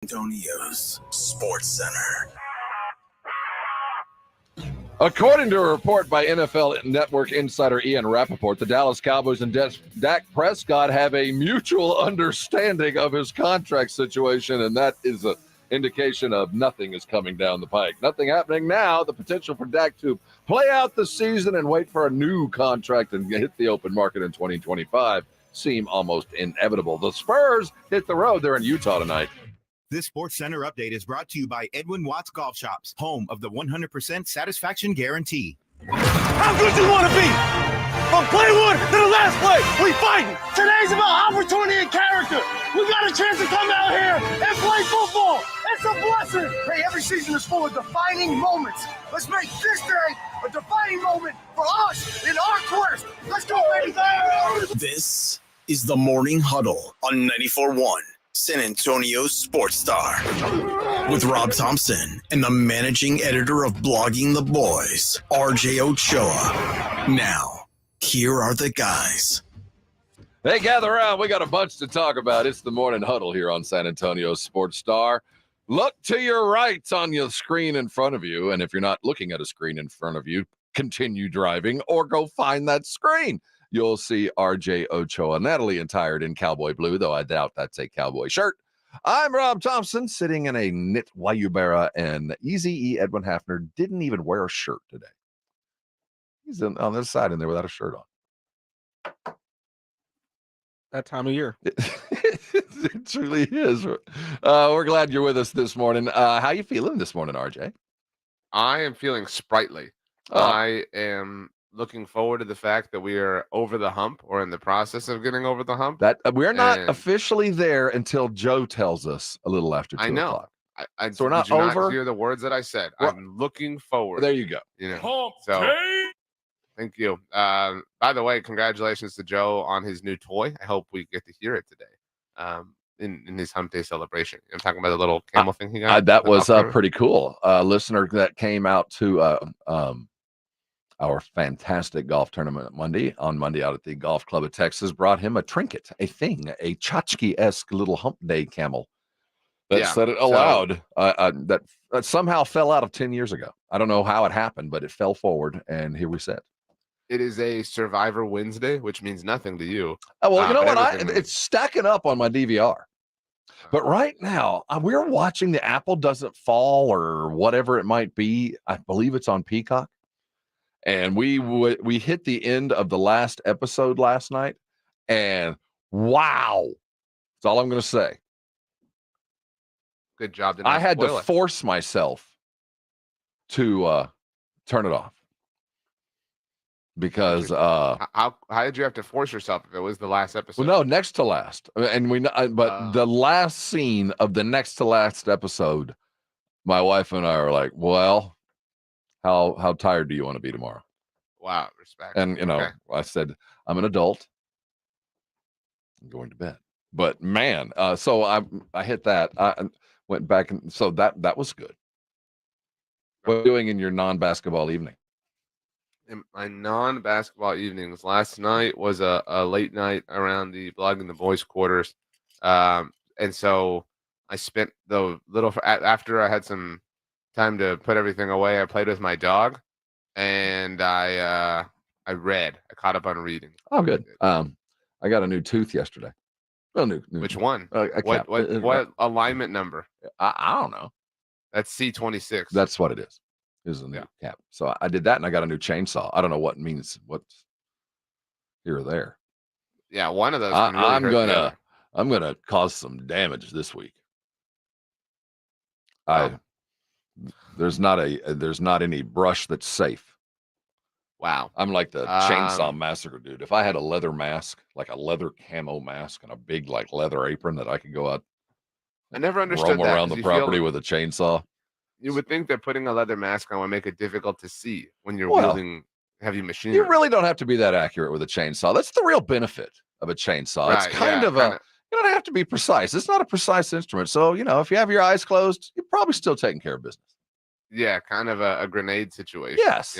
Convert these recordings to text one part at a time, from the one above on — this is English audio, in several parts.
Antonio's Sports Center. According to a report by NFL Network insider Ian Rappaport, the Dallas Cowboys and Dak Prescott have a mutual understanding of his contract situation, and that is an indication of nothing is coming down the pike. Nothing happening now. The potential for Dak to play out the season and wait for a new contract and hit the open market in 2025 seem almost inevitable. The Spurs hit the road. They're in Utah tonight. This Sports Center update is brought to you by Edwin Watts Golf Shops, home of the 100% satisfaction guarantee. How good you want to be? From play one to the last play, we fighting. Today's about opportunity and character. We got a chance to come out here and play football. It's a blessing. Hey, every season is full of defining moments. Let's make this day a defining moment for us in our quest. Let's go, baby. This is the Morning Huddle on 94.1. San Antonio's Sports Star with Rob Thompson and the managing editor of Blogging the Boys, RJ Ochoa. Now, here are the guys. Hey, gather around. We got a bunch to talk about. It's the Morning Huddle here on San Antonio's Sports Star. Look to your right on your screen in front of you. And if you're not looking at a screen in front of you, continue driving or go find that screen. You'll see RJ Ochoa, Natalie attired in cowboy blue, though I doubt that's a cowboy shirt. I'm Rob Thompson, sitting in a knit Wayubera, and Easy E. Edwin Hafner didn't even wear a shirt today. He's on this side in there without a shirt on. That time of year. It truly is. We're glad you're with us this morning. How you feeling this morning, RJ? I am feeling sprightly. I am looking forward to the fact that we are over the hump or in the process of getting over the hump. That we're not officially there until Joe tells us a little after 2 o'clock. So we're not over. Not hear the words that I said. Well, I'm looking forward. There you go. Hump day. Thank you. By the way, congratulations to Joe on his new toy. I hope we get to hear it today. In his hump day celebration. I'm talking about the little camel thing he got. That was pretty cool. Listener that came out to our fantastic golf tournament on Monday out at the Golf Club of Texas, brought him a trinket, a tchotchke-esque little hump day camel that said it aloud. That somehow fell out of 10 years ago. I don't know how it happened, but it fell forward, and here we sit. It is a Survivor Wednesday, which means nothing to you. Well, you know what? It's stacking up on my DVR. But right now, we're watching The Apple Doesn't Fall or whatever it might be. I believe it's on Peacock. And we hit the end of the last episode last night, and wow, that's all I'm going to say. Good job. I had to force myself to turn it off because how did you have to force yourself if it was the last episode? Well, no, next to last, and the last scene of the next to last episode, my wife and I are like, well. How tired do you want to be tomorrow? Wow, respect. And I said, I'm an adult. I'm going to bed. But man, so I hit that. I went back, and so that was good. What are you doing in your non-basketball evening? In my non-basketball evenings, last night was a late night around the Blogging the Boys quarters, and so I spent the little after I had some time to put everything away. I played with my dog, and I read. I caught up on reading. Oh, good. I got a new tooth yesterday. Well, new. Which one? What alignment number? I don't know. That's C26. That's what it is. It was a new cap. So I did that, and I got a new chainsaw. I don't know what means what's here or there. Yeah, one of those. I'm gonna cause some damage this week. There's not any brush that's safe. Wow. I'm like the chainsaw massacre dude. If I had a leather mask, like a leather camo mask and a big like leather apron that I could go out, I never understood roam around the property with a chainsaw. You would think that putting a leather mask on would make it difficult to see when you're wielding heavy machinery. You really don't have to be that accurate with a chainsaw. That's the real benefit of a chainsaw. Right, it's kind of you don't have to be precise. It's not a precise instrument. So, if you have your eyes closed, you're probably still taking care of business. Yeah, kind of a grenade situation. Yes.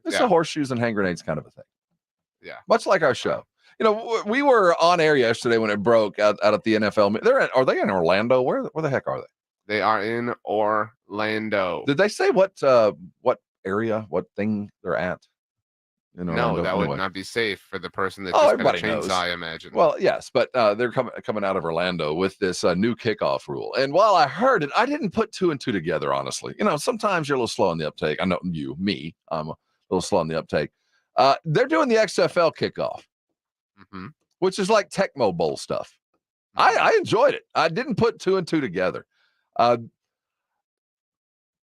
It's a horseshoes and hand grenades kind of a thing. Yeah. Much like our show. We were on air yesterday when it broke out at the NFL. Are they in Orlando? Where the heck are they? They are in Orlando. Did they say what area, what thing they're at? In Orlando? No, that Anyway. would not be safe for the person that just got a everybody chainsaw, knows. I imagine. Well, yes, but they're coming out of Orlando with this new kickoff rule. And while I heard it, I didn't put two and two together, honestly. Sometimes you're a little slow on the uptake. I know I'm a little slow on the uptake. They're doing the XFL kickoff, which is like Tecmo Bowl stuff. I enjoyed it. I didn't put two and two together.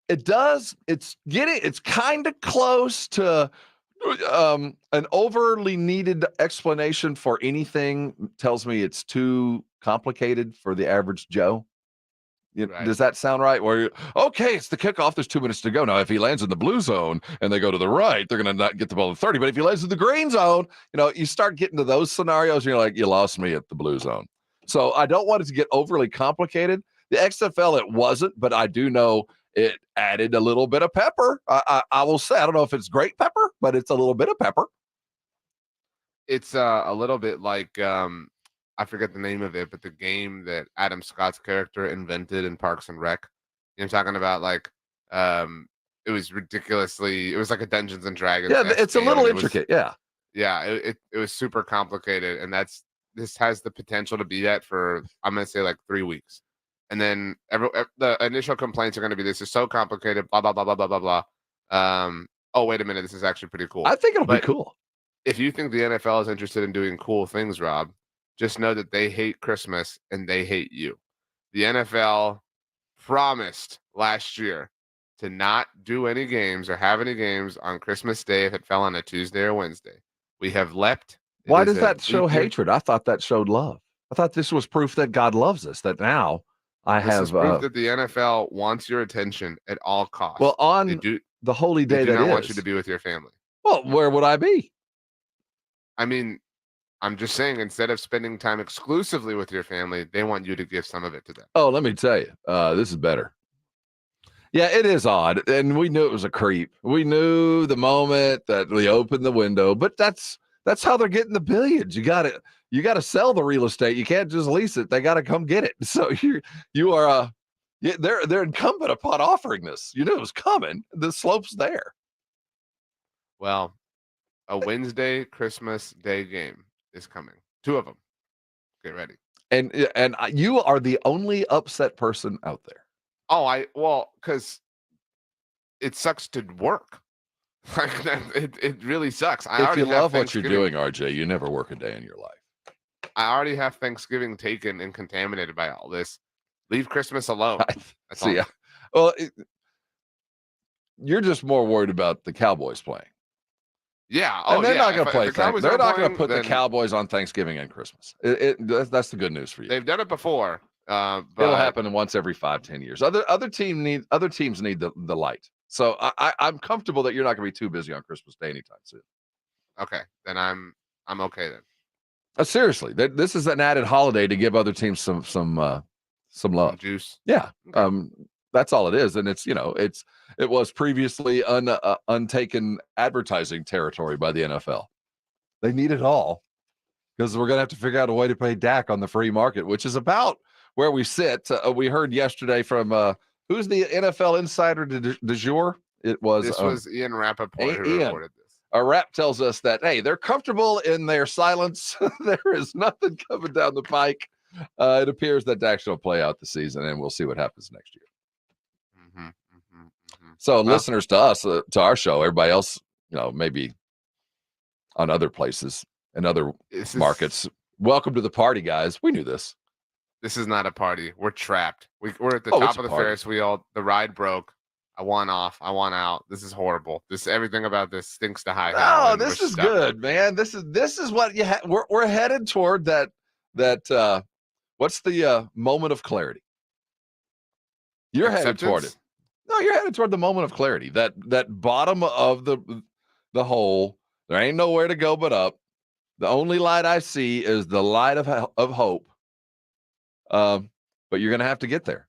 It's kind of close to an overly needed explanation for anything. Tells me it's too complicated for the average Joe. Right. Does that sound right? Okay, it's the kickoff. There's 2 minutes to go. Now, if he lands in the blue zone and they go to the right, they're going to not get the ball at 30. But if he lands in the green zone, you start getting to those scenarios. And you're like, you lost me at the blue zone. So I don't want it to get overly complicated. The XFL, it wasn't, but I do know it added a little bit of pepper. I will say, I don't know if it's great pepper, but it's a little bit of pepper. It's a little bit like, I forget the name of it, but the game that Adam Scott's character invented in Parks and Rec. I'm talking about, like, it was ridiculously, it was like a Dungeons and Dragons. Yeah, it's a little intricate. Yeah, it was super complicated, and this has the potential to be that for, I'm going to say, like 3 weeks. And then the initial complaints are going to be, this is so complicated, blah, blah, blah, blah, blah, blah, blah. Oh, wait a minute. This is actually pretty cool. I think it'll be cool. If you think the NFL is interested in doing cool things, Rob, just know that they hate Christmas and they hate you. The NFL promised last year to not do any games or have any games on Christmas Day if it fell on a Tuesday or Wednesday. We have leapt. Why does that show hatred? I thought that showed love. I thought this was proof that God loves us, that now this is proof that the NFL wants your attention at all costs. Well, on the holy day they do not want you to be with your family. Well, where would I be? I mean, I'm just saying, instead of spending time exclusively with your family, they want you to give some of it to them. Oh, let me tell you, this is better. Yeah, it is odd, and we knew it was a creep. We knew the moment that we opened the window, but that's how they're getting the billions. You got to sell the real estate. You can't just lease it. They got to come get it. So they're incumbent upon offering this. You knew it was coming. The slope's there. Well, a Wednesday Christmas Day game is coming. 2 of them. Get ready. And you are the only upset person out there. Oh, because it sucks to work. It really sucks. If you love what you're doing, RJ, you never work a day in your life. I already have Thanksgiving taken and contaminated by all this. Leave Christmas alone. That's all. Yeah. Well, you're just more worried about the Cowboys playing. Yeah. And they're not going to play. They're not going to put the Cowboys on Thanksgiving and Christmas. That's the good news for you. They've done it before. But it'll happen once every 5-10 years. Other teams need the light. So I'm comfortable that you're not going to be too busy on Christmas Day anytime soon. Okay, then I'm okay then. Seriously, this is an added holiday to give other teams some love, some juice. Yeah, okay. That's all it is, and it was previously untaken advertising territory by the NFL. They need it all because we're going to have to figure out a way to pay Dak on the free market, which is about where we sit. We heard yesterday from who's the NFL insider du jour? This was Ian Rappaport who reported this. Rapp tells us that, hey, they're comfortable in their silence. There is nothing coming down the pike. It appears that Dak will play out the season, and we'll see what happens next year. So listeners to us, to our show, everybody else, maybe on other places and other markets, welcome to the party, guys. We knew this. This is not a party. We're trapped. We're at the top of the Ferris wheel. The ride broke. I want off. I want out. This is horrible. Everything about this stinks to high. Oh, this is good, man. This is what you we're headed toward that what's the moment of clarity? You're headed toward it. No, you're headed toward the moment of clarity. That bottom of the hole. There ain't nowhere to go but up. The only light I see is the light of hope. But you're going to have to get there.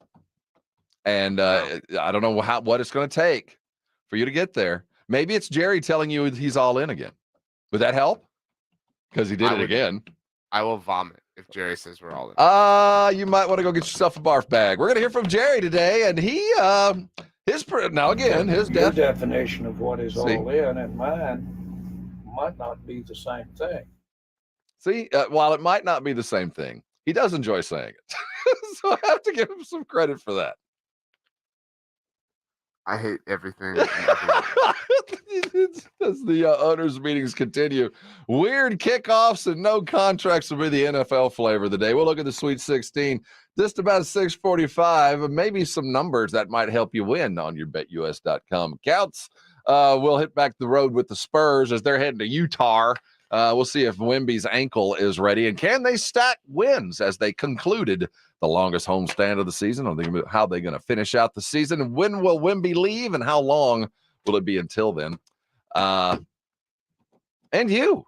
And I don't know what it's going to take for you to get there. Maybe it's Jerry telling you he's all in again. Would that help? because he did it again. I will vomit if Jerry says we're all in. You might want to go get yourself a barf bag. We're going to hear from Jerry today, and he, his definition of what is all in and mine might not be the same thing. See, while it might not be the same thing, he does enjoy saying it. So I have to give him some credit for that. I hate everything. As the owners' meetings continue, weird kickoffs and no contracts will be the NFL flavor of the day. We'll look at the Sweet 16 just about 6:45, and maybe some numbers that might help you win on your BetUS.com accounts. We'll hit back the road with the Spurs as they're heading to Utah. We'll see if Wemby's ankle is ready, and can they stack wins as they concluded the longest homestand of the season? How they're going to finish out the season, and when will Wemby leave, and how long will it be until then? And you.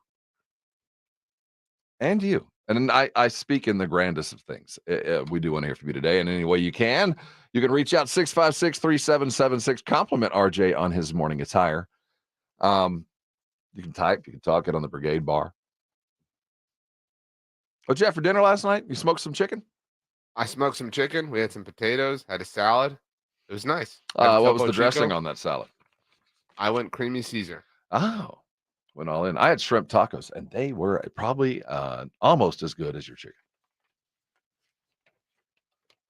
And I speak in the grandest of things. We do want to hear from you today, and any way you can reach out 656-3776. Compliment RJ on his morning attire. You can type, you can talk it on the Brigade Bar. What'd you have for dinner last night? You smoked some chicken? I smoked some chicken. We had some potatoes, had a salad. It was nice. What was the dressing on that salad? I went creamy Caesar. Oh, went all in. I had shrimp tacos, and they were probably almost as good as your chicken.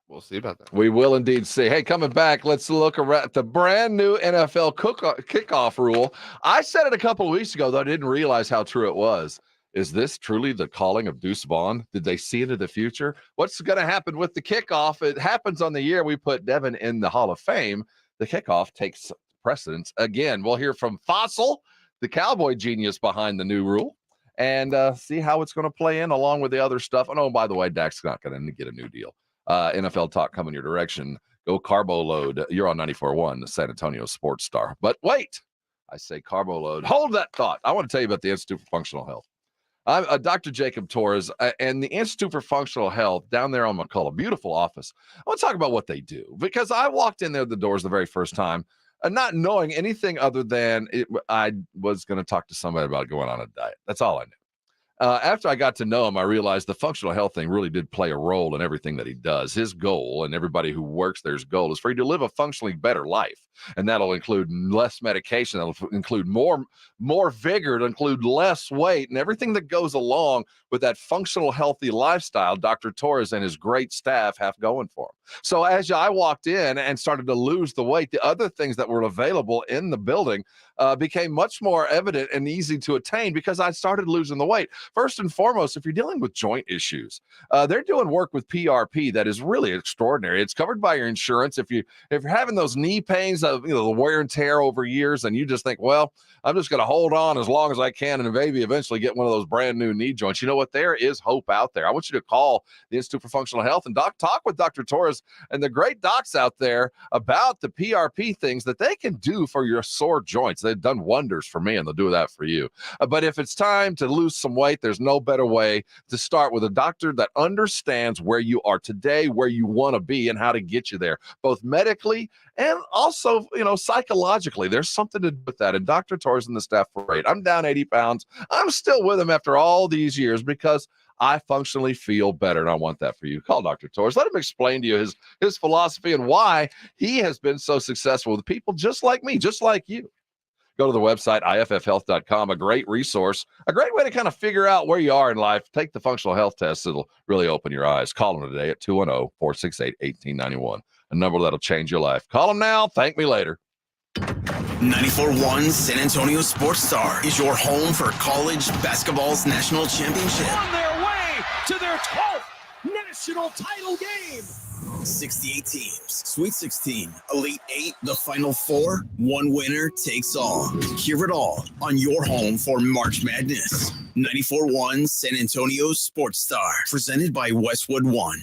We'll see about that. We will indeed see. Hey, coming back, let's look at the brand new NFL kickoff rule. I said it a couple of weeks ago, though I didn't realize how true it was. Is this truly the calling of Deuce Vaughn? Did they see into the future? What's going to happen with the kickoff? It happens on the year we put Devin in the Hall of Fame. The kickoff takes precedence again. We'll hear from Fossil, the Cowboy genius behind the new rule, and see how it's going to play in along with the other stuff. And, oh, by the way, Dak's not going to get a new deal. NFL talk coming your direction. Go carbo load. You're on 94.1, the San Antonio Sports Star. But wait, I say carbo load. Hold that thought. I want to tell you about the Institute for Functional Health. I'm Dr. Jacob Torres, and the Institute for Functional Health down there on McCullough, beautiful office. I want to talk about what they do, because I walked in there the doors the very first time, not knowing anything other than I was going to talk to somebody about going on a diet. That's all I knew. After I got to know him, I realized the functional health thing really did play a role in everything that he does. His goal, and everybody who works there's goal, is for you to live a functionally better life. And that'll include less medication. That'll include more vigor. It'll include less weight, and everything that goes along with that functional, healthy lifestyle Dr. Torres and his great staff have going for him. So as I walked in and started to lose the weight, the other things that were available in the building became much more evident and easy to attain because I started losing the weight. First and foremost, if you're dealing with joint issues, they're doing work with PRP that is really extraordinary. It's covered by your insurance. If you're having those knee pains of the wear and tear over years, and you just think, well, I'm just going to hold on as long as I can and maybe eventually get one of those brand new knee joints. You know what? There is hope out there. I want you to call the Institute for Functional Health and talk with Dr. Torres and the great docs out there about the PRP things that they can do for your sore joints. They've done wonders for me, and they'll do that for you. But if it's time to lose some weight, there's no better way to start with a doctor that understands where you are today, where you want to be, and how to get you there, both medically and also, psychologically. There's something to do with that. And Dr. Torres and the staff were great. I'm down 80 pounds. I'm still with him after all these years because I functionally feel better, and I want that for you. Call Dr. Torres. Let him explain to you his philosophy and why he has been so successful with people just like me, just like you. Go to the website, iffhealth.com, a great resource, a great way to kind of figure out where you are in life. Take the functional health test. It'll really open your eyes. Call them today at 210-468-1891, a number that'll change your life. Call them now. Thank me later. 94.1 San Antonio Sports Star is your home for college basketball's national championship. On their way to their 12th national title game. 68 teams, Sweet 16, Elite 8, the Final Four. One winner takes all. Hear it all on your home for March Madness. 94.1 San Antonio Sports Star, presented by Westwood One.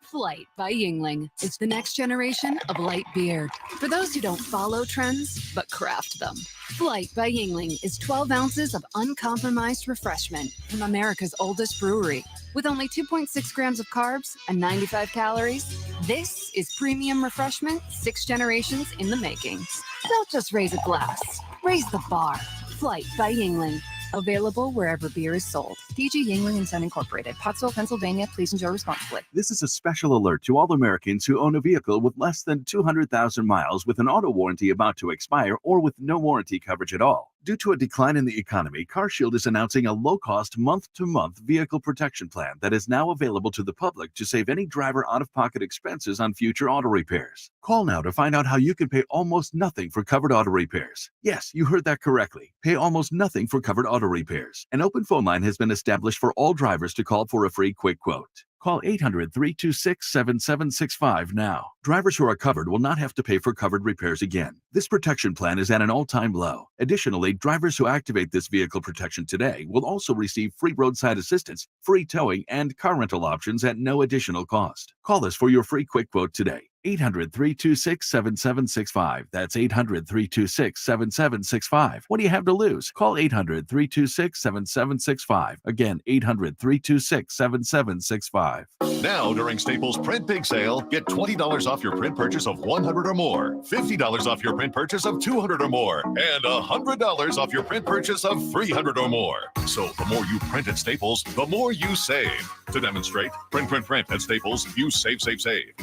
Flight by Yingling is the next generation of light beer. For those who don't follow trends, but craft them. Flight by Yingling is 12 ounces of uncompromised refreshment from America's oldest brewery. With only 2.6 grams of carbs and 95 calories, this is premium refreshment 6 generations in the making. Don't just raise a glass, raise the bar. Flight by Yingling. Available wherever beer is sold. DG Yingling & Son Incorporated, Pottsville, Pennsylvania. Please enjoy responsibly. This is a special alert to all Americans who own a vehicle with less than 200,000 miles with an auto warranty about to expire or with no warranty coverage at all. Due to a decline in the economy, CarShield is announcing a low-cost month-to-month vehicle protection plan that is now available to the public to save any driver out-of-pocket expenses on future auto repairs. Call now to find out how you can pay almost nothing for covered auto repairs. Yes, you heard that correctly. Pay almost nothing for covered auto repairs. An open phone line has been established for all drivers to call for a free quick quote. Call 800-326-7765 now. Drivers who are covered will not have to pay for covered repairs again. This protection plan is at an all-time low. Additionally, drivers who activate this vehicle protection today will also receive free roadside assistance, free towing, and car rental options at no additional cost. Call us for your free quick quote today. 800-326-7765. That's 800-326-7765. What do you have to lose? Call 800-326-7765. Again, 800-326-7765. Now, during Staples Print Big Sale, get $20 off your print purchase of $100 or more, $50 off your print purchase of $200 or more, and $100 off your print purchase of $300 or more. So the more you print at Staples, the more you save. To demonstrate, print at Staples, you save.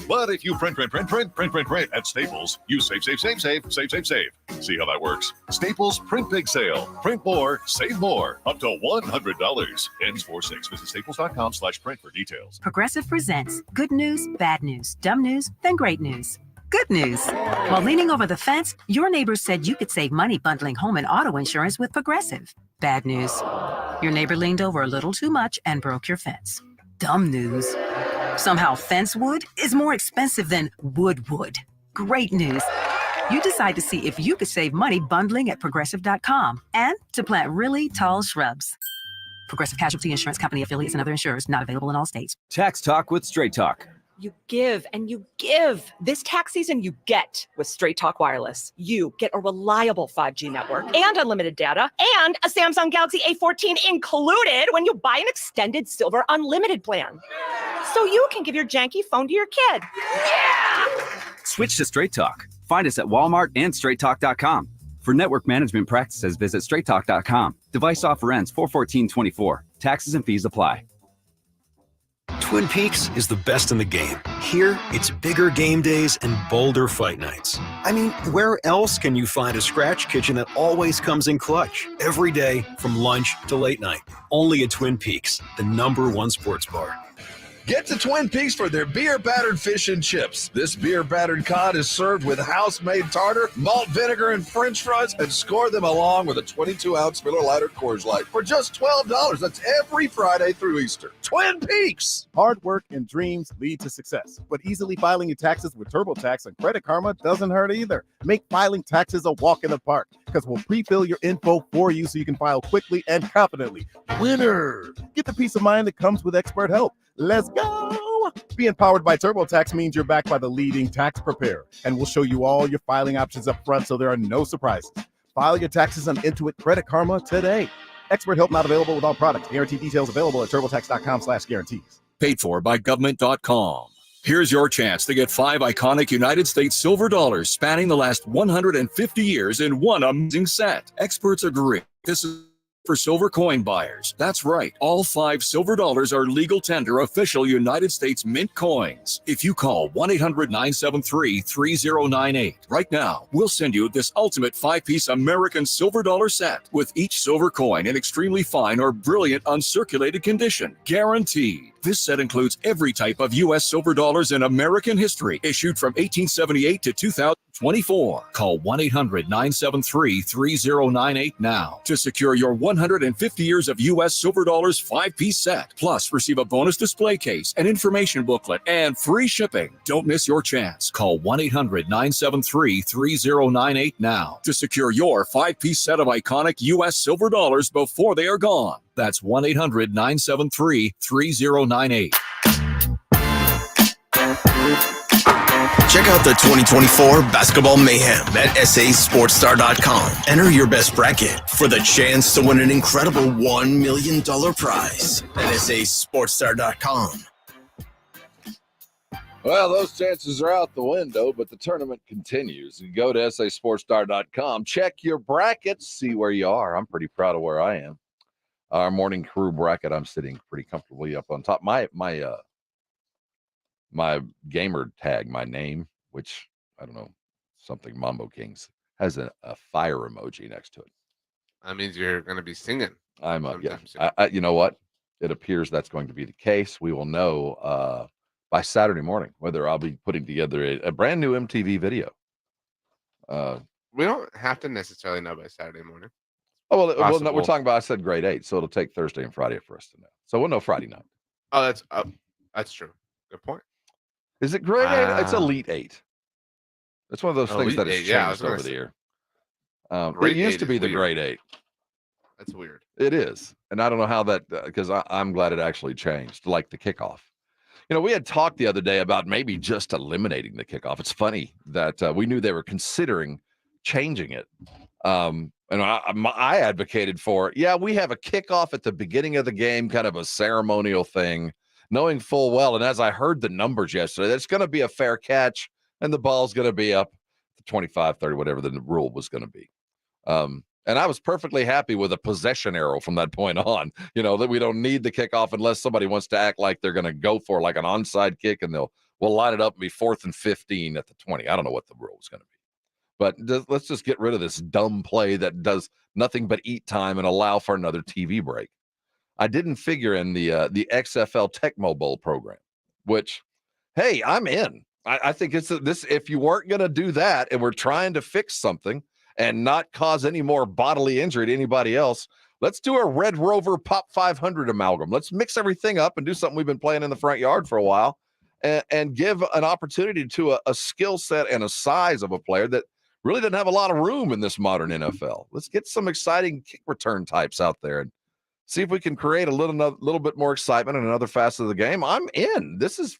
But if you print at Staples, you save. See how that works? Staples Print Big Sale. Print more, save more. Up to $100. Ends 4/6. Visit staples.com/print for details. Progressive presents good news, bad news, dumb news, then great news. Good news. While leaning over the fence, your neighbor said you could save money bundling home and auto insurance with Progressive. Bad news. Your neighbor leaned over a little too much and broke your fence. Dumb news. Somehow fence wood is more expensive than wood. Great news. You decide to see if you could save money bundling at Progressive.com and to plant really tall shrubs. Progressive Casualty Insurance Company affiliates and other insurers not available in all states. Tax Talk with Straight Talk. You give and you give. This tax season, you get with Straight Talk Wireless. You get a reliable 5G network and unlimited data and a Samsung Galaxy A14 included when you buy an extended Silver Unlimited plan. So you can give your janky phone to your kid. Yeah! Switch to Straight Talk. Find us at Walmart and StraightTalk.com. For network management practices, visit StraightTalk.com. Device offer ends 4/14/24. Taxes and fees apply. Twin Peaks is the best in the game. Here, it's bigger game days and bolder fight nights. I mean, where else can you find a scratch kitchen that always comes in clutch? Every day, from lunch to late night. Only at Twin Peaks, the #1 sports bar. Get to Twin Peaks for their beer-battered fish and chips. This beer-battered cod is served with house-made tartar, malt vinegar, and french fries, and score them along with a 22-ounce Miller Lite or Coors Light for just $12. That's every Friday through Easter. Twin Peaks! Hard work and dreams lead to success, but easily filing your taxes with TurboTax and Credit Karma doesn't hurt either. Make filing taxes a walk in the park, because we'll pre-fill your info for you so you can file quickly and confidently. Winner! Get the peace of mind that comes with expert help. Let's go! Being powered by TurboTax means you're backed by the leading tax preparer, and we'll show you all your filing options up front so there are no surprises. File your taxes on Intuit Credit Karma today. Expert help not available with all products. Guarantee details available at turbotax.com/guarantees. Paid for by government.com. Here's your chance to get 5 iconic United States silver dollars spanning the last 150 years in one amazing set. Experts agree. This is for silver coin buyers. That's right. All 5 silver dollars are legal tender official United States mint coins. If you call 1-800-973-3098 right now, we'll send you this ultimate 5-piece American silver dollar set with each silver coin in extremely fine or brilliant uncirculated condition. Guaranteed. This set includes every type of U.S. silver dollars in American history, issued from 1878 to 2024. Call 1-800-973-3098 now to secure your 150 years of U.S. silver dollars 5-piece set. Plus, receive a bonus display case, an information booklet, and free shipping. Don't miss your chance. Call 1-800-973-3098 now to secure your 5-piece set of iconic U.S. silver dollars before they are gone. That's 1-800-973-3098. Check out the 2024 Basketball Mayhem at sasportstar.com. Enter your best bracket for the chance to win an incredible $1 million prize at sasportstar.com. Well, those chances are out the window, but the tournament continues. You go to sasportstar.com, check your brackets, see where you are. I'm pretty proud of where I am. our morning crew bracket. I'm sitting pretty comfortably up on top. My gamer tag, my name, which I don't know, something Mambo Kings, has a fire emoji next to it. That means you're going to be singing. I'm you know what? It appears that's going to be the case. We will know by Saturday morning whether I'll be putting together a brand new MTV video. We don't have to necessarily know by Saturday morning. Oh, well, no, we're talking about, I said grade 8, so it'll take Thursday and Friday for us to know. So we'll know Friday night. Oh, that's true. Good point. Is it grade 8? It's Elite 8. It's one of those things that has changed over the year. It used to be the grade 8. That's weird. It is. And I don't know how that, because I'm glad it actually changed, like the kickoff. You know, we had talked the other day about maybe just eliminating the kickoff. It's funny that we knew they were considering changing it. And I advocated for it. Yeah, we have a kickoff at the beginning of the game, kind of a ceremonial thing, knowing full well. And as I heard the numbers yesterday, that's going to be a fair catch and the ball's going to be up to 25, 30, whatever the rule was going to be. And I was perfectly happy with a possession arrow from that point on, you know, that we don't need the kickoff unless somebody wants to act like they're going to go for like an onside kick and we'll line it up and be 4th and 15 at the 20. I don't know what the rule is going to be. But let's just get rid of this dumb play that does nothing but eat time and allow for another TV break. I didn't figure in the XFL Tecmo Bowl program, which, hey, I'm in. I think it's this. If you weren't going to do that and we're trying to fix something and not cause any more bodily injury to anybody else, let's do a Red Rover Pop 500 amalgam. Let's mix everything up and do something we've been playing in the front yard for a while and give an opportunity to a skill set and a size of a player that really doesn't have a lot of room in this modern NFL. Let's get some exciting kick return types out there and see if we can create a little bit more excitement in another facet of the game. I'm in. This is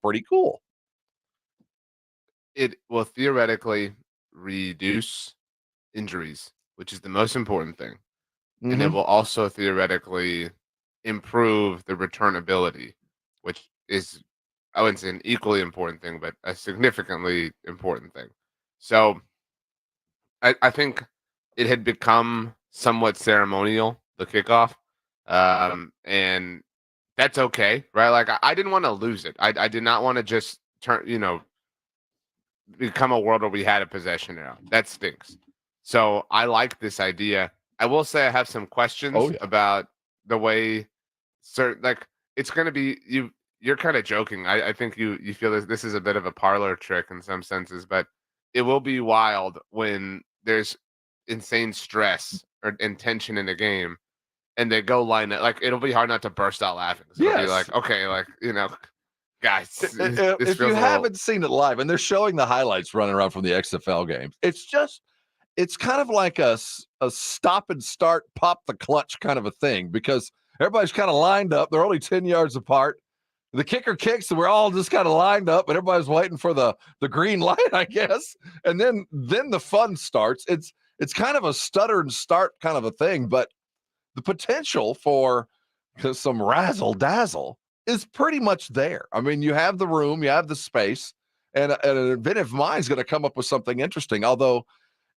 pretty cool. It will theoretically reduce injuries, which is the most important thing. And it will also theoretically improve the returnability, which is, I wouldn't say an equally important thing, but a significantly important thing. So I think it had become somewhat ceremonial, the kickoff. And that's okay, right? Like I didn't want to lose it. I did not want to just become a world where we had a possession arrow. That stinks. So I like this idea. I will say I have some questions about the way it's going to be, you're kind of joking. I think you feel this is a bit of a parlor trick in some senses, but it will be wild when there's insane stress or tension in the game and they go line it. Like, it'll be hard not to burst out laughing. So it'll be like, okay, like, guys, if you haven't seen it live, and they're showing the highlights running around from the XFL games, it's kind of like a stop and start, pop the clutch kind of a thing, because everybody's kind of lined up. They're only 10 yards apart. The kicker kicks, and we're all just kind of lined up, and everybody's waiting for the green light, I guess. And then the fun starts. It's kind of a stutter and start kind of a thing, but the potential for some razzle dazzle is pretty much there. I mean, you have the room, you have the space, and an inventive mind is going to come up with something interesting, although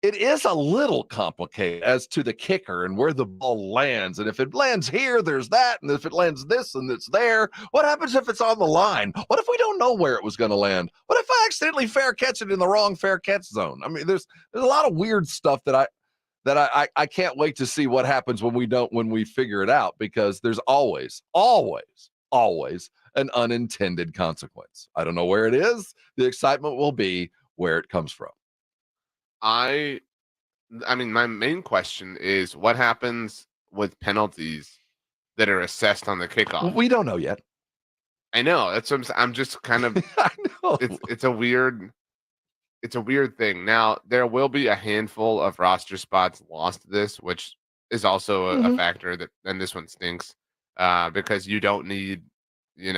it is a little complicated as to the kicker and where the ball lands. And if it lands here, there's that. And if it lands this and it's there, what happens if it's on the line? What if we don't know where it was going to land? What if I accidentally fair catch it in the wrong fair catch zone? I mean, there's a lot of weird stuff that I can't wait to see what happens when we figure it out, because there's always an unintended consequence. I don't know where it is. The excitement will be where it comes from. I mean, my main question is what happens with penalties that are assessed on the kickoff? We don't know yet. I know. That's what I'm just kind of. I know. It's a weird thing. Now there will be a handful of roster spots lost to this, which is also a factor and this one stinks because you don't need, you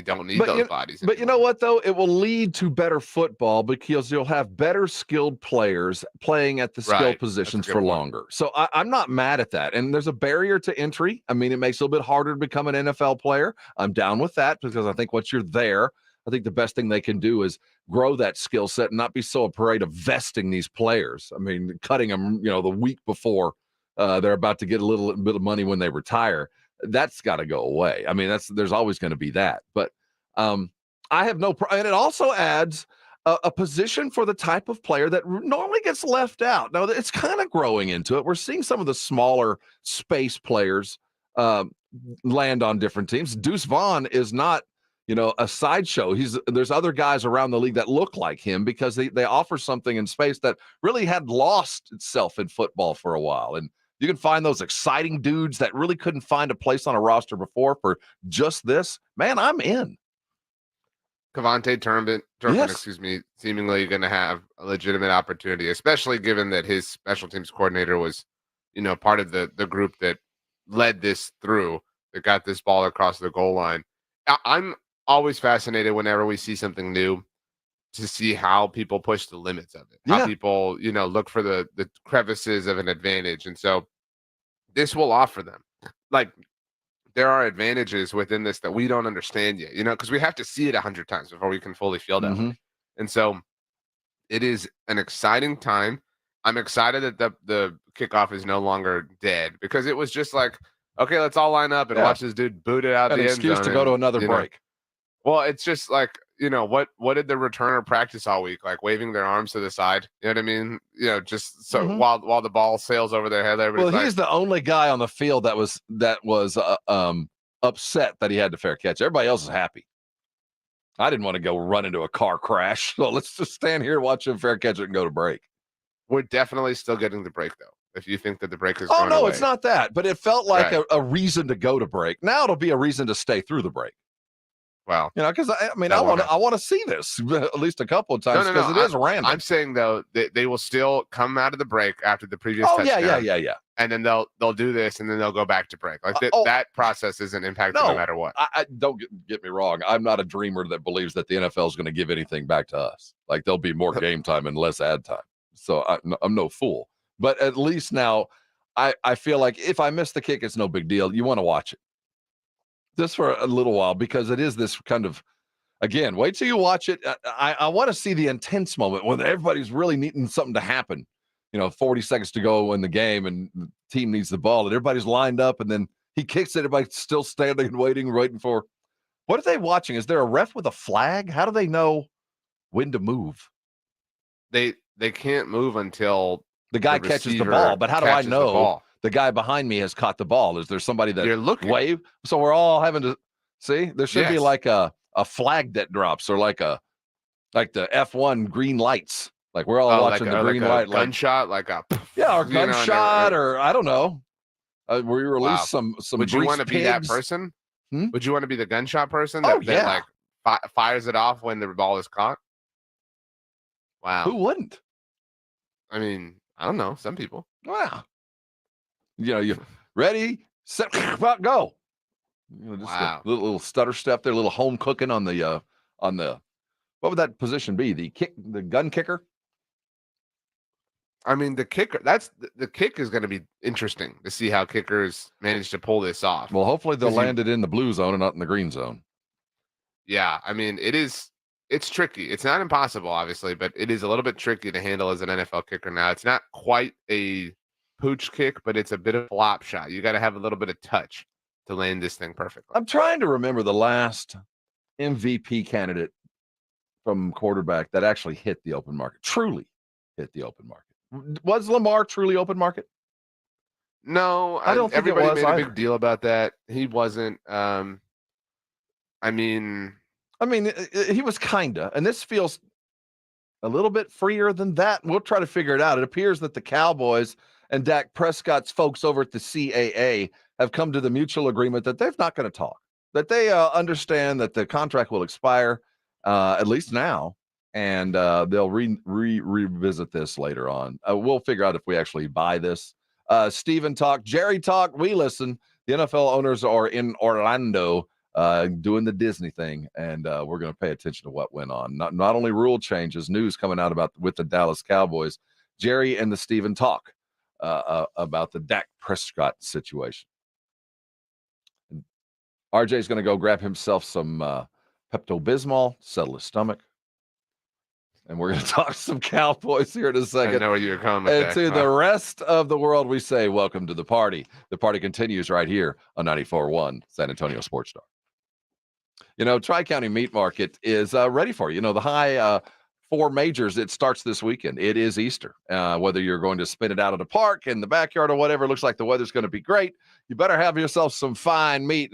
don't need those bodies. But you know what, though? It will lead to better football because you'll have better skilled players playing at the skilled positions for longer. So I'm not mad at that. And there's a barrier to entry. I mean, it makes it a little bit harder to become an NFL player. I'm down with that because I think once you're there, I think the best thing they can do is grow that skill set and not be so afraid of vesting these players. I mean, cutting them, the week before they're about to get a little bit of money when they retire. That's got to go away. I mean, there's always going to be that. But I have no problem. And it also adds a position for the type of player that normally gets left out. Now, it's kind of growing into it. We're seeing some of the smaller space players land on different teams. Deuce Vaughn is not, a sideshow. There's other guys around the league that look like him because they offer something in space that really had lost itself in football for a while. And you can find those exciting dudes that really couldn't find a place on a roster before for just this. Man, I'm in. Kevontae Turpin, Yes. seemingly going to have a legitimate opportunity, especially given that his special teams coordinator was, part of the group that led this through, that got this ball across the goal line. I'm always fascinated whenever we see something new to see how people push the limits of it, how people, look for the crevices of an advantage. And so this will offer them. Like, there are advantages within this that we don't understand yet, because we have to see it 100 times before we can fully feel that way. And so it is an exciting time. I'm excited that the kickoff is no longer dead, because it was just like, okay, let's all line up and watch this dude boot it out the end zone. An excuse to go to another break. Well, it's just like, what did the returner practice all week? Like waving their arms to the side. You know what I mean? Just so while the ball sails over their head. Well, he's the only guy on the field that was upset that he had to fair catch. Everybody else is happy. I didn't want to go run into a car crash, so let's just stand here, watch him fair catch it, and go to break. We're definitely still getting the break, though. If you think that the break is going away. It's not that, but it felt like a reason to go to break. Now it'll be a reason to stay through the break. Wow. Because I want to see this at least a couple of times because it is random. I'm saying though they will still come out of the break after the previous touchdown. Yeah. And then they'll do this and then they'll go back to break. Like that process isn't impacted no matter what. I don't get me wrong. I'm not a dreamer that believes that the NFL is going to give anything back to us. Like there'll be more game time and less ad time. So I'm no fool. But at least now I feel like if I miss the kick, it's no big deal. You want to watch it just for a little while because it is this kind of, again, wait till you watch it. I want to see the intense moment when everybody's really needing something to happen. 40 seconds to go in the game and the team needs the ball and everybody's lined up and then he kicks it. Everybody's still standing and waiting for. What are they watching? Is there a ref with a flag? How do they know when to move? They can't move until the guy catches the ball. But how do I know the guy behind me has caught the ball? Is there somebody that wave? So we're all having to see. There should be like a flag that drops or like the F1 green lights. Like we're all watching the green light, gunshot, like a or gunshot, or I don't know. We release some. Would you want to be that person? Would you want to be the gunshot person that fires it off when the ball is caught? Wow, who wouldn't? I mean, I don't know. Some people. Wow. You ready, set, go. Just a little stutter step there, a little home cooking on the what would that position be? The gun kicker. I mean, the kicker. The kick is going to be interesting to see how kickers manage to pull this off. Well, hopefully they'll land it in the blue zone and not in the green zone. Yeah, I mean, it's tricky. It's not impossible, obviously, but it is a little bit tricky to handle as an NFL kicker now. It's not quite a pooch kick, but it's a bit of a flop shot. You got to have a little bit of touch to land this thing perfectly. I'm trying to remember the last MVP candidate from quarterback that actually hit the open market, truly hit the open market. Was Lamar truly open market? No, I don't think everybody made a big deal about that. He wasn't. I mean, he was kinda, and this feels a little bit freer than that. We'll try to figure it out. It appears that the Cowboys and Dak Prescott's folks over at the CAA have come to the mutual agreement that they're not going to talk, that they understand that the contract will expire, at least now, and they'll revisit this later on. We'll figure out if we actually buy this. Steven talk, Jerry talk, we listen. The NFL owners are in Orlando doing the Disney thing, and we're going to pay attention to what went on. Not only rule changes, news coming out with the Dallas Cowboys. Jerry and the Steven talk about the Dak Prescott situation. RJ's going to go grab himself some Pepto-Bismol, settle his stomach. And we're going to talk some Cowboys here in a second. I know where you're coming with and that. to the rest of the world, we say welcome to the party. The party continues right here on 94.1 San Antonio Sports Star. You know, Tri-County Meat Market is ready for you. You know, the high 4 majors, it starts this weekend. It is Easter. Whether you're going to spin it out at a park, in the backyard, or whatever, looks like the weather's going to be great. You better have yourself some fine meat.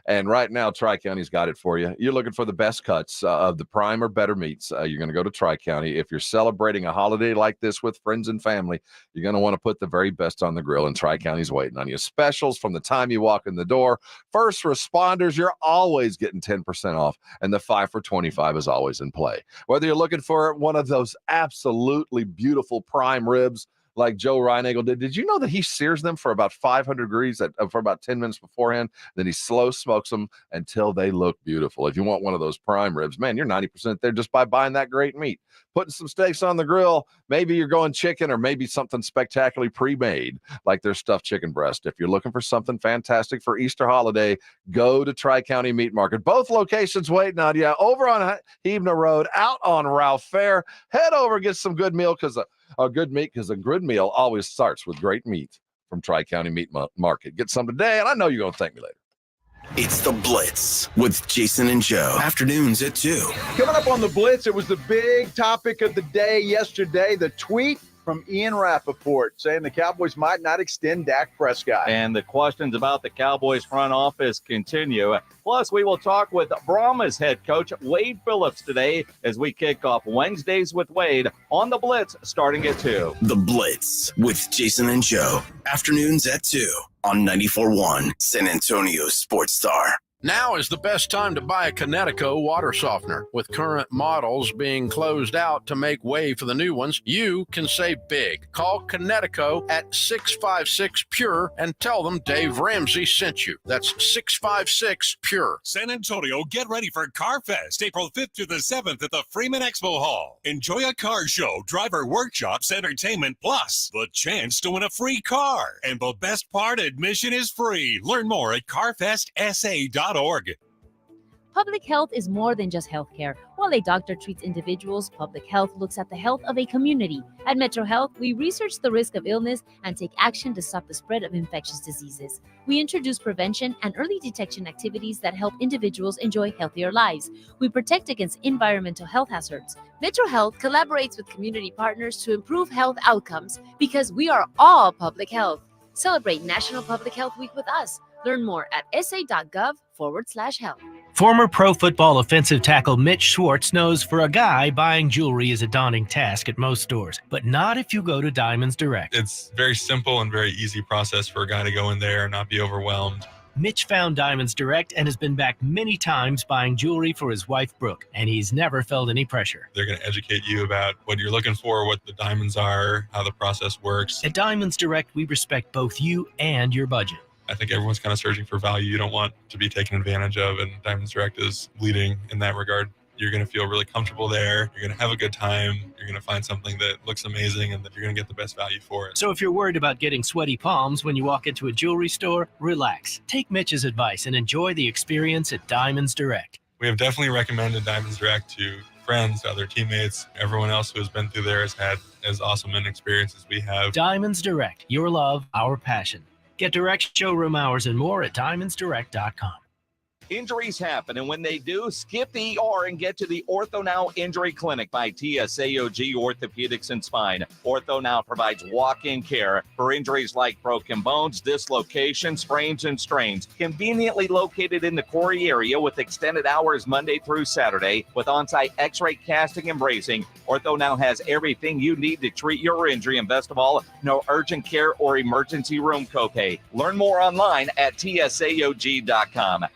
And right now, Tri-County's got it for you. You're looking for the best cuts of the prime or better meats. You're going to go to Tri-County. If you're celebrating a holiday like this with friends and family, you're going to want to put the very best on the grill, and Tri-County's waiting on you. Specials from the time you walk in the door. First responders, you're always getting 10% off, and the 5 for $25 is always in play. Whether you're looking for one of those absolutely beautiful prime ribs, like Joe Reinagel did you know that he sears them for about 500 degrees for about 10 minutes beforehand? Then he slow smokes them until they look beautiful. If you want one of those prime ribs, man, you're 90% there just by buying that great meat. Putting some steaks on the grill, maybe you're going chicken or maybe something spectacularly pre-made like their stuffed chicken breast. If you're looking for something fantastic for Easter holiday, go to Tri-County Meat Market. Both locations waiting on you over on Hebner Road, out on Ralph Fair. Head over, get some good meal because a good meat, because a good meal always starts with great meat from Tri-County Meat Market. Get some today, and I know you're going to thank me later. It's The Blitz with Jason and Joe. Afternoons at 2. Coming up on The Blitz, it was the big topic of the day yesterday, the tweet from Ian Rappaport saying the Cowboys might not extend Dak Prescott. And the questions about the Cowboys front office continue. Plus, we will talk with Brahma's head coach, Wade Phillips, today as we kick off Wednesdays with Wade on The Blitz starting at 2. The Blitz with Jason and Joe. Afternoons at 2 on 94.1 San Antonio Sports Star. Now is the best time to buy a Connecticut water softener. With current models being closed out to make way for the new ones, you can save big. Call Connecticut at 656-PURE and tell them Dave Ramsey sent you. That's 656-PURE. San Antonio, get ready for Car Fest, April 5th to the 7th at the Freeman Expo Hall. Enjoy a car show, driver workshops, entertainment, plus the chance to win a free car. And the best part, admission is free. Learn more at carfestsa.org. Public health is more than just healthcare. While a doctor treats individuals, public health looks at the health of a community. At Metro Health, we research the risk of illness and take action to stop the spread of infectious diseases. We introduce prevention and early detection activities that help individuals enjoy healthier lives. We protect against environmental health hazards. Metro Health collaborates with community partners to improve health outcomes because we are all public health. Celebrate National Public Health Week with us. Learn more at sa.gov/health. Former Pro Football offensive tackle Mitch Schwartz knows for a guy, buying jewelry is a daunting task at most stores, but not if you go to Diamonds Direct. It's very simple and very easy process for a guy to go in there and not be overwhelmed. Mitch found Diamonds Direct and has been back many times buying jewelry for his wife, Brooke, and he's never felt any pressure. They're going to educate you about what you're looking for, what the diamonds are, how the process works. At Diamonds Direct, we respect both you and your budget. I think everyone's kind of searching for value. You don't want to be taken advantage of, and Diamonds Direct is leading in that regard. You're going to feel really comfortable there. You're going to have a good time. You're going to find something that looks amazing and that you're going to get the best value for it. So if you're worried about getting sweaty palms when you walk into a jewelry store, relax. Take Mitch's advice and enjoy the experience at Diamonds Direct. We have definitely recommended Diamonds Direct to friends, other teammates. Everyone else who has been through there has had as awesome an experience as we have. Diamonds Direct, your love, our passion. Get direct showroom hours and more at diamondsdirect.com. Injuries happen, and when they do, skip the ER and get to the Ortho Now Injury Clinic by TSAOG Orthopedics and Spine. Ortho Now provides walk-in care for injuries like broken bones, dislocations, sprains, and strains. Conveniently located in the Corey area with extended hours Monday through Saturday with on-site x-ray casting and bracing, Ortho Now has everything you need to treat your injury, and best of all, no urgent care or emergency room copay. Learn more online at TSAOG.com.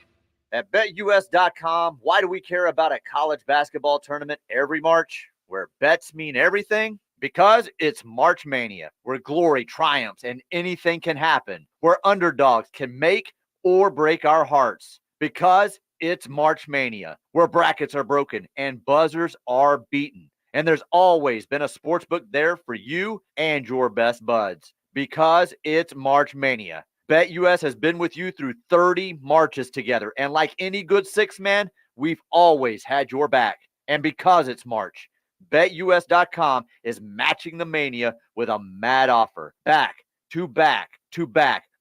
At BetUS.com, why do we care about a college basketball tournament every March, where bets mean everything? Because it's March Mania, where glory triumphs and anything can happen, where underdogs can make or break our hearts. Because it's March Mania, where brackets are broken and buzzers are beaten. And there's always been a sportsbook there for you and your best buds. Because it's March Mania. BetUS has been with you through 30 marches together. And like any good six-man, we've always had your back. And because it's March, BetUS.com is matching the mania with a mad offer. Back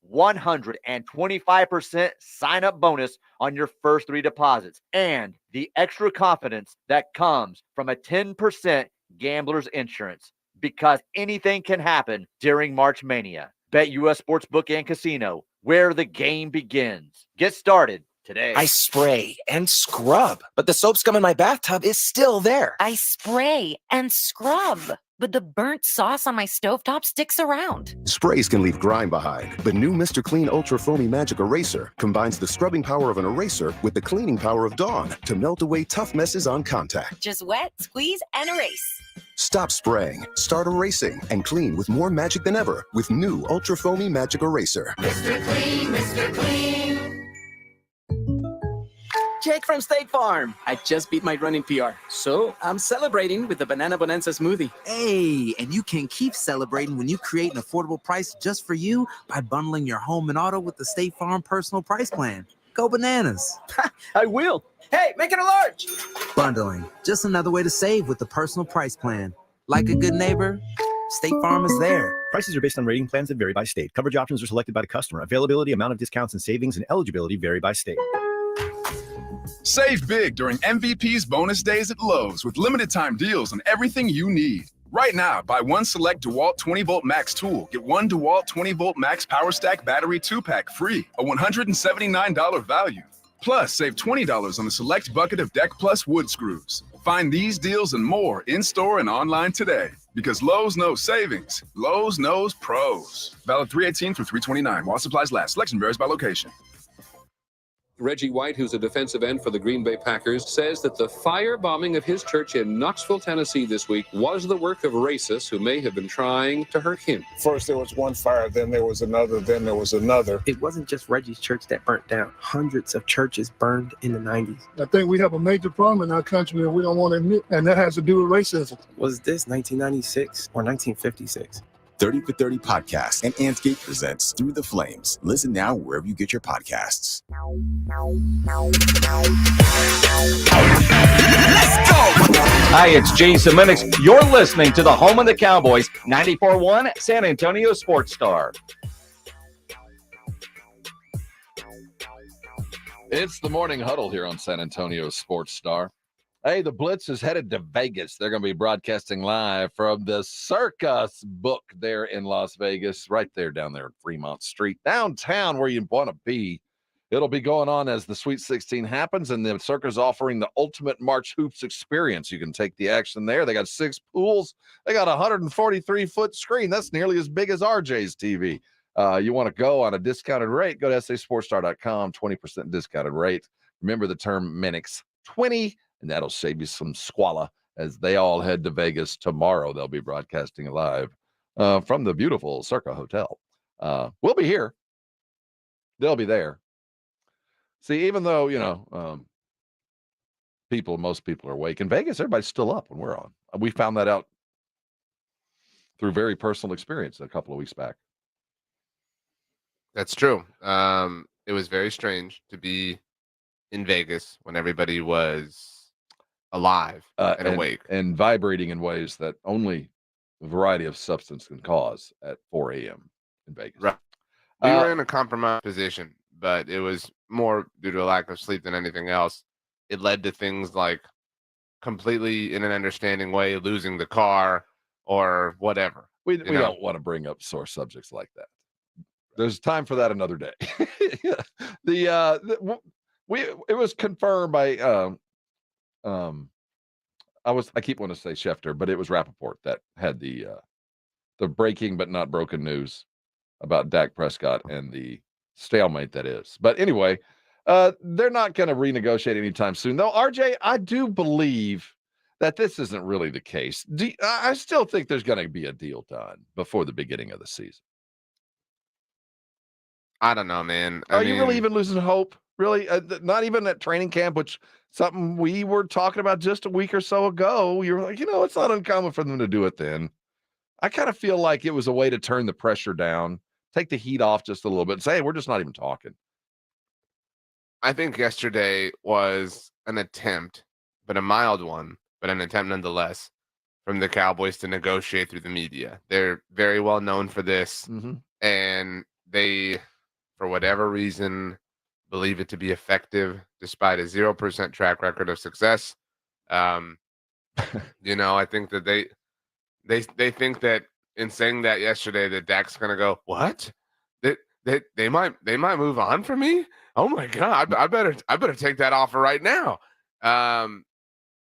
125% sign-up bonus on your first 3 deposits, and the extra confidence that comes from a 10% gambler's insurance, because anything can happen during March Mania. BetUS Sportsbook and Casino, where the game begins. Get started today. I spray and scrub, but the soap scum in my bathtub is still there. I spray and scrub, but the burnt sauce on my stovetop sticks around. Sprays can leave grime behind, but new Mr. Clean Ultra Foamy Magic Eraser combines the scrubbing power of an eraser with the cleaning power of Dawn to melt away tough messes on contact. Just wet, squeeze, and erase. Stop spraying, start erasing, and clean with more magic than ever with new Ultra Foamy Magic Eraser. Mr. Clean, Mr. Clean. Jake from State Farm. I just beat my running PR, so I'm celebrating with the Banana Bonanza smoothie. Hey, and you can keep celebrating when you create an affordable price just for you by bundling your home and auto with the State Farm Personal Price Plan. Go bananas. I will. Hey, make it a large. Bundling, just another way to save with the Personal Price Plan. Like a good neighbor, State Farm is there. Prices are based on rating plans that vary by state. Coverage options are selected by the customer. Availability, amount of discounts and savings, and eligibility vary by state. Save big during MVP's bonus days at Lowe's with limited time deals on everything you need. Right now, buy one select DeWalt 20-volt max tool. Get one DeWalt 20-volt max power stack battery 2-pack free, a $179 value. Plus, save $20 on a select bucket of Deck Plus wood screws. Find these deals and more in-store and online today. Because Lowe's knows savings. Lowe's knows pros. Valid 3/18 through 3/29 while supplies last. Selection varies by location. Reggie White, who's a defensive end for the Green Bay Packers, says that the firebombing of his church in Knoxville, Tennessee this week was the work of racists who may have been trying to hurt him. First there was one fire, then there was another, then there was another. It wasn't just Reggie's church that burnt down. Hundreds of churches burned in the 90s. I think we have a major problem in our country that we don't want to admit, and that has to do with racism. Was this 1996 or 1956? 30 for 30 podcast and Anscape presents Through the Flames. Listen now wherever you get your podcasts. Let's go! Hi, it's Jason Minix. You're listening to the home of the Cowboys, 94.1 San Antonio Sports Star. It's the morning huddle here on San Antonio Sports Star. Hey, the Blitz is headed to Vegas. They're going to be broadcasting live from the Circus Book there in Las Vegas, right there down there at Fremont Street, downtown where you want to be. It'll be going on as the Sweet 16 happens, and the Circus offering the ultimate March Hoops experience. You can take the action there. They got 6 pools. They got a 143-foot screen. That's nearly as big as RJ's TV. You want to go on a discounted rate, go to sasportstar.com, 20% discounted rate. Remember the term Minix 20, and that'll save you some squalor as they all head to Vegas tomorrow. They'll be broadcasting live from the beautiful Circa Hotel. We'll be here. They'll be there. See, even though, most people are awake in Vegas, everybody's still up when we're on. We found that out through very personal experience a couple of weeks back. That's true. It was very strange to be in Vegas when everybody was alive and awake and vibrating in ways that only a variety of substance can cause at 4 a.m. in Vegas. Right. We were in a compromised position, but it was more due to a lack of sleep than anything else. It led to things like completely in an understanding way, losing the car or whatever. We don't want to bring up sore subjects like that. There's time for that another day. It was confirmed by I keep wanting to say Schefter, but it was Rappaport that had the breaking but not broken news about Dak Prescott and the stalemate that is. But anyway, they're not going to renegotiate anytime soon, though. RJ, I do believe that this isn't really the case. I still think there's going to be a deal done before the beginning of the season. I don't know, man. Are you really even losing hope? Really? Not even at training camp, which something we were talking about just a week or so ago. You're like, it's not uncommon for them to do it then. I kind of feel like it was a way to turn the pressure down, take the heat off just a little bit, and say, hey, we're just not even talking. I think yesterday was an attempt, but a mild one, but an attempt nonetheless, from the Cowboys to negotiate through the media. They're very well known for this, and they, for whatever reason, believe it to be effective despite a 0% track record of success. I think that they think that in saying that yesterday that Dak's going to go, what? That they might move on from me? Oh my God, I better take that offer right now.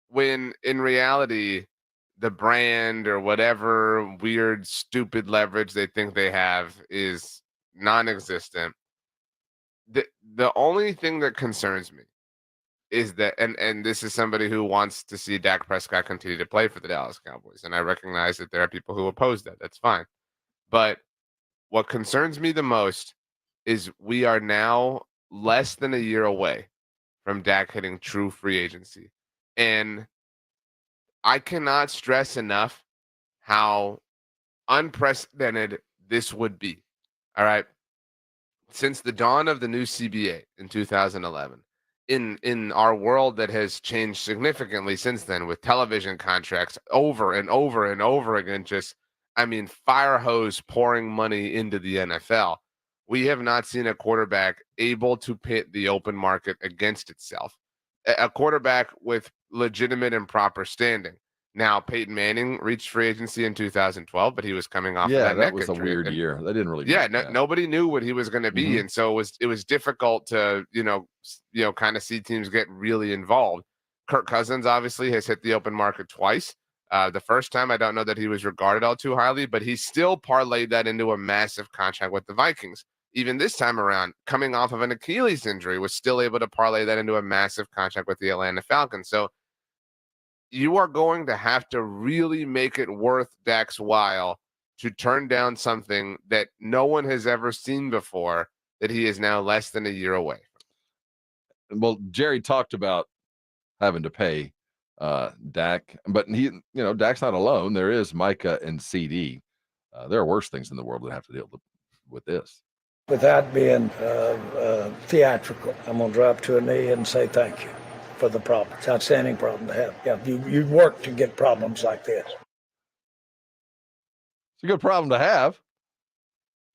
When in reality, the brand or whatever weird, stupid leverage they think they have is non-existent. The only thing that concerns me is that, and this is somebody who wants to see Dak Prescott continue to play for the Dallas Cowboys, and I recognize that there are people who oppose that. That's fine. But what concerns me the most is we are now less than a year away from Dak hitting true free agency. And I cannot stress enough how unprecedented this would be. All right. Since the dawn of the new CBA in 2011, in our world that has changed significantly since then with television contracts over and over and over again, fire hose pouring money into the NFL. We have not seen a quarterback able to pit the open market against itself. A quarterback with legitimate and proper standing. Now, Peyton Manning reached free agency in 2012, but he was coming off of that neck was injury. a weird year. They didn't really. Nobody knew what he was going to be, and so it was difficult to kind of see teams get really involved. Kirk Cousins obviously has hit the open market twice. The first time, I don't know that he was regarded all too highly, but he still parlayed that into a massive contract with the Vikings. Even this time around, coming off of an Achilles injury, was still able to parlay that into a massive contract with the Atlanta Falcons. So you are going to have to really make it worth Dak's while to turn down something that no one has ever seen before, that he is now less than a year away. Well, Jerry talked about having to pay Dak, but Dak's not alone. There is Micah and CD. There are worse things in the world that have to deal with this. Without being theatrical, I'm going to drop to a knee and say thank you for the problem. It's an outstanding problem to have. Yeah, you work to get problems like this. It's a good problem to have.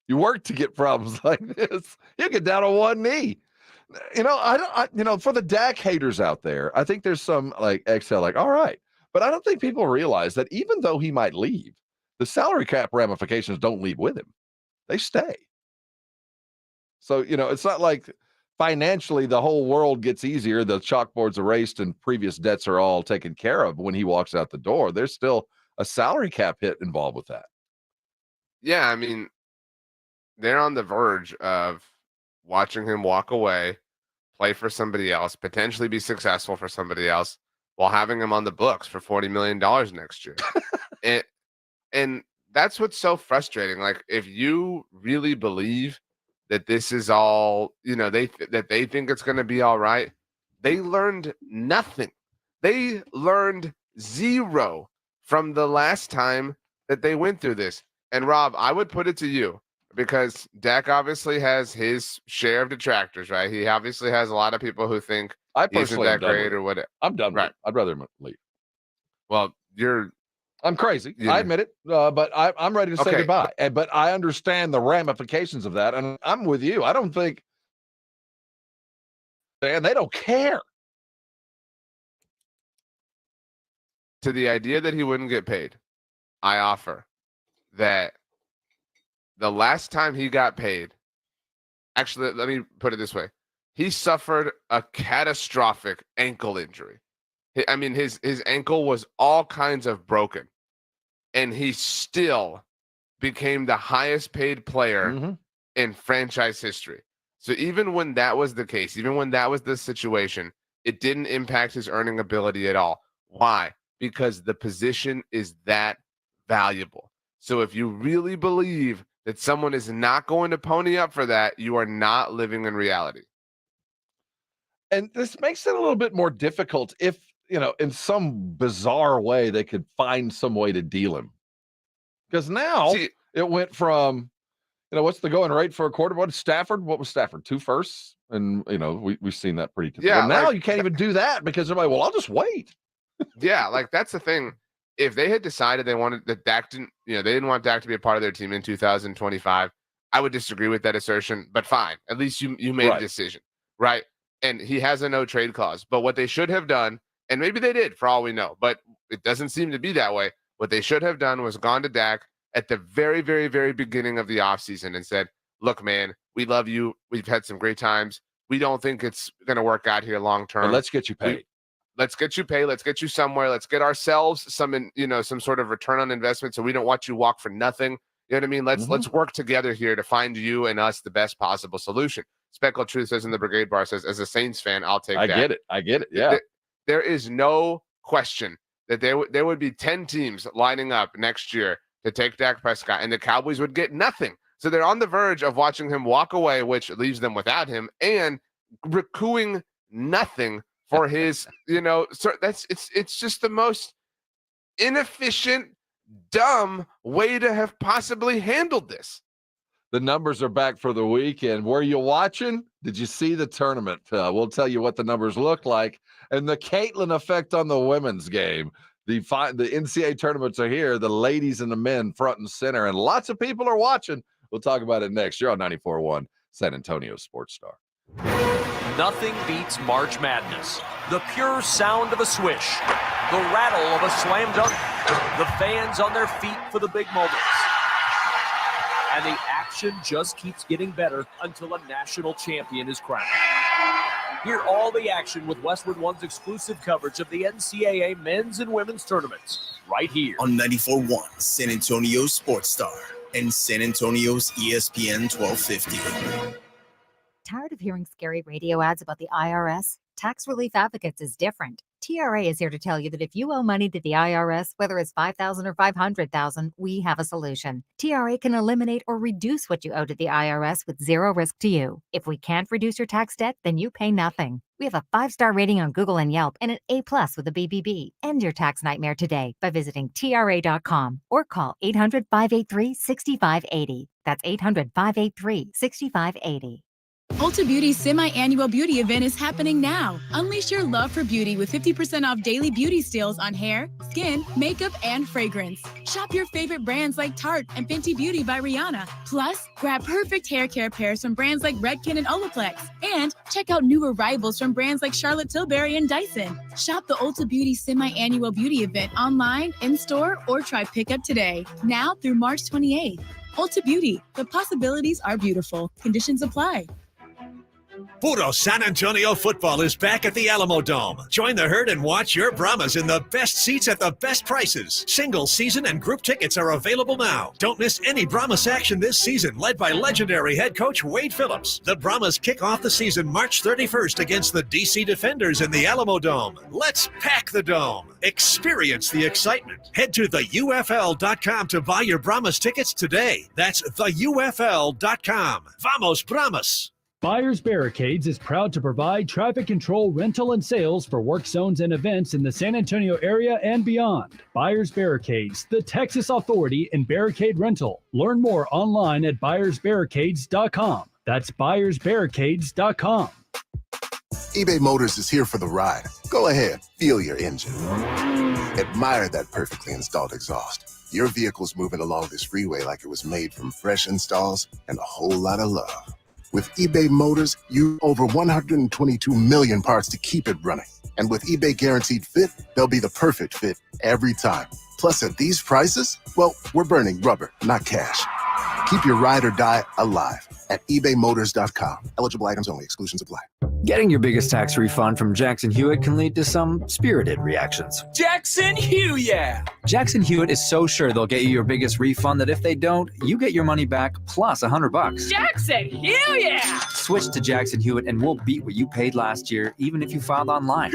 You work to get problems like this. You get down on one knee. For the Dak haters out there, I think there's some exhale, all right. But I don't think people realize that even though he might leave, the salary cap ramifications don't leave with him. They stay. So, it's not like financially the whole world gets easier. The chalkboard's erased and previous debts are all taken care of when he walks out the door. There's still a salary cap hit involved with that. Yeah, they're on the verge of watching him walk away, play for somebody else, potentially be successful for somebody else, while having him on the books for $40 million next year. and that's what's so frustrating. If you really believe that this is all, that they think it's going to be all right, they learned nothing. They learned zero from the last time that they went through this. And Rob, I would put it to you, because Dak obviously has his share of detractors, right? He obviously has a lot of people who think he isn't that great or whatever. I'm done with it. I'd rather him leave. Well, I'm crazy. I admit it, but I'm ready to say goodbye. But I understand the ramifications of that, and I'm with you. I don't think, and they don't care. To the idea that he wouldn't get paid, I offer that the last time he got paid, actually, let me put it this way. He suffered a catastrophic ankle injury. His ankle was all kinds of broken, and he still became the highest paid player in franchise history. So even when that was the case, even when that was the situation, it didn't impact his earning ability at all. Why? Because the position is that valuable. So if you really believe that someone is not going to pony up for that, you are not living in reality. And this makes it a little bit more difficult if, in some bizarre way, they could find some way to deal him. Because now it went from, what's the going rate for a quarter? What was Stafford? 2 firsts? And, we've seen that pretty typical. Yeah, now you can't even do that because everybody, I'll just wait. Yeah, that's the thing. if they had decided they wanted that Dak didn't, they didn't want Dak to be a part of their team in 2025, I would disagree with that assertion, but fine. At least you made a decision, right? And he has a no trade clause. But what they should have done, and maybe they did for all we know, but it doesn't seem to be that way. What they should have done was gone to Dak at the very, very, very beginning of the offseason and said, look, man, we love you. We've had some great times. We don't think it's going to work out here long term. But let's get you paid. Let's get you paid. Let's get you somewhere. Let's get ourselves some sort of return on investment, so we don't want you walk for nothing. You know what I mean? Let's work together here to find you and us the best possible solution. Speckle Truth says in the Brigade Bar, says, as a Saints fan, I'll take that. I get it. Yeah. There is no question that there would be 10 teams lining up next year to take Dak Prescott, and the Cowboys would get nothing. So they're on the verge of watching him walk away, which leaves them without him, and recouping nothing for his, so it's just the most inefficient, dumb way to have possibly handled this. The numbers are back for the weekend. Were you watching? Did you see the tournament? We'll tell you what the numbers look like and the Caitlin effect on the women's game. The NCAA tournaments are here. The ladies and the men front and center, and lots of people are watching. We'll talk about it next. You're on 94.1 San Antonio Sports Star. Nothing beats March Madness. The pure sound of a swish, the rattle of a slam dunk, the fans on their feet for the big moments. And the action just keeps getting better until a national champion is crowned. Hear all the action with Westwood One's exclusive coverage of the NCAA men's and women's tournaments right here on 94.1 San Antonio Sports Star and San Antonio's ESPN 1250. Tired of hearing scary radio ads about the IRS? Tax Relief Advocates is different. TRA is here to tell you that if you owe money to the IRS, whether it's $5,000 or $500,000, we have a solution. TRA can eliminate or reduce what you owe to the IRS with zero risk to you. If we can't reduce your tax debt, then you pay nothing. We have a 5-star rating on Google and Yelp and an A+ with a BBB. End your tax nightmare today by visiting TRA.com or call 800-583-6580. That's 800-583-6580. Ulta Beauty's semi-annual beauty event is happening now. Unleash your love for beauty with 50% off daily beauty steals on hair, skin, makeup, and fragrance. Shop your favorite brands like Tarte and Fenty Beauty by Rihanna. Plus, grab perfect hair care pairs from brands like Redken and Olaplex. And check out new arrivals from brands like Charlotte Tilbury and Dyson. Shop the Ulta Beauty semi-annual beauty event online, in-store, or try pickup today. Now through March 28th. Ulta Beauty. The possibilities are beautiful. Conditions apply. Puro San Antonio football is back at the Alamo Dome. Join the herd and watch your Brahmas in the best seats at the best prices. Single, season, and group tickets are available now. Don't miss any Brahmas action this season, led by legendary head coach Wade Phillips. The Brahmas kick off the season March 31st against the DC Defenders in the Alamo Dome. Let's pack the Dome. Experience the excitement. Head to theufl.com to buy your Brahmas tickets today. That's theufl.com. Vamos Brahmas! Buyers Barricades is proud to provide traffic control, rental, and sales for work zones and events in the San Antonio area and beyond. Buyers Barricades, the Texas authority in barricade rental. Learn more online at buyersbarricades.com. That's buyersbarricades.com. eBay Motors is here for the ride. Go ahead, feel your engine. Admire that perfectly installed exhaust. Your vehicle's moving along this freeway like it was made from fresh installs and a whole lot of love. With eBay Motors, you over 122 million parts to keep it running. And with eBay Guaranteed Fit, they'll be the perfect fit every time. Plus, at these prices, well, we're burning rubber, not cash. Keep your ride or die alive at ebaymotors.com. Eligible items only. Exclusions apply. Getting your biggest tax refund from Jackson Hewitt can lead to some spirited reactions. Jackson Hewitt, yeah! Jackson Hewitt is so sure they'll get you your biggest refund that if they don't, you get your money back plus $100. Jackson Hewitt, yeah! Switch to Jackson Hewitt and we'll beat what you paid last year, even if you filed online.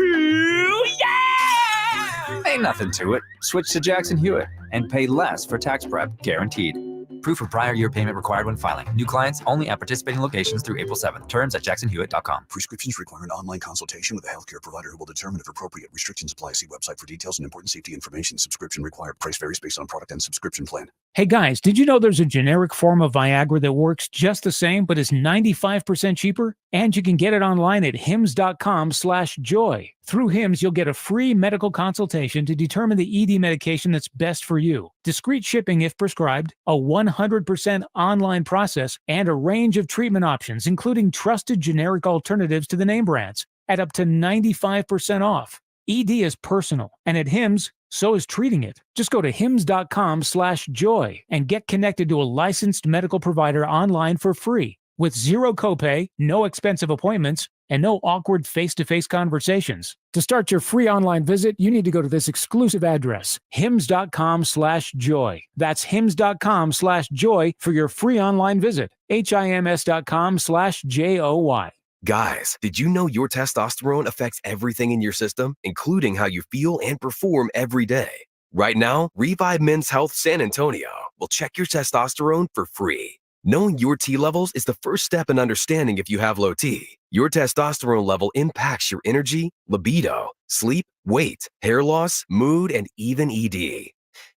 Yeah! Ain't nothing to it. Switch to Jackson Hewitt and pay less for tax prep, guaranteed. Proof of prior year payment required when filing. New clients only at participating locations through April 7th. Terms at jacksonhewitt.com. Prescriptions require an online consultation with a healthcare provider who will determine if appropriate. Restrictions apply. See website for details and important safety information. Subscription required. Price varies based on product and subscription plan. Hey guys, did you know there's a generic form of Viagra that works just the same but is 95% cheaper? And you can get it online at hims.com/joy. Through Hims, you'll get a free medical consultation to determine the ED medication that's best for you, discreet shipping if prescribed, a 100% online process, and a range of treatment options, including trusted generic alternatives to the name brands, at up to 95% off. ED is personal, and at Hims, so is treating it. Just go to hims.com/joy and get connected to a licensed medical provider online for free with zero copay, no expensive appointments, and no awkward face-to-face conversations. To start your free online visit, you need to go to this exclusive address, hims.com/joy. That's hims.com/joy for your free online visit. hims.com/joy. Guys, did you know your testosterone affects everything in your system, including how you feel and perform every day? Right now, Revive Men's Health San Antonio will check your testosterone for free. Knowing your T levels is the first step in understanding if you have low T. Your testosterone level impacts your energy, libido, sleep, weight, hair loss, mood, and even ED.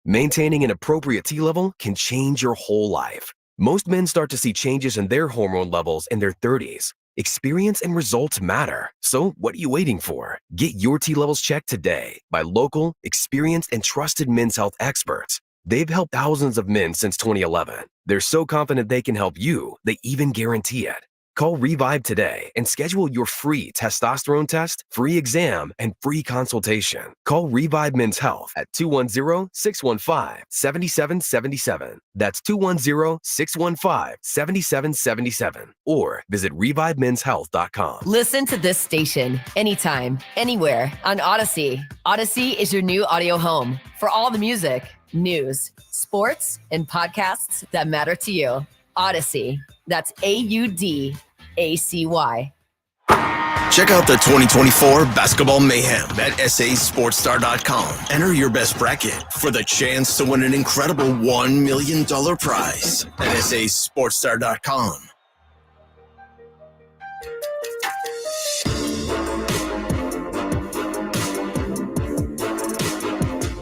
Maintaining an appropriate T level can change your whole life. Most men start to see changes in their hormone levels in their 30s. Experience and results matter. So what are you waiting for? Get your T levels checked today by local, experienced, and trusted men's health experts. They've helped thousands of men since 2011. They're so confident they can help you, they even guarantee it. Call Revive today and schedule your free testosterone test, free exam, and free consultation. Call Revive Men's Health at 210-615-7777. That's 210-615-7777. Or visit revivemenshealth.com. Listen to this station anytime, anywhere on Odyssey. Odyssey is your new audio home for all the music, news, sports, and podcasts that matter to you. Odyssey. That's AUDACY. Check out the 2024 Basketball Mayhem at sasportstar.com. Enter your best bracket for the chance to win an incredible $1 million prize at sasportstar.com.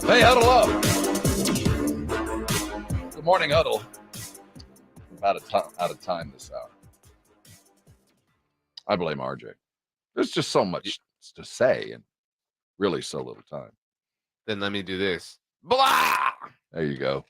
Hey, huddle up. Good morning, Huddle. Out of time this hour. I blame RJ. There's just so much to say and really so little time. Then let me do this. Blah! There you go.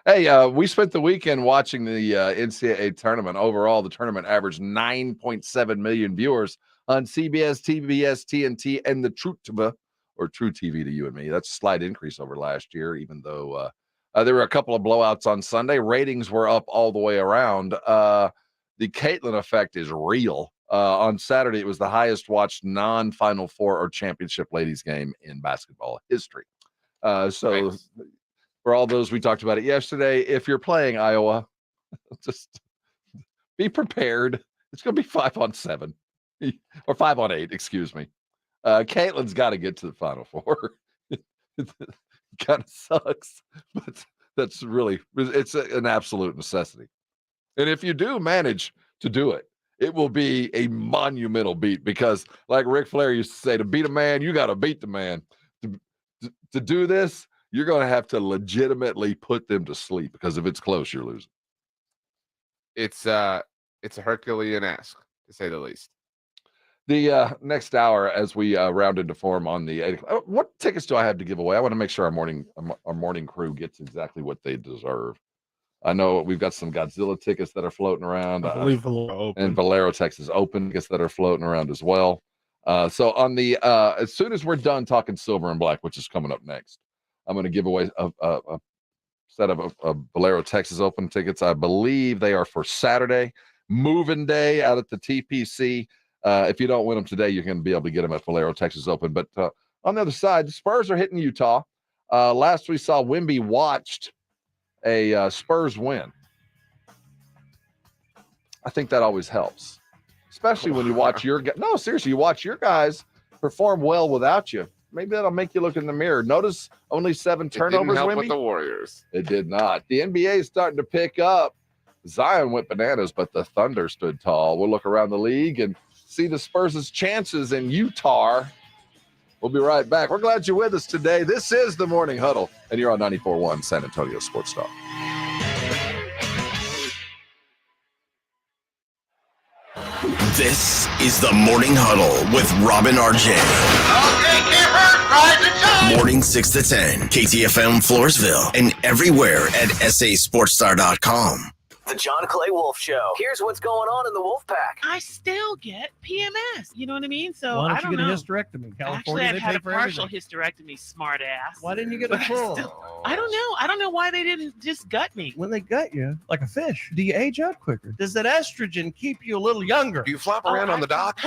Hey, we spent the weekend watching the NCAA tournament. Overall, the tournament averaged 9.7 million viewers on CBS, TBS, TNT, and the True TV, or True TV to you and me. That's a slight increase over last year, even though there were a couple of blowouts on Sunday. Ratings were up all the way around. The Caitlin effect is real. On Saturday, it was the highest watched non-Final Four or championship ladies game in basketball history. So for all those, we talked about it yesterday. If you're playing Iowa, just be prepared. It's going to be 5-on-7 or 5-on-8, excuse me. Caitlin's got to get to the Final Four. Kind of sucks, but that's really, it's an absolute necessity. And if you do manage to do it, it will be a monumental beat, because like Ric Flair used to say, to beat a man, you got to beat the man. To do this, you're going to have to legitimately put them to sleep, because if it's close, you're losing. It's a Herculean-esque, to say the least. The next hour, as we round into form on the 8 o'clock, what tickets do I have to give away? I want to make sure our morning crew gets exactly what they deserve. I know we've got some Godzilla tickets that are floating around. I believe Valero and Valero Texas Open tickets that are floating around as well. So on the as soon as we're done talking silver and black, which is coming up next, I'm going to give away a set of Valero Texas Open tickets. I believe they are for Saturday, moving day out at the TPC. If you don't win them today, you're going to be able to get them at Valero Texas Open. But on the other side, the Spurs are hitting Utah. Last we saw, Wemby watched a Spurs win. I think that always helps, especially when you watch you watch your guys perform well without you. Maybe that'll make you look in the mirror. Notice only 7 turnovers. It didn't help Wemby. with the Warriors. It did not. The NBA is starting to pick up. Zion went bananas, but the Thunder stood tall. We'll look around the league and see the Spurs' chances in Utah. We'll be right back. We're glad you're with us today. This is the Morning Huddle, and you're on 94.1 San Antonio Sports Star. This is the Morning Huddle with Robin RJ. Morning 6 to 10, KTFM Floresville, and everywhere at sasportstar.com. The John Clay Wolf Show. Here's what's going on in the Wolf Pack. I still get PMS. You know what I mean? So Why I don't don't you get know. a hysterectomy? California, Actually, I've they had pay a for partial everything. hysterectomy, smart ass. Why didn't you get a But full? I don't know. I don't know why they didn't just gut me. When they gut you, like a fish, do you age out quicker? Does that estrogen keep you a little younger? Do you flop around on the dock?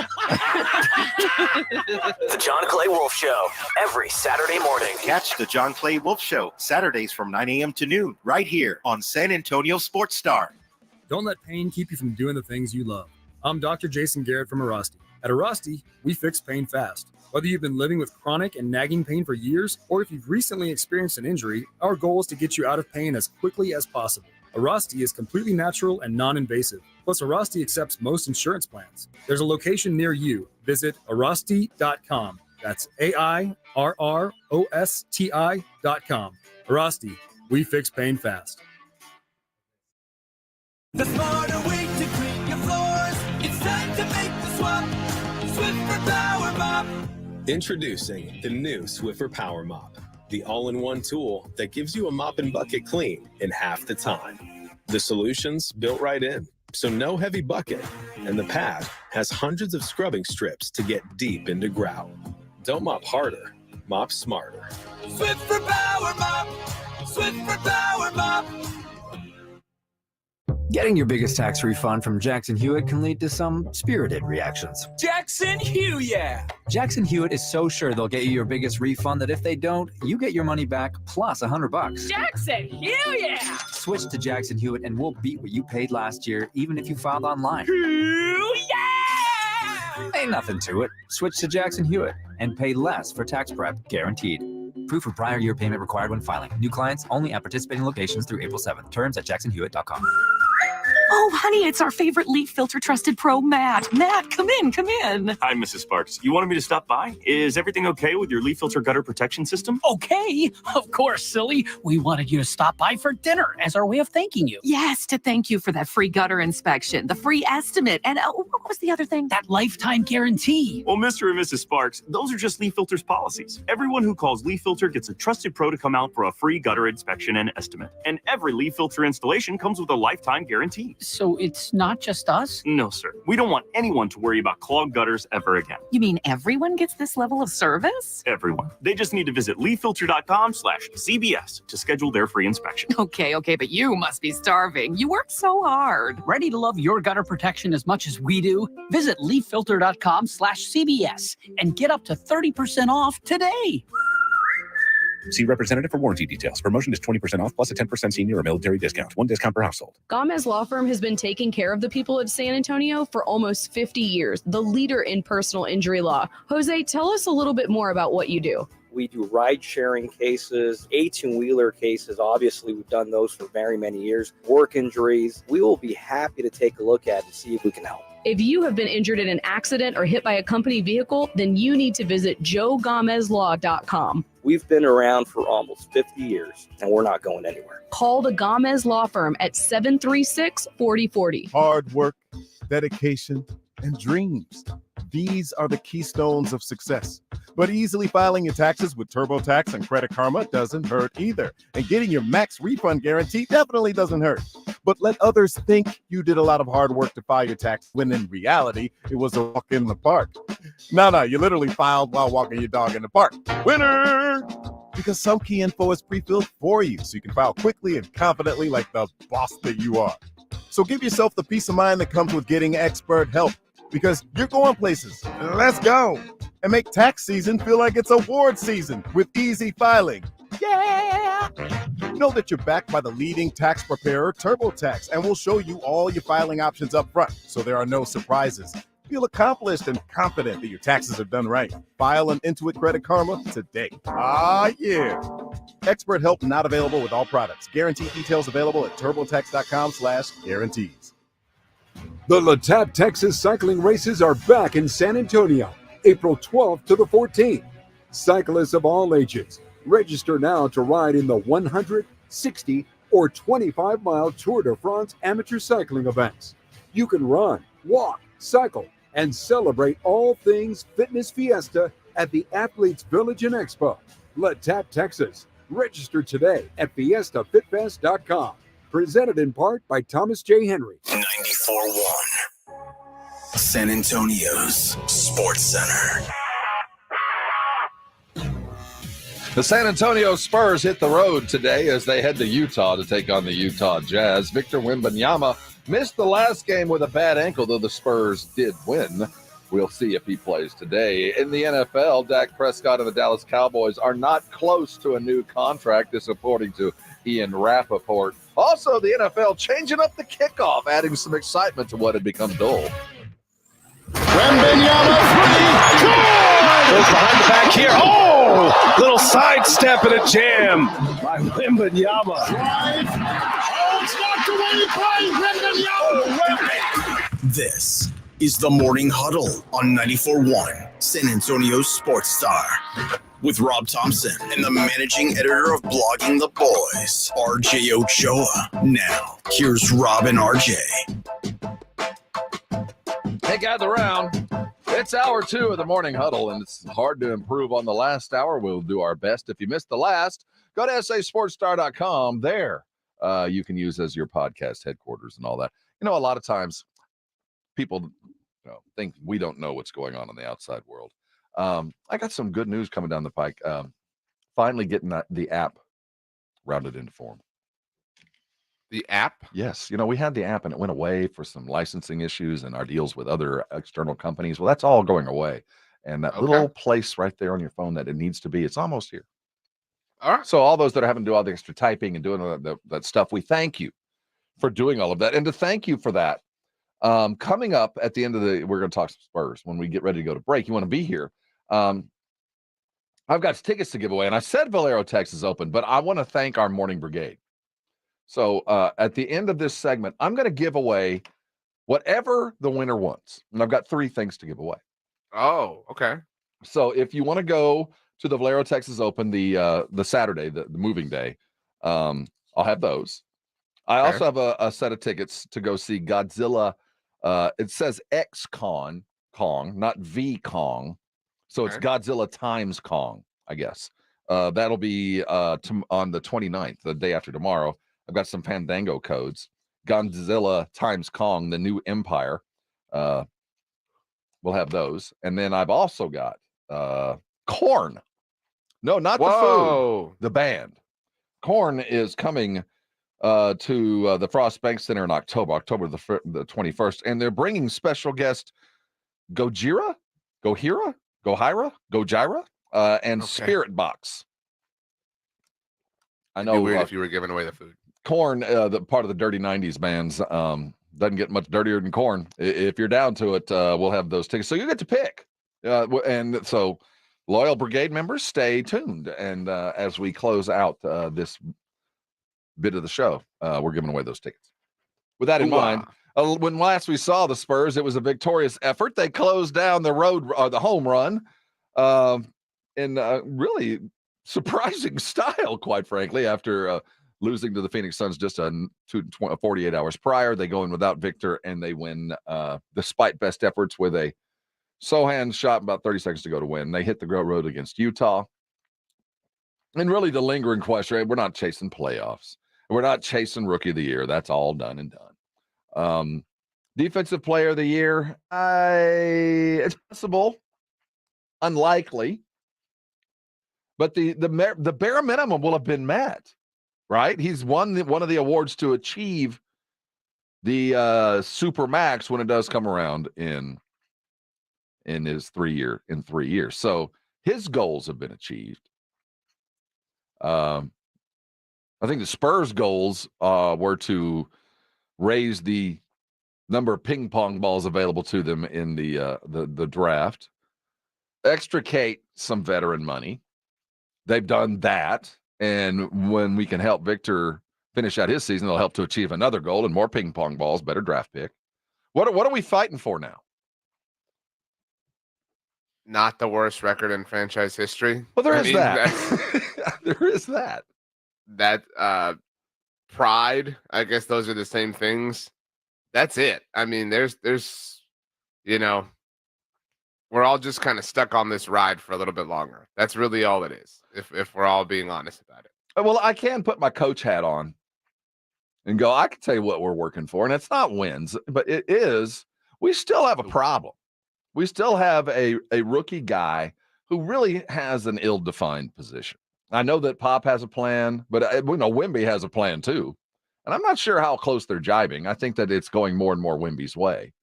The John Clay Wolf Show. Every Saturday morning. Catch the John Clay Wolf Show Saturdays from 9 a.m. to noon right here on San Antonio Sports Star. Don't let pain keep you from doing the things you love. I'm Dr. Jason Garrett from Arasti. At Arasti, we fix pain fast. Whether you've been living with chronic and nagging pain for years, or if you've recently experienced an injury, our goal is to get you out of pain as quickly as possible. Arasti is completely natural and non-invasive. Plus, Arasti accepts most insurance plans. There's a location near you. Visit Arasti.com. That's AIRROSTI.com. Arasti, we fix pain fast. The smarter way to clean your floors. It's time to make the swap. Swiffer Power Mop. Introducing the new Swiffer Power Mop, the all-in-one tool that gives you a mop and bucket clean in half the time. The solution's built right in, so no heavy bucket, and the pad has hundreds of scrubbing strips to get deep into grout. Don't mop harder, mop smarter. Swiffer Power Mop. Swiffer Power Mop. Getting your biggest tax refund from Jackson Hewitt can lead to some spirited reactions. Jackson Hewitt. Jackson Hewitt is so sure they'll get you your biggest refund that if they don't, you get your money back plus $100. Jackson Hewitt. Switch to Jackson Hewitt and we'll beat what you paid last year, even if you filed online. Ain't nothing to it. Switch to Jackson Hewitt and pay less for tax prep, guaranteed. Proof of prior year payment required when filing. New clients only at participating locations through April 7th. Terms at jacksonhewitt.com. Oh, honey, it's our favorite leaf filter trusted pro, Matt. Matt, come in, come in. Hi, Mrs. Sparks. You wanted me to stop by? Is everything okay with your leaf filter gutter protection system? Okay, of course, silly. We wanted you to stop by for dinner as our way of thanking you. Yes, to thank you for that free gutter inspection, the free estimate, and what was the other thing? That lifetime guarantee. Well, Mr. and Mrs. Sparks, those are just Leaf Filter's policies. Everyone who calls Leaf Filter gets a trusted pro to come out for a free gutter inspection and estimate. And every Leaf Filter installation comes with a lifetime guarantee. So it's not just us? No, sir. We don't want anyone to worry about clogged gutters ever again. You mean everyone gets this level of service? Everyone. They just need to visit leaffilter.com/CBS to schedule their free inspection. Okay, but you must be starving. You work so hard. Ready to love your gutter protection as much as we do? Visit leaffilter.com/CBS and get up to 30% off today. See representative for warranty details. Promotion is 20% off plus a 10% senior or military discount. One discount per household. Gomez Law Firm has been taking care of the people of San Antonio for almost 50 years, the leader in personal injury law. Jose, tell us a little bit more about what you do. We do ride-sharing cases, 18-wheeler cases. Obviously, we've done those for very many years. Work injuries. We will be happy to take a look at and see if we can help. If you have been injured in an accident or hit by a company vehicle, then you need to visit joegomezlaw.com. We've been around for almost 50 years, and we're not going anywhere. Call the Gomez Law Firm at 736-4040. Hard work, dedication, and dreams. These are the keystones of success. But easily filing your taxes with TurboTax and Credit Karma doesn't hurt either. And getting your max refund guarantee definitely doesn't hurt. But let others think you did a lot of hard work to file your tax when in reality, it was a walk in the park. No, you literally filed while walking your dog in the park. Winner! Because some key info is pre-filled for you so you can file quickly and confidently like the boss that you are. So give yourself the peace of mind that comes with getting expert help. Because you're going places. Let's go. And make tax season feel like it's award season with easy filing. Yeah! Know that you're backed by the leading tax preparer, TurboTax, and we'll show you all your filing options up front, so there are no surprises. Feel accomplished and confident that your taxes are done right. File an Intuit Credit Karma today. Yeah. Expert help not available with all products. Guarantee details available at turbotax.com/guarantees. The La Tap Texas cycling races are back in San Antonio, April 12th to the 14th. Cyclists of all ages, register now to ride in the 100, 60, or 25-mile Tour de France amateur cycling events. You can run, walk, cycle, and celebrate all things Fitness Fiesta at the Athletes Village and Expo, La Tap, Texas. Register today at fiestafitfest.com. Presented in part by Thomas J. Henry. 94.1 San Antonio's Sports Center. The San Antonio Spurs hit the road today as they head to Utah to take on the Utah Jazz. Victor Wembanyama missed the last game with a bad ankle, though the Spurs did win. We'll see if he plays today. In the NFL, Dak Prescott and the Dallas Cowboys are not close to a new contract, this according to Ian Rappaport. Also, the NFL changing up the kickoff, adding some excitement to what had become dull. Wembanyama three, goes behind the back here. Oh, little sidestep and a jam by Wembanyama. Drive. Oh, it's knocked away by Wembanyama. This is the Morning Huddle on 94.1 San Antonio Sports Star with Rob Thompson and the managing editor of Blogging the Boys, RJ Ochoa. Now, here's Rob and RJ. Hey, gather around. It's hour 2 of the Morning Huddle, and it's hard to improve on the last hour. We'll do our best. If you missed the last, go to sasportstar.com. There, you can use as your podcast headquarters and all that. You know, a lot of times people think we don't know what's going on in the outside world. I got some good news coming down the pike. Finally getting the app rounded into form. The app? Yes. You know, we had the app and it went away for some licensing issues and our deals with other external companies. Well, that's all going away. And that little place right there on your phone that it needs to be, it's almost here. All right. So all those that are having to do all the extra typing and doing that stuff, we thank you for doing all of that. And to thank you for that, coming up at the end of we're going to talk Spurs when we get ready to go to break. You want to be here. I've got tickets to give away. And I said Valero Texas is open, but I want to thank our morning brigade. So at the end of this segment, I'm going to give away whatever the winner wants. And I've got 3 things to give away. Oh, okay. So if you want to go to the Valero Texas Open, the Saturday, the moving day, I'll have those. I also have a set of tickets to go see Godzilla. It says X-Con, Kong, not V-Kong. So it's Godzilla times Kong, I guess. That'll be on the 29th, the day after tomorrow. I've got some Fandango codes. Godzilla times Kong, the new empire. We'll have those. And then I've also got Korn. No, not the food. The band. Korn is coming to the Frost Bank Center in October the 21st. And they're bringing special guest Gojira, and Spirit Box. I know. It'd be weird if you were giving away the food. Korn, the part of the Dirty 90s bands, doesn't get much dirtier than Korn. If you're down to it, we'll have those tickets. So you get to pick. And so loyal brigade members, stay tuned. And as we close out this bit of the show, we're giving away those tickets. With that in mind, when last we saw the Spurs, it was a victorious effort. They closed down the home run in really surprising style, quite frankly, after losing to the Phoenix Suns just 48 hours prior. They go in without Victor, and they win despite best efforts with a Sohan shot about 30 seconds to go to win. They hit the road against Utah. And really the lingering question, we're not chasing playoffs. We're not chasing Rookie of the Year. That's all done and done. Defensive Player of the Year, it's possible, unlikely. But the bare minimum will have been met. Right? He's won one of the awards to achieve the super max when it does come around in his 3 years. So his goals have been achieved. I think the Spurs goals were to raise the number of ping pong balls available to them in the draft, extricate some veteran money. They've done that. And when we can help Victor finish out his season, it'll help to achieve another goal and more ping pong balls, better draft pick. What are we fighting for now? not the worst record in franchise history. Well, there I is mean, that. There is that. That pride, I guess those are the same things. That's it. I mean, there's we're all just kind of stuck on this ride for a little bit longer. That's really all it is, if we're all being honest about it. Well, I can put my coach hat on and go, I can tell you what we're working for, and it's not wins, but it is, we still have a problem. We still have a rookie guy who really has an ill-defined position. I know that Pop has a plan, but we know Wemby has a plan too. And I'm not sure how close they're jibing. I think that it's going more and more Wemby's way.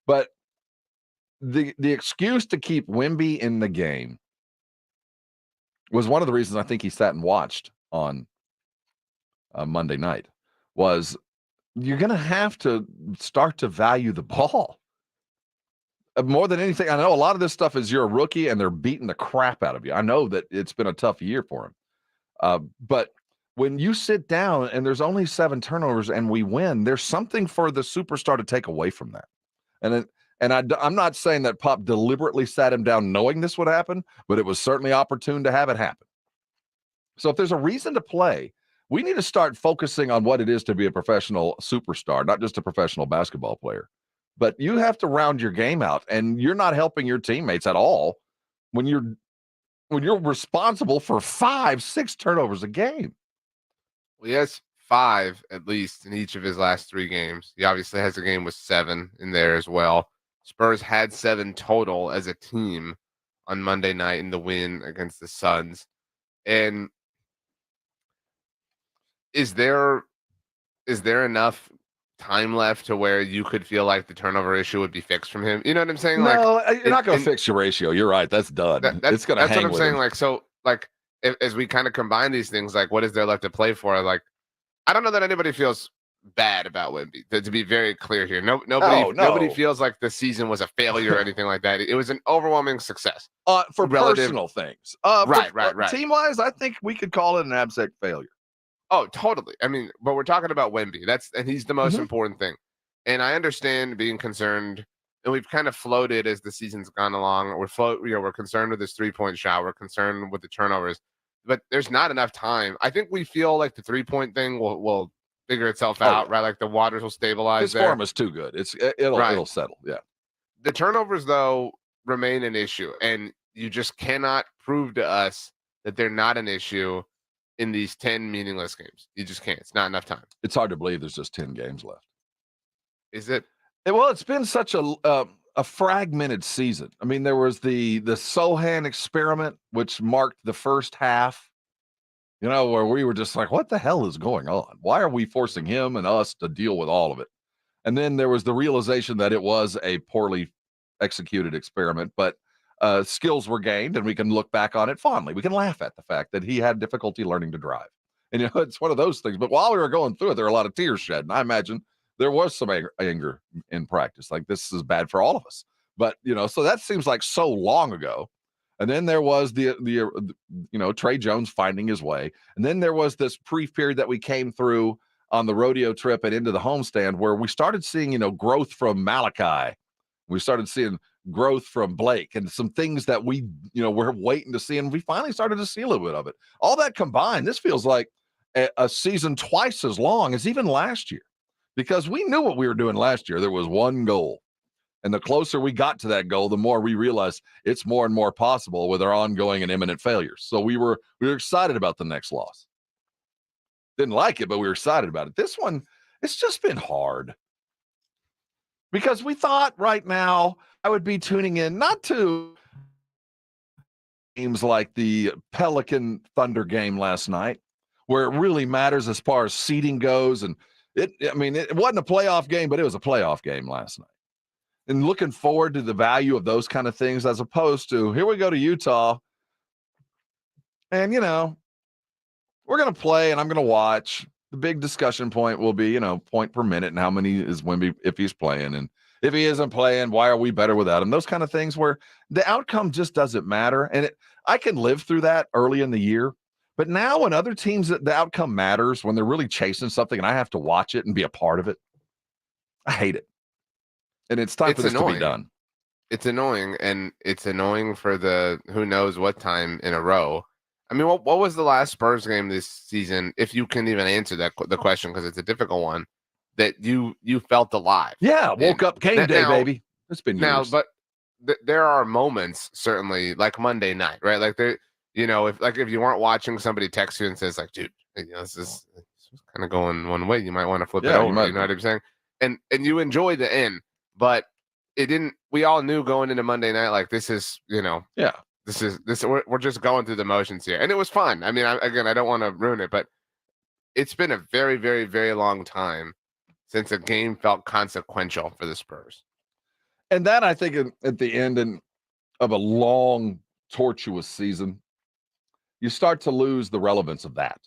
But the excuse to keep Wemby in the game was one of the reasons I think he sat and watched on Monday night was you're going to have to start to value the ball. More than anything, I know a lot of this stuff is you're a rookie and they're beating the crap out of you. I know that it's been a tough year for him. But when you sit down and there's only 7 turnovers and we win, there's something for the superstar to take away from that. I'm not saying that Pop deliberately sat him down knowing this would happen, but it was certainly opportune to have it happen. So if there's a reason to play, we need to start focusing on what it is to be a professional superstar, not just a professional basketball player. But you have to round your game out, and you're not helping your teammates at all when you're responsible for 5-6 turnovers a game. Well, he has 5 at least in each of his last 3 games. He obviously has a game with 7 in there as well. Spurs had 7 total as a team on Monday night in the win against the Suns. And is there enough time left to where you could feel like the turnover issue would be fixed from him? You know what I'm saying? No, you're not going to fix your ratio. You're right. That's done. It's going to hang. That's what I'm saying. Him. As we kind of combine these things, what is there left to play for? I don't know that anybody feels bad about Wemby. To be very clear here, nobody feels like the season was a failure or anything like that. It was an overwhelming success. For personal things, right. Team-wise, I think we could call it an abject failure. Oh, totally. I mean, but we're talking about Wemby. And he's the most important thing. And I understand being concerned, and we've kind of floated as the season's gone along. We're concerned with his 3-point shot. We're concerned with the turnovers, but there's not enough time. I think we feel like the 3-point thing will figure itself out, right? Like the waters will stabilize. His form is too good. It'll settle. Yeah. The turnovers, though, remain an issue, and you just cannot prove to us that they're not an issue in these 10 meaningless games. You just can't. It's not enough time. It's hard to believe there's just 10 games left. Is it? Well, it's been such a fragmented season. I mean, there was the Sohan experiment, which marked the first half, where we were just like, what the hell is going on? Why are we forcing him and us to deal with all of it? And then there was the realization that it was a poorly executed experiment, but skills were gained, and we can look back on it fondly. We can laugh at the fact that he had difficulty learning to drive. And, it's one of those things. But while we were going through it, there were a lot of tears shed. And I imagine there was some anger in practice. Like, this is bad for all of us. But, so that seems like so long ago. And then there was the Trey Jones finding his way. And then there was this brief period that we came through on the rodeo trip and into the homestand where we started seeing, growth from Malachi. We started seeing growth from Blake and some things that we, we're waiting to see. And we finally started to see a little bit of it. All that combined, this feels like a season twice as long as even last year, because we knew what we were doing last year. There was one goal. And the closer we got to that goal, the more we realized it's more and more possible with our ongoing and imminent failures. So we were excited about the next loss. Didn't like it, but we were excited about it. This one, it's just been hard. Because we thought right now I would be tuning in not to games like the Pelican Thunder game last night, where it really matters as far as seeding goes. And it wasn't a playoff game, but it was a playoff game last night. And looking forward to the value of those kind of things, as opposed to, here we go to Utah. And, we're going to play and I'm going to watch. The big discussion point will be, point per minute and how many is Wemby if he's playing. And if he isn't playing, why are we better without him? Those kind of things where the outcome just doesn't matter. And I can live through that early in the year. But now when other teams, the outcome matters, when they're really chasing something and I have to watch it and be a part of it, I hate it. And it's time for this to be done. it's annoying, and it's annoying for the who knows what time in a row. I mean, what was the last Spurs game this season? If you can even answer the question, because it's a difficult one, that you felt alive. Yeah, woke up game day, baby. It's been years. But there are moments, certainly, like Monday night, right? Like there, if you weren't watching, somebody texts you and says like, dude, this is kind of going one way. You might want to flip it over. You know what I'm saying? And you enjoy the end, but it didn't. We all knew going into Monday night, like this is, this. We're just going through the motions here, and it was fun. I mean, I don't want to ruin it, but it's been a very, very, very long time since a game felt consequential for the Spurs. And that, I think, at the end of a long, tortuous season, you start to lose the relevance of that.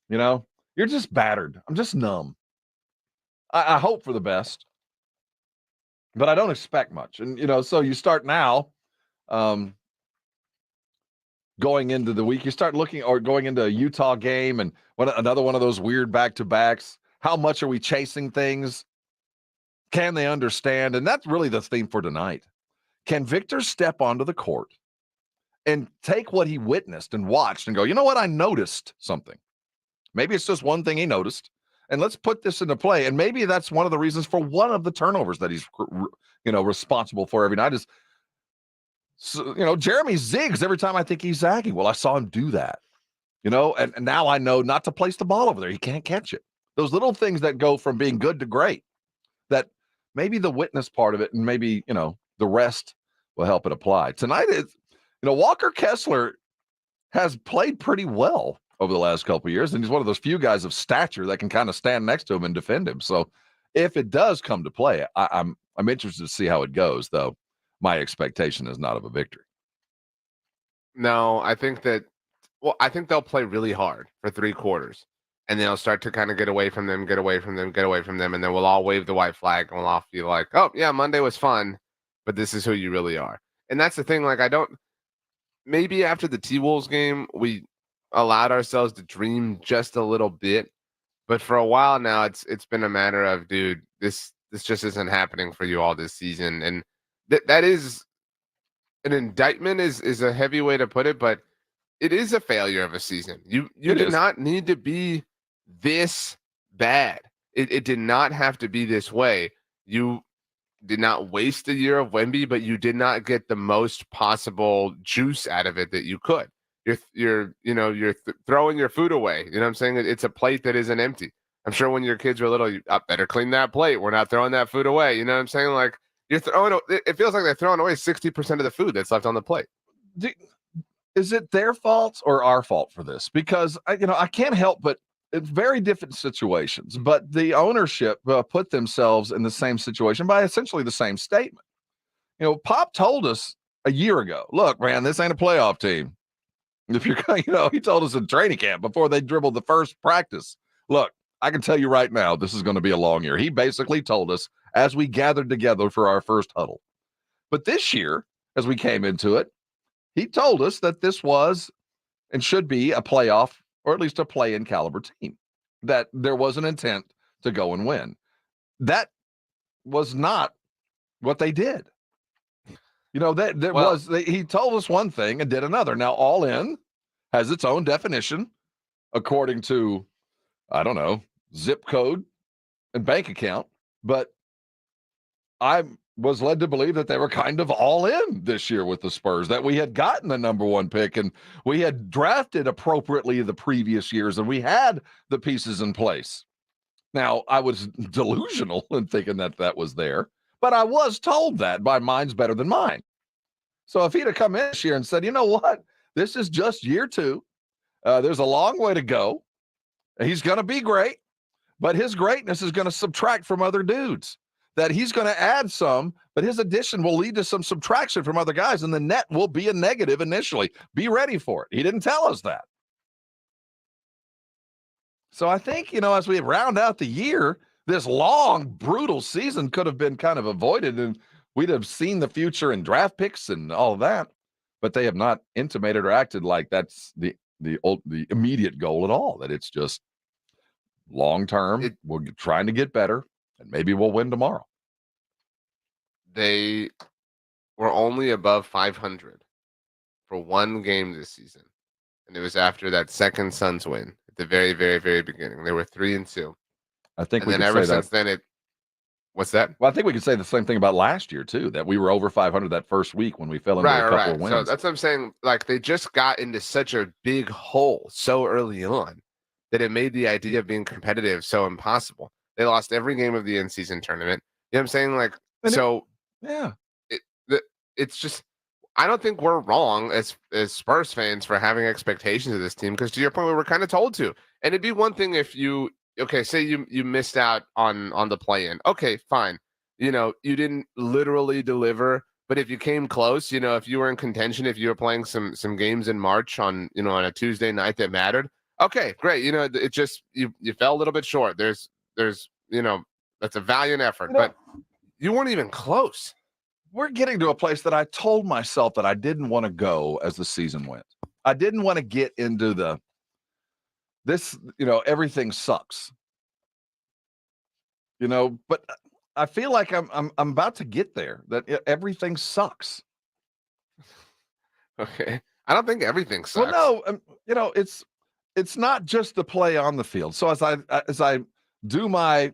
You're just battered. I'm just numb. I hope for the best, but I don't expect much. And, so you start now going into the week. You start looking or going into a Utah game and another one of those weird back-to-backs. How much are we chasing things? Can they understand? And that's really the theme for tonight. Can Victor step onto the court and take what he witnessed and watched and go, you know what? I noticed something. Maybe it's just one thing he noticed. And let's put this into play. And maybe that's one of the reasons for one of the turnovers that he's, responsible for every night is, Jeremy zigs every time I think he's zagging. Well, I saw him do that, and now I know not to place the ball over there. He can't catch it. Those little things that go from being good to great, that maybe the witness part of it and maybe, the rest will help it apply. Tonight is, Walker Kessler has played pretty well over the last couple of years, and he's one of those few guys of stature that can kind of stand next to him and defend him. So if it does come to play, I'm interested to see how it goes, though. My expectation is not of a victory. No, I think they'll play really hard for 3 quarters, and they'll start to kind of get away from them, and then we'll all wave the white flag, and we'll all feel like, oh, yeah, Monday was fun, but this is who you really are. And that's the thing, like, maybe after the T-Wolves game, we allowed ourselves to dream just a little bit, but for a while now, it's been a matter of, dude, this just isn't happening for you all this season, and that is an indictment is a heavy way to put it, but it is a failure of a season. You did not need to be this bad. It did not have to be this way. You did not waste a year of Wemby, but you did not get the most possible juice out of it that you could. You're throwing your food away. You know what I'm saying? It's a plate that isn't empty. I'm sure when your kids were little, you better clean that plate. We're not throwing that food away. You know what I'm saying? Like, it feels like they're throwing away 60% of the food that's left on the plate. Is it their fault or our fault for this? Because I can't help but it's very different situations, but the ownership put themselves in the same situation by essentially the same statement. Pop told us a year ago, look, man, this ain't a playoff team. If you're, he told us in training camp before they dribbled the first practice, look, I can tell you right now, this is going to be a long year. He basically told us as we gathered together for our first huddle. But this year, as we came into it, he told us that this was and should be a playoff or at least a play-in caliber team, that there was an intent to go and win. That was not what they did. He told us one thing and did another. Now, all in has its own definition according to, I don't know, zip code and bank account, but I was led to believe that they were kind of all in this year with the Spurs, that we had gotten the number 1 pick and we had drafted appropriately the previous years and we had the pieces in place. Now, I was delusional in thinking that was there, but I was told that by minds better than mine. So if he'd have come in this year and said, you know what, this is just year 2. There's a long way to go. He's going to be great, but his greatness is going to subtract from other dudes. That he's going to add some, but his addition will lead to some subtraction from other guys, and the net will be a negative initially. Be ready for it. He didn't tell us that. So I think, as we round out the year, this long, brutal season could have been kind of avoided, and we'd have seen the future in draft picks and all of that, but they have not intimated or acted like that's the immediate goal at all, that it's just long-term. We're trying to get better. And maybe we'll win tomorrow. They were only above 500 for one game this season, and it was after that second Suns win at the very, very, very beginning. They were 3-2. I think And we then could ever say since then, what's that? Well, I think we could say the same thing about last year too, that we were over 500 that first week when we fell into a couple of wins. So that's what I'm saying. Like, they just got into such a big hole so early on that it made the idea of being competitive so impossible. They lost every game of the in-season tournament. You know what I'm saying? Like, it's just, I don't think we're wrong as Spurs fans for having expectations of this team, because to your point, we were kind of told to. And it'd be one thing if you, say you missed out on the play-in. Okay, fine. You didn't literally deliver, but if you came close, if you were in contention, if you were playing some games in March on a Tuesday night that mattered, okay, great. It just you fell a little bit short. There's that's a valiant effort, but you weren't even close. We're getting to a place that I told myself that I didn't want to go as the season went. I didn't want to get into everything sucks. But I feel like I'm about to get there, that everything sucks. Okay. I don't think everything sucks. Well, no, it's not just the play on the field. So as I do my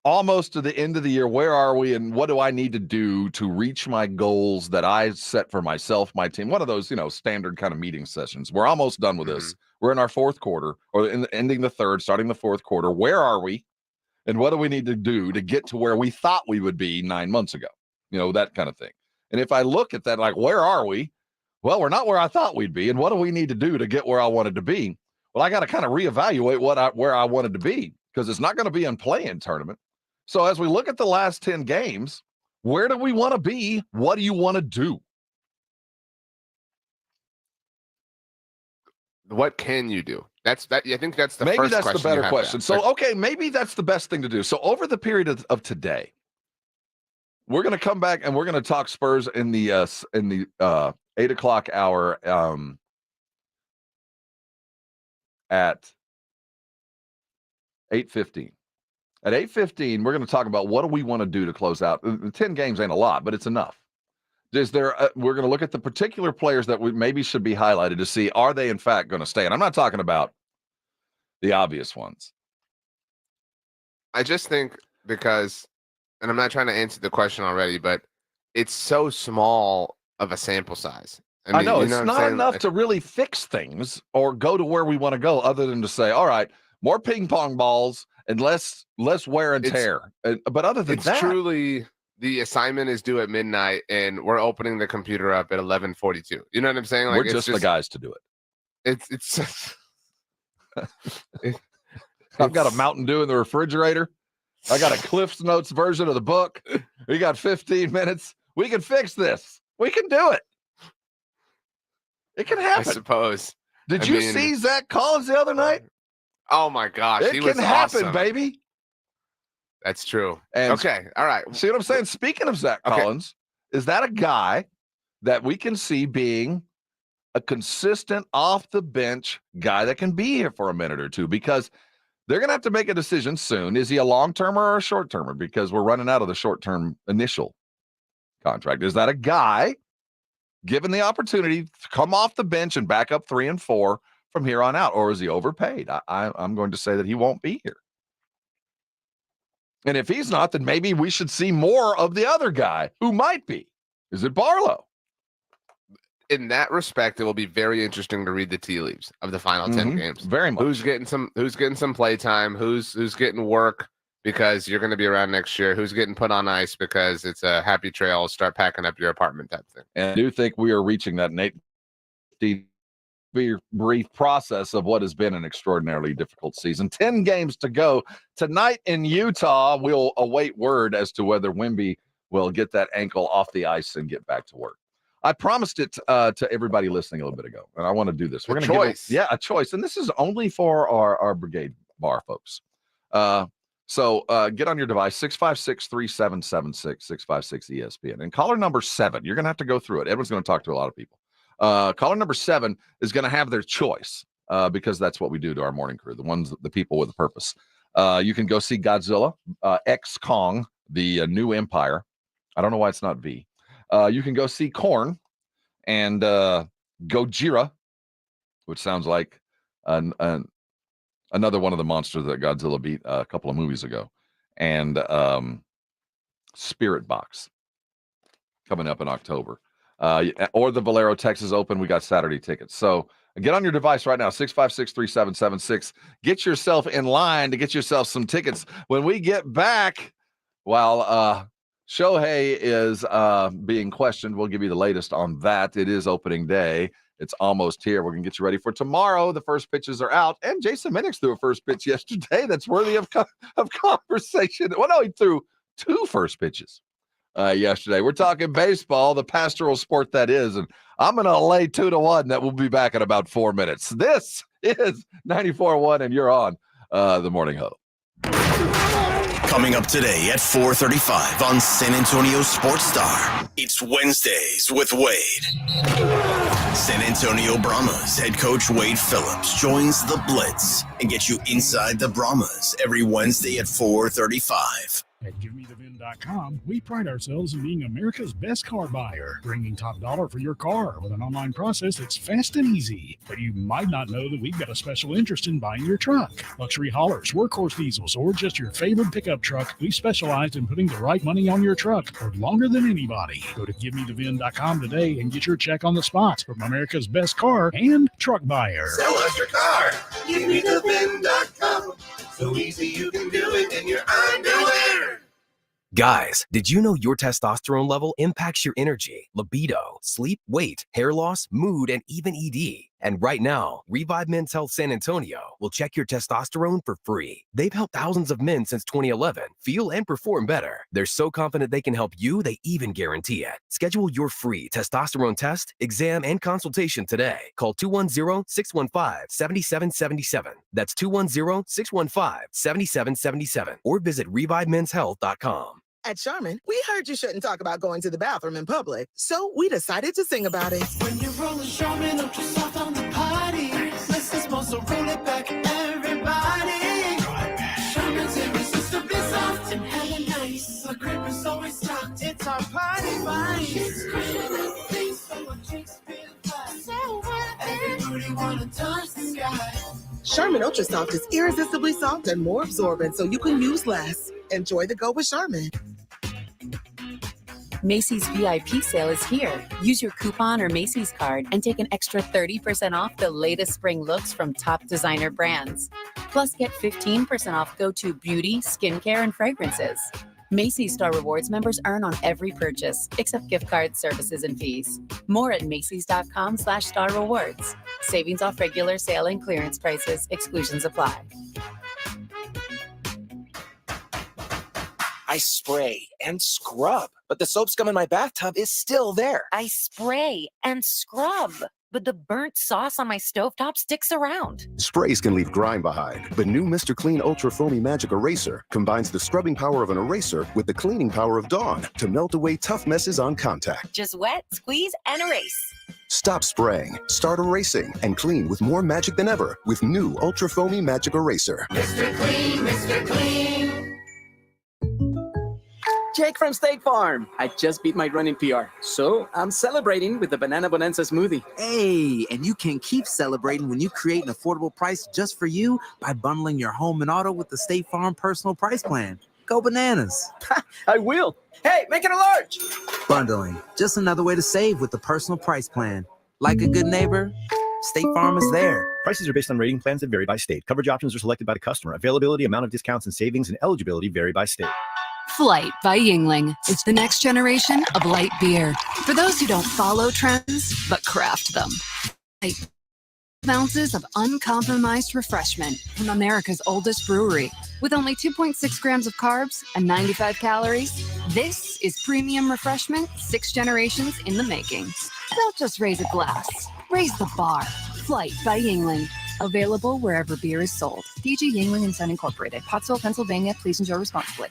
almost to the end of the year, where are we and what do I need to do to reach my goals that I set for myself, my team? One of those, standard kind of meeting sessions. We're almost done with this. We're in our fourth quarter, or ending the third, starting the fourth quarter. Where are we? And what do we need to do to get to where we thought we would be 9 months ago? That kind of thing. And if I look at that, like, where are we? Well, we're not where I thought we'd be. And what do we need to do to get where I wanted to be? Well, I got to kind of reevaluate where I wanted to be, because it's not going to be in play-in tournament. So as we look at the last 10 games, where do we want to be? What do you want to do? What can you do? I think that's the maybe first that's question. The better question. So, okay, maybe that's the best thing to do. So over the period of today, we're going to come back and we're going to talk Spurs in the 8 o'clock hour at 8:15. At 8:15, we're going to talk about what do we want to do to close out. 10 games ain't a lot, but it's enough. We're going to look at the particular players that we maybe should be highlighted to see, are they in fact going to stay? And I'm not talking about the obvious ones. I just think because, and I'm not trying to answer the question already, but it's so small of a sample size. I know it's not enough to really fix things or go to where we want to go, other than to say, all right, more ping pong balls and less wear and tear. But other than that, truly, the assignment is due at midnight, and we're opening the computer up at 11:42. You know what I'm saying? Like, we're just the guys to do it. It's I've got a Mountain Dew in the refrigerator. I got a Cliff's Notes version of the book. We got 15 minutes. We can fix this. We can do it. It can happen. I suppose. Did you see Zach Collins the other night? Oh my gosh, it can happen, baby. That's true. And okay, all right. See what I'm saying? Speaking of Zach Collins, is that a guy that we can see being a consistent off the bench guy that can be here for a minute or two? Because they're going to have to make a decision soon. Is he a long-termer or a short-termer? Because we're running out of the short-term initial contract. Is that a guy given the opportunity to come off the bench and back up 3 and 4 from here on out? Or is he overpaid? I'm going to say that he won't be here. And if he's not, then maybe we should see more of the other guy who might be. Is it Barlow? In that respect, it will be very interesting to read the tea leaves of the final 10 games. Very much. Who's getting some play time? Who's getting work because you're going to be around next year? Who's getting put on ice because it's a happy trail, start packing up your apartment type thing? And I do think we are reaching that brief process of what has been an extraordinarily difficult season. 10 games to go. Tonight in Utah, we'll await word as to whether Wemby will get that ankle off the ice and get back to work. I promised it to everybody listening a little bit ago, and I want to do this. We're going to give a choice, and this is only for our brigade bar folks. So get on your device, 656-3776, 656-ESPN, and caller number 7. You're going to have to go through it. Everyone's going to talk to a lot of people. Caller number 7 is going to have their choice because that's what we do to our morning crew, the people with a purpose. You can go see Godzilla, X Kong, the new Empire. I don't know why it's not V. You can go see Korn and Gojira, which sounds like another one of the monsters that Godzilla beat a couple of movies ago, and Spirit Box coming up in October. Or the Valero Texas Open. We got Saturday tickets. So get on your device right now, 656-3776. Get yourself in line to get yourself some tickets. When we get back, while Shohei is being questioned, we'll give you the latest on that. It is opening day. It's almost here. We're going to get you ready for tomorrow. The first pitches are out. And Jason Minnick's threw a first pitch yesterday that's worthy of conversation. Well, no, he threw 2 first pitches yesterday. We're talking baseball, the pastoral sport that is. And I'm going to lay 2-1 that we'll be back in about 4 minutes. This is 94.1, and you're on the Morning Huddle. Coming up today at 4:35 on San Antonio Sports Star, it's Wednesdays with Wade. San Antonio Brahmas head coach Wade Phillips joins the Blitz and gets you inside the Brahmas every Wednesday at 4:35. At GiveMeTheVin.com, we pride ourselves in being America's best car buyer, bringing top dollar for your car with an online process that's fast and easy. But you might not know that we've got a special interest in buying your truck. Luxury haulers, workhorse diesels, or just your favorite pickup truck, we specialize in putting the right money on your truck for longer than anybody. Go to GiveMeTheVin.com today and get your check on the spot from America's best car and truck buyer. Sell us your car. GiveMeTheVin.com. So easy you can do it in your underwear. Guys, did you know your testosterone level impacts your energy, libido, sleep, weight, hair loss, mood, and even ED? And right now, Revive Men's Health San Antonio will check your testosterone for free. They've helped thousands of men since 2011 feel and perform better. They're so confident they can help you, they even guarantee it. Schedule your free testosterone test, exam, and consultation today. Call 210-615-7777. That's 210-615-7777. Or visit ReviveMen'sHealth.com. At Charmin, we heard you shouldn't talk about going to the bathroom in public, so we decided to sing about it. When you're rolling Charmin, ultra soft on the potty. Less is more, so roll it back, everybody. Charmin's irresistibly soft and hella nice. The grip is always stocked. It's our party bites. It's cushion and things so our drinks feel fine. So everybody wanna touch the sky. Charmin Ultra Soft is irresistibly soft and more absorbent, so you can use less. Enjoy the go with Charmin. Macy's VIP sale is here. Use your coupon or Macy's card and take an extra 30% off the latest spring looks from top designer brands. Plus, get 15% off go-to beauty, skincare, and fragrances. Macy's Star Rewards members earn on every purchase, except gift cards, services, and fees. More at Macys.com/Star Rewards. Savings off regular sale and clearance prices. Exclusions apply. I spray and scrub, but the soap scum in my bathtub is still there. I spray and scrub, but the burnt sauce on my stovetop sticks around. Sprays can leave grime behind, but new Mr. Clean Ultra Foamy Magic Eraser combines the scrubbing power of an eraser with the cleaning power of Dawn to melt away tough messes on contact. Just wet, squeeze, and erase. Stop spraying, start erasing, and clean with more magic than ever with new Ultra Foamy Magic Eraser. Mr. Clean, Mr. Clean. Jake from State Farm. I just beat my running PR, so I'm celebrating with the Banana Bonanza smoothie. Hey, and you can keep celebrating when you create an affordable price just for you by bundling your home and auto with the State Farm Personal Price Plan. Go bananas. I will. Hey, make it a large. Bundling, just another way to save with the Personal Price Plan. Like a good neighbor, State Farm is there. Prices are based on rating plans that vary by state. Coverage options are selected by the customer. Availability, amount of discounts and savings, and eligibility vary by state. Flight by Yingling. It's the next generation of light beer. For those who don't follow trends, but craft them. 8 ounces of uncompromised refreshment from America's oldest brewery. With only 2.6 grams of carbs and 95 calories, this is premium refreshment 6 generations in the making. Don't just raise a glass, raise the bar. Flight by Yingling. Available wherever beer is sold. DG Yingling & Son Incorporated, Pottsville, Pennsylvania. Please enjoy responsibly.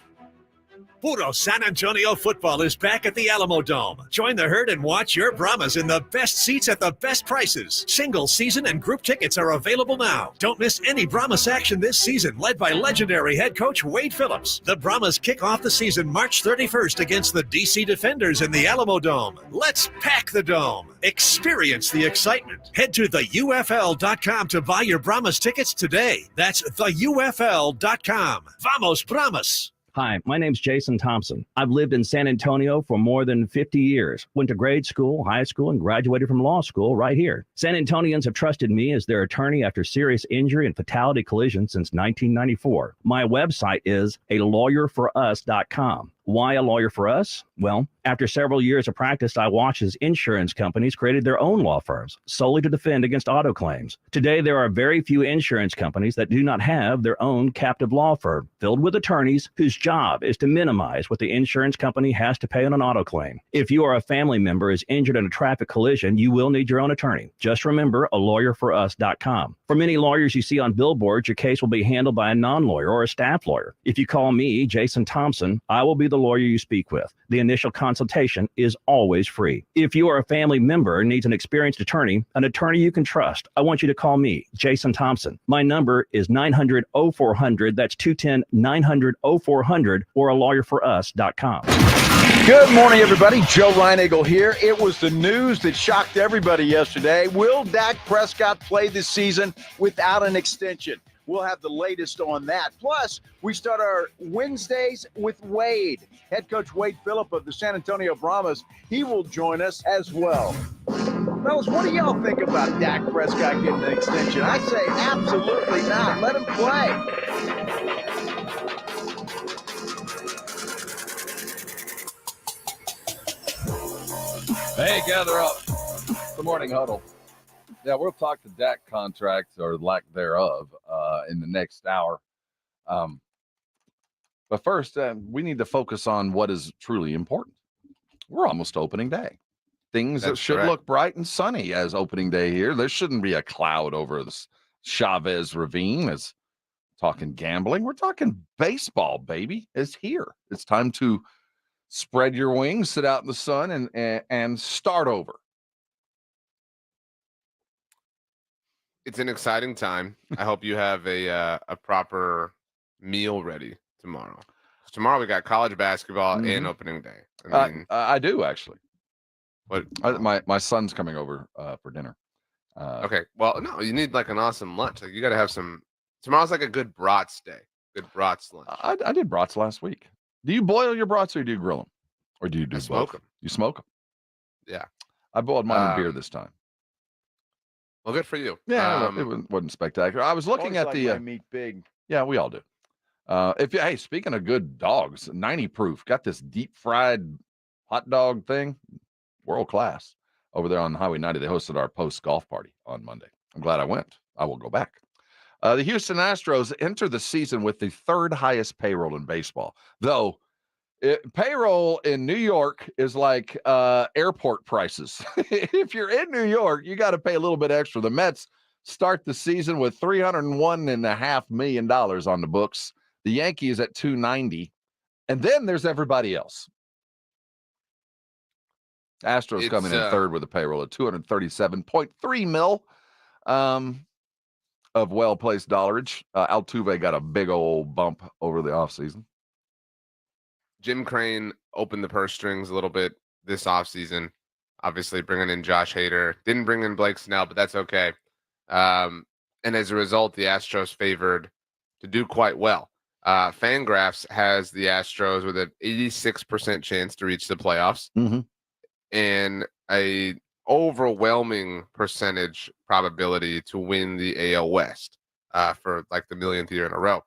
Puro San Antonio football is back at the Alamo Dome. Join the herd and watch your Brahmas in the best seats at the best prices. Single, season, and group tickets are available now. Don't miss any Brahmas action this season, led by legendary head coach Wade Phillips. The Brahmas kick off the season March 31st against the DC Defenders in the Alamo Dome. Let's pack the Dome. Experience the excitement. Head to theufl.com to buy your Brahmas tickets today. That's theufl.com. Vamos Brahmas! Hi, my name's Jason Thompson. I've lived in San Antonio for more than 50 years. Went to grade school, high school, and graduated from law school right here. San Antonians have trusted me as their attorney after serious injury and fatality collision since 1994. My website is alawyerforus.com. Why a lawyer for us? Well, after several years of practice, I watched as insurance companies created their own law firms solely to defend against auto claims. Today, there are very few insurance companies that do not have their own captive law firm filled with attorneys whose job is to minimize what the insurance company has to pay on an auto claim. If you or a family member is injured in a traffic collision, you will need your own attorney. Just remember alawyerforus.com. For many lawyers you see on billboards, your case will be handled by a non-lawyer or a staff lawyer. If you call me, Jason Thompson, I will be the lawyer you speak with. The initial consultation is always free. If you or a family member needs an experienced attorney you can trust, I want you to call me, Jason Thompson. My number is 900-0400. That's 210-900-0400 or alawyerforus.com. Good morning, everybody. Joe Reinagle here. It was the news that shocked everybody yesterday. Will Dak Prescott play this season without an extension? We'll have the latest on that. Plus, we start our Wednesdays with Wade. Head coach Wade Phillip of the San Antonio Brahmas. He will join us as well. Fellas, what do y'all think about Dak Prescott getting an extension? I say absolutely not. Let him play. Hey, gather up. Good morning, Huddle. Yeah, we'll talk the Dak contract or lack thereof in the next hour. But first, we need to focus on what is truly important. We're almost opening day. Things that should look bright and sunny as opening day here. There shouldn't be a cloud over the Chavez Ravine. As talking gambling, we're talking baseball, baby. It's here. It's time to spread your wings, sit out in the sun, and start over. It's an exciting time. I hope you have a proper meal ready tomorrow. Tomorrow we got college basketball and opening day. I do actually. What? My son's coming over for dinner. Okay. Well, no, you need like an awesome lunch. Like you got to have some. Tomorrow's like a good brats day. Good brats lunch. I did brats last week. Do you boil your brats or do you grill them, or do you do smoke them? You smoke them. Yeah. I boiled mine in beer this time. Well, good for you. Yeah, it wasn't spectacular. I was looking at the meat big. Yeah, we all do. Hey, speaking of good dogs, 90 proof, got this deep fried hot dog thing, world class. Over there on Highway 90, they hosted our post golf party on Monday. I'm glad I went. I will go back. The Houston Astros enter the season with the third highest payroll in baseball, though. Payroll in New York is like airport prices. If you're in New York, you got to pay a little bit extra. The Mets start the season with $301.5 million on the books. The Yankees at $290, and then there's everybody else. Astros coming in third with a payroll of $237.3 million of well-placed dollarage. Altuve got a big old bump over the offseason. Jim Crane opened the purse strings a little bit this offseason, obviously bringing in Josh Hader. Didn't bring in Blake Snell, but that's okay. And as a result, the Astros favored to do quite well. Fangraphs has the Astros with an 86% chance to reach the playoffs and a overwhelming percentage probability to win the AL West for like the millionth year in a row.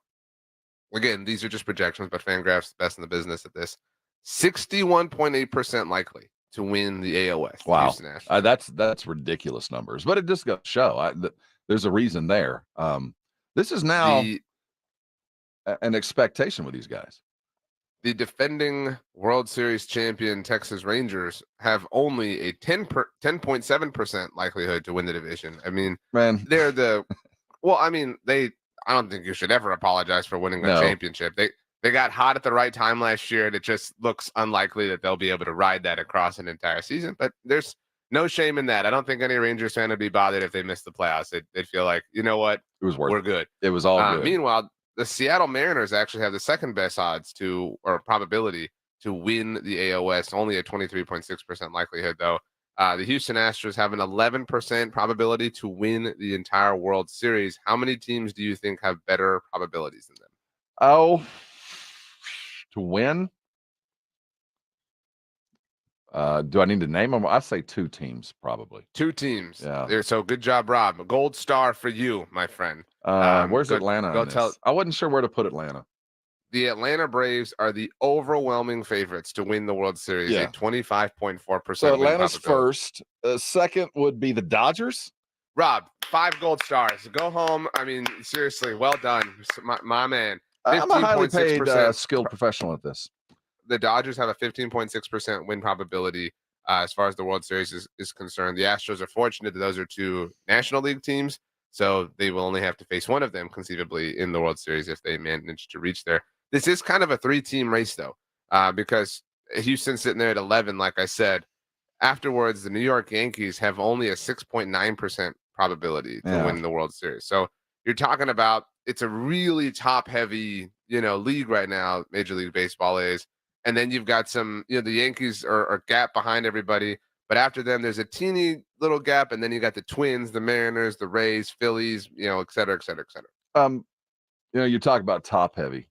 Again, these are just projections, but Fangraphs best in the business at this. 61.8% likely to win the AL West. Wow, that's ridiculous numbers, but it just goes to show there's a reason there. This is now an expectation with these guys. The defending World Series champion Texas Rangers have only a 10.7% likelihood to win the division. I mean, man, they're the well. I mean, I don't think you should ever apologize for winning a championship. They got hot at the right time last year, and it just looks unlikely that they'll be able to ride that across an entire season. But there's no shame in that. I don't think any Rangers fan would be bothered if they missed the playoffs. They'd feel like, you know what? It was worth We're it. good. It was all good. Meanwhile, the Seattle Mariners actually have the second best odds or probability to win the AOS, only a 23.6% likelihood, though. The Houston Astros have an 11% probability to win the entire World Series. How many teams do you think have better probabilities than them? Oh, to win? Do I need to name them? I'd say 2 teams, probably. 2 teams. Yeah. So good job, Rob. A gold star for you, my friend. Where's Atlanta? I wasn't sure where to put Atlanta. The Atlanta Braves are the overwhelming favorites to win the World Series. Yeah. A 25.4%. So Atlanta's first. Second would be the Dodgers. Rob, 5 gold stars. Go home. I mean, seriously, well done, my man. I'm a highly paid, skilled professional at this. The Dodgers have a 15.6% win probability as far as the World Series is concerned. The Astros are fortunate that those are 2 National League teams, so they will only have to face one of them conceivably in the World Series if they manage to reach there. This is kind of a 3-team race, though, because Houston's sitting there at 11, like I said. Afterwards, the New York Yankees have only a 6.9% probability to win the World Series. So you're talking about it's a really top-heavy, league right now, Major League Baseball is. And then you've got some, the Yankees are gap behind everybody. But after them, there's a teeny little gap. And then you got the Twins, the Mariners, the Rays, Phillies, et cetera, et cetera, et cetera. You talk about top-heavy.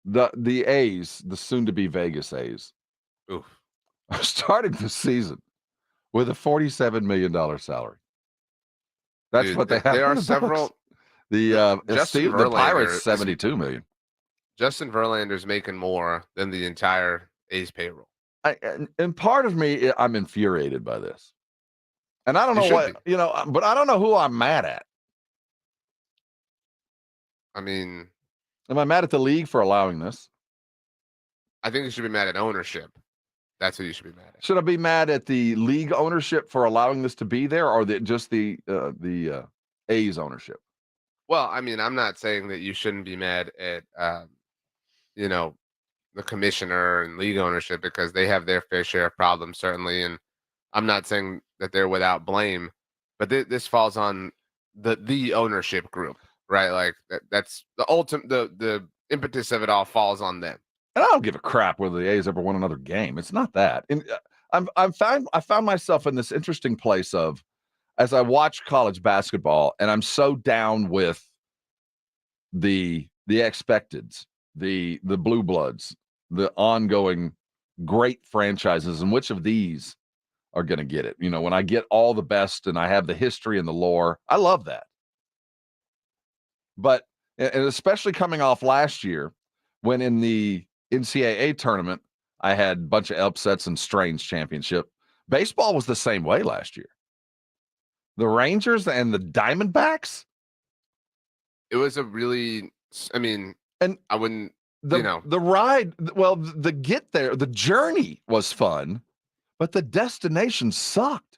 The A's, the soon-to-be Vegas A's, are starting the season with a $47 million salary. That's what they have. There are the several. The Pirates, Verlander $72 million. Justin Verlander's making more than the entire A's payroll. And part of me, I'm infuriated by this. And I don't know what, but I don't know who I'm mad at. I mean, am I mad at the league for allowing this? I think you should be mad at ownership. That's who you should be mad at. Should I be mad at the league ownership for allowing this to be there, or just the A's ownership? Well, I mean, I'm not saying that you shouldn't be mad at, the commissioner and league ownership, because they have their fair share of problems, certainly. And I'm not saying that they're without blame, but this falls on the ownership group, right? Like that's the ultimate, the impetus of it all falls on them. And I don't give a crap whether the A's ever won another game. It's not that. And I found myself in this interesting place of, as I watch college basketball, and I'm so down with the expecteds, the blue bloods, the ongoing great franchises, and which of these are going to get it. When I get all the best and I have the history and the lore, I love that. But, and especially coming off last year, when in the NCAA tournament, I had a bunch of upsets and Strange championship. Baseball was the same way last year. The Rangers and the Diamondbacks. It was a really, and I wouldn't, the ride. Well, the get there, the journey was fun, but the destination sucked.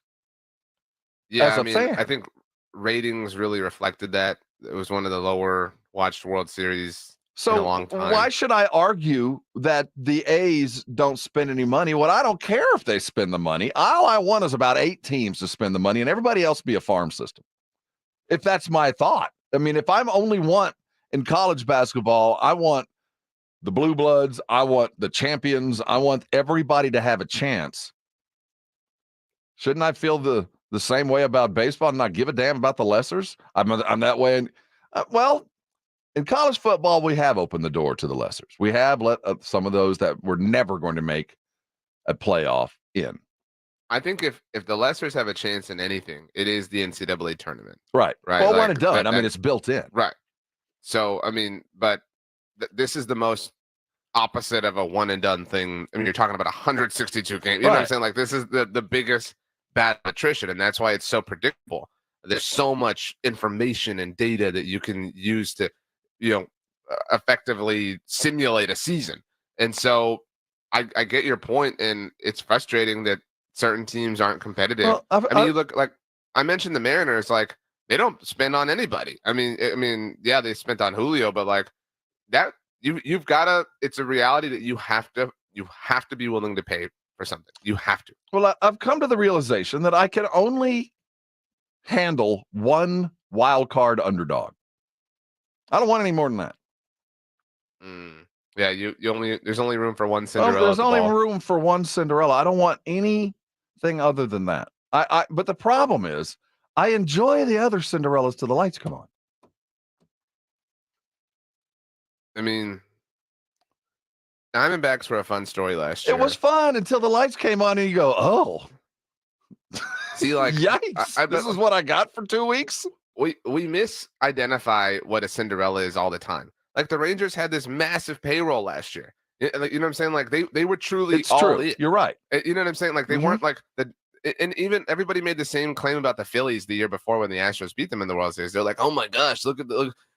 Yeah, fan. I think ratings really reflected that. It was one of the lower watched World Series in a long time. Why should I argue that the A's don't spend any money? Well, I don't care if they spend the money. All I want is about 8 teams to spend the money and everybody else be a farm system. If that's my thought. I mean, if I'm only want in college basketball, I want the blue bloods, I want the champions, I want everybody to have a chance. Shouldn't I feel the same way about baseball and not give a damn about the lessers? I'm that way. Well, in college football, we have opened the door to the lessers. We have let some of those that were never going to make a playoff in. I think if the lessers have a chance in anything, it is the NCAA tournament. Right. Well, when it done, it's built in. Right. So, but this is the most opposite of a one and done thing. I mean, you're talking about 162 games. You know what I'm saying? Like, this is the biggest bad attrition, and that's why it's so predictable. There's so much information and data that you can use to, effectively simulate a season. And so I get your point, and it's frustrating that certain teams aren't competitive. Well, you look like I mentioned the Mariners, like they don't spend on anybody. I mean, yeah, they spent on Julio, but like that you've got to. It's a reality that you have to be willing to pay for something. You have to. Well, I've come to the realization that I can only handle one wild card underdog. I don't want any more than that. Yeah, there's only room for one Cinderella. Well, there's only room for one Cinderella. I don't want anything other than that. But the problem is, I enjoy the other Cinderellas till the lights come on. I mean, Diamondbacks were a fun story last year. It was fun until the lights came on, and you go, "Oh, see, like, yikes! This is what I got for 2 weeks." We misidentify what a Cinderella is all the time. Like the Rangers had this massive payroll last year. Like, you know what I'm saying? Like they were truly It's all true. in. You're right. You know what I'm saying? Like they weren't like and even everybody made the same claim about the Phillies the year before when the Astros beat them in the World Series. They're like, "Oh my gosh, look,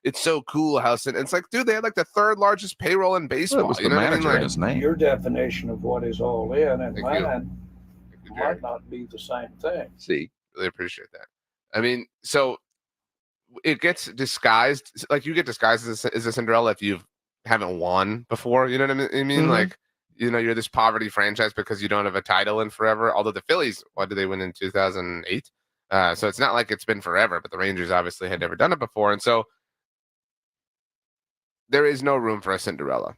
it's so cool how." It's like, dude, they had like the third largest payroll in baseball. Well, it was you the know what I manager mean? and his name. Your definition of what is all in and Thank you. mine might not be the same thing. See, really appreciate that. I mean, so it gets disguised, like you get disguised as a Cinderella if you haven't won before. You know what I mean? Like, you know, you're this poverty franchise because you don't have a title in forever. Although the Phillies, what did they win in 2008? So it's not like it's been forever, but the Rangers obviously had never done it before. And so there is no room for a Cinderella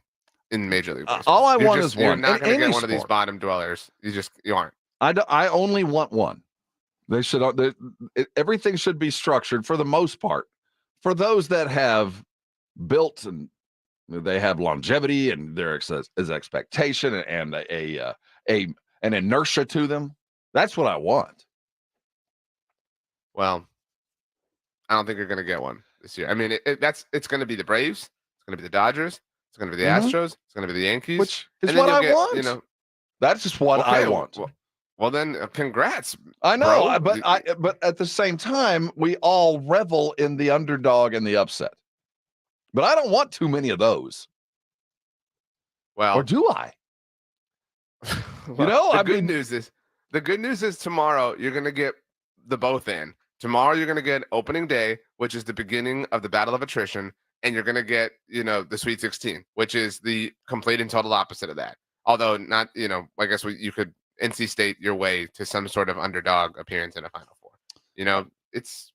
in Major League Baseball. All I want is you're one. not going to In get one of these sport. bottom dwellers. You aren't. I only want one. They should. Everything should be structured for the most part for those that have built and they have longevity and there is expectation and an inertia to them. That's what I want. Well, I don't think you're going to get one this year. I mean, it's going to be the Braves. It's going to be the Dodgers. It's going to be the Astros. It's going to be the Yankees. Which is and then what I you'll get, want. You know, that's just what I want. Well, then, congrats. I know, bro. but at the same time, we all revel in the underdog and the upset. But I don't want too many of those. Well, or do I? The good news is tomorrow you're going to get the both in. Tomorrow you're going to get opening day, which is the beginning of the battle of attrition, and you're going to get, the Sweet 16, which is the complete and total opposite of that. Although not, I guess you could NC State your way to some sort of underdog appearance in a Final Four. It's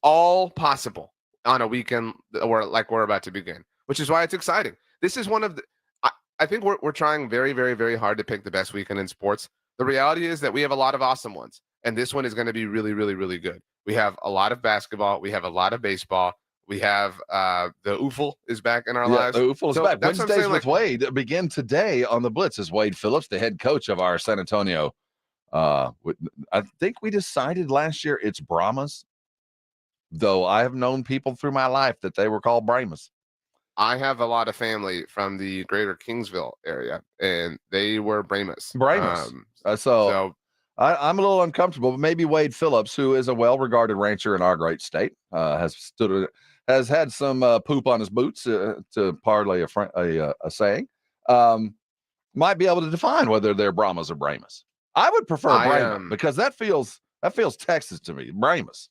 all possible on a weekend or like we're about to begin, which is why it's exciting. This is one of the. I think we're trying very, very, very hard to pick the best weekend in sports. The reality is that we have a lot of awesome ones, and this one is going to be really, really, really good. We have a lot of basketball. We have a lot of baseball. We have the UFL is back in our lives. The UFL is back. That's what I'm Wednesdays saying, with Wade begin today on the Blitz. Is Wade Phillips, the head coach of our San Antonio. I think we decided last year it's Brahmas, though I have known people through my life that they were called Brahmas. I have a lot of family from the greater Kingsville area, and they were Brahmas. So I'm a little uncomfortable, but maybe Wade Phillips, who is a well-regarded rancher in our great state, has had some poop on his boots, to parlay a saying, might be able to define whether they're Brahmas or Brahmas. I would prefer Brahma because that feels Texas to me. Brahmas.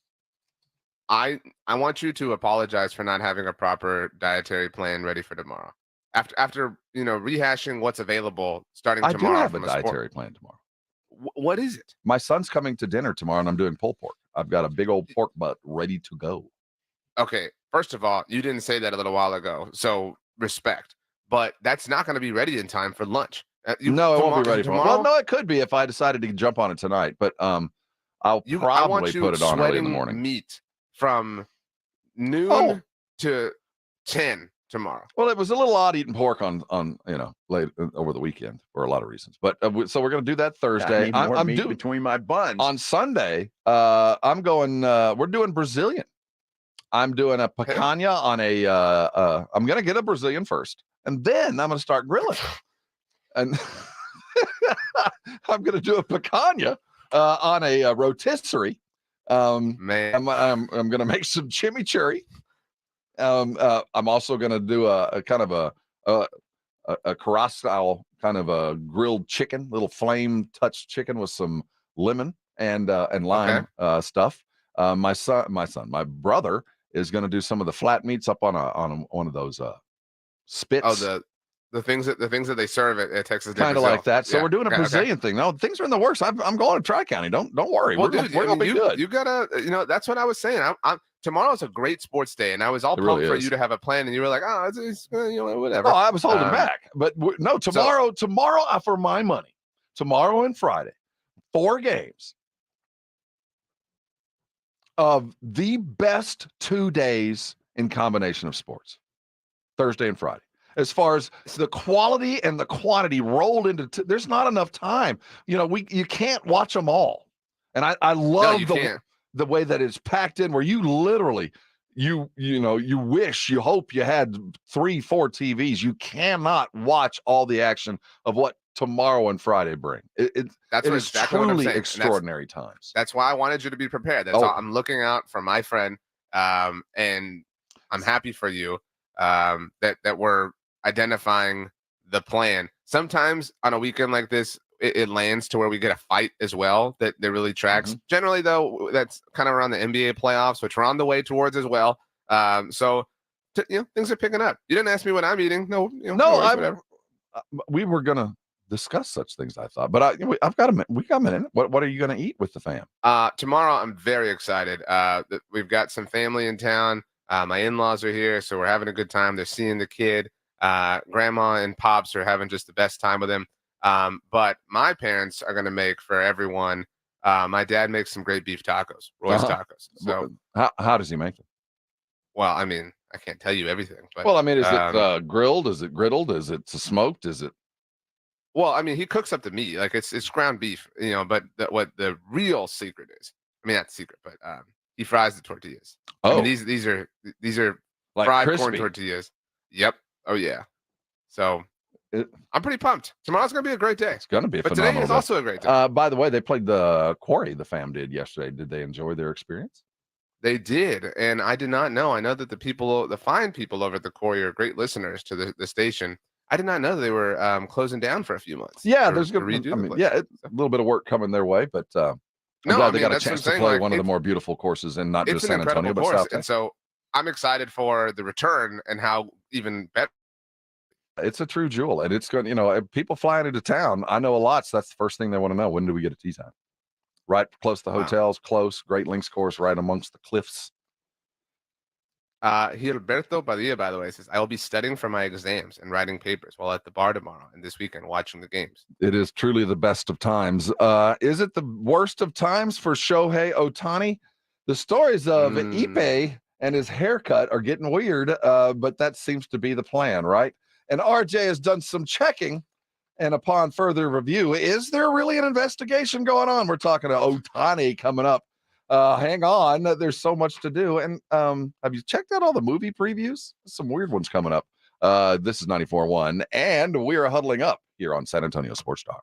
I want you to apologize for not having a proper dietary plan ready for tomorrow. After rehashing what's available starting tomorrow. I do have a dietary plan tomorrow. What is it? My son's coming to dinner tomorrow, and I'm doing pulled pork. I've got a big old pork butt ready to go. Okay, first of all, you didn't say that a little while ago, so respect. But that's not going to be ready in time for lunch. No, it won't be ready for tomorrow. Well, no, it could be if I decided to jump on it tonight, but I'll probably put it on early in the morning. Meat from noon to 10 tomorrow. Well, it was a little odd eating pork on late over the weekend for a lot of reasons. But so we're going to do that Thursday. I'm doing between my buns on Sunday. I'm going. We're doing Brazilian. I'm doing a picanha on a. I'm going to get a Brazilian first, and then I'm going to start grilling. And I'm going to do a picanha on a rotisserie. Man, I'm going to make some chimichurri. I'm also going to do a kind of a Carrasco style kind of a grilled chicken, little flame touched chicken with some lemon and lime stuff. My brother is going to do some of the flat meats up on one of those spits. Oh, the things that they serve at Texas. Kind of like that. So we're doing a Brazilian thing. No, things are in the works. I'm going to Tri-County. Don't worry. Well, we're gonna be good. You gotta, that's what I was saying. Tomorrow's a great sports day, and I was all pumped for you to have a plan, and you were like, oh, it's whatever. No, I was holding back, but tomorrow for my money, tomorrow and Friday, 4 games of the best 2 days in combination of sports, Thursday and Friday. As far as the quality and the quantity rolled into, there's not enough time. You can't watch them all, and I love the way that it's packed in, where you literally, you wish, you hope you had 3-4 TVs. You cannot watch all the action of what tomorrow and Friday bring. That's exactly truly what I'm saying. Extraordinary times. That's why I wanted you to be prepared. That's all. I'm looking out for my friend, and I'm happy for you that we're identifying the plan. Sometimes on a weekend like this, it lands to where we get a fight as well that really tracks. Generally, though, that's kind of around the NBA playoffs, which we're on the way towards as well. So things are picking up. You didn't ask me what I'm eating. We were gonna discuss such things, I thought, but I've got a minute. We got a minute. What are you gonna eat with the fam? Tomorrow, I'm very excited. We've got some family in town. My in-laws are here, so we're having a good time. They're seeing the kid. Grandma and pops are having just the best time with him. But my parents are going to make for everyone. My dad makes some great beef tacos, Roy's tacos. So how does he make them? Well, I mean, I can't tell you everything. But, is it grilled? Is it griddled? Is it smoked? Is it? Well, I mean, he cooks up the meat, like it's ground beef, But what the real secret is, I mean, not secret, but he fries the tortillas. Oh, I mean, these are like fried crispy corn tortillas. Yep. Oh yeah. So I'm pretty pumped. Tomorrow's gonna be a great day. It's gonna be a but phenomenal today is day. also a great day. By the way, they played the quarry. The fam did yesterday. Did they enjoy their experience? They did, and I did not know. I know that the fine people over at the quarry are great listeners to the station. I did not know they were closing down for a few months. Yeah, there's gonna redo. A little bit of work coming their way, but I'm glad they got a chance to play one of the more beautiful courses in not just San Antonio, but South Texas. And so I'm excited for the return and how even better. It's a true jewel, and it's going. People flying into town. I know a lot, so that's the first thing they want to know. When do we get a tee time? Right close to the hotels, close. Great links course, right amongst the cliffs. Gilberto Padilla, by the way, says I will be studying for my exams and writing papers while at the bar tomorrow and this weekend watching the games. It is truly the best of times. Is it the worst of times for Shohei Ohtani? The stories of Ipe and his haircut are getting weird, but that seems to be the plan, right? And RJ has done some checking, and upon further review, is there really an investigation going on? We're talking to Ohtani coming up. Hang on, there's so much to do. And have you checked out all the movie previews? Some weird ones coming up. This is 94.1, and we are huddling up here on San Antonio Sports Star.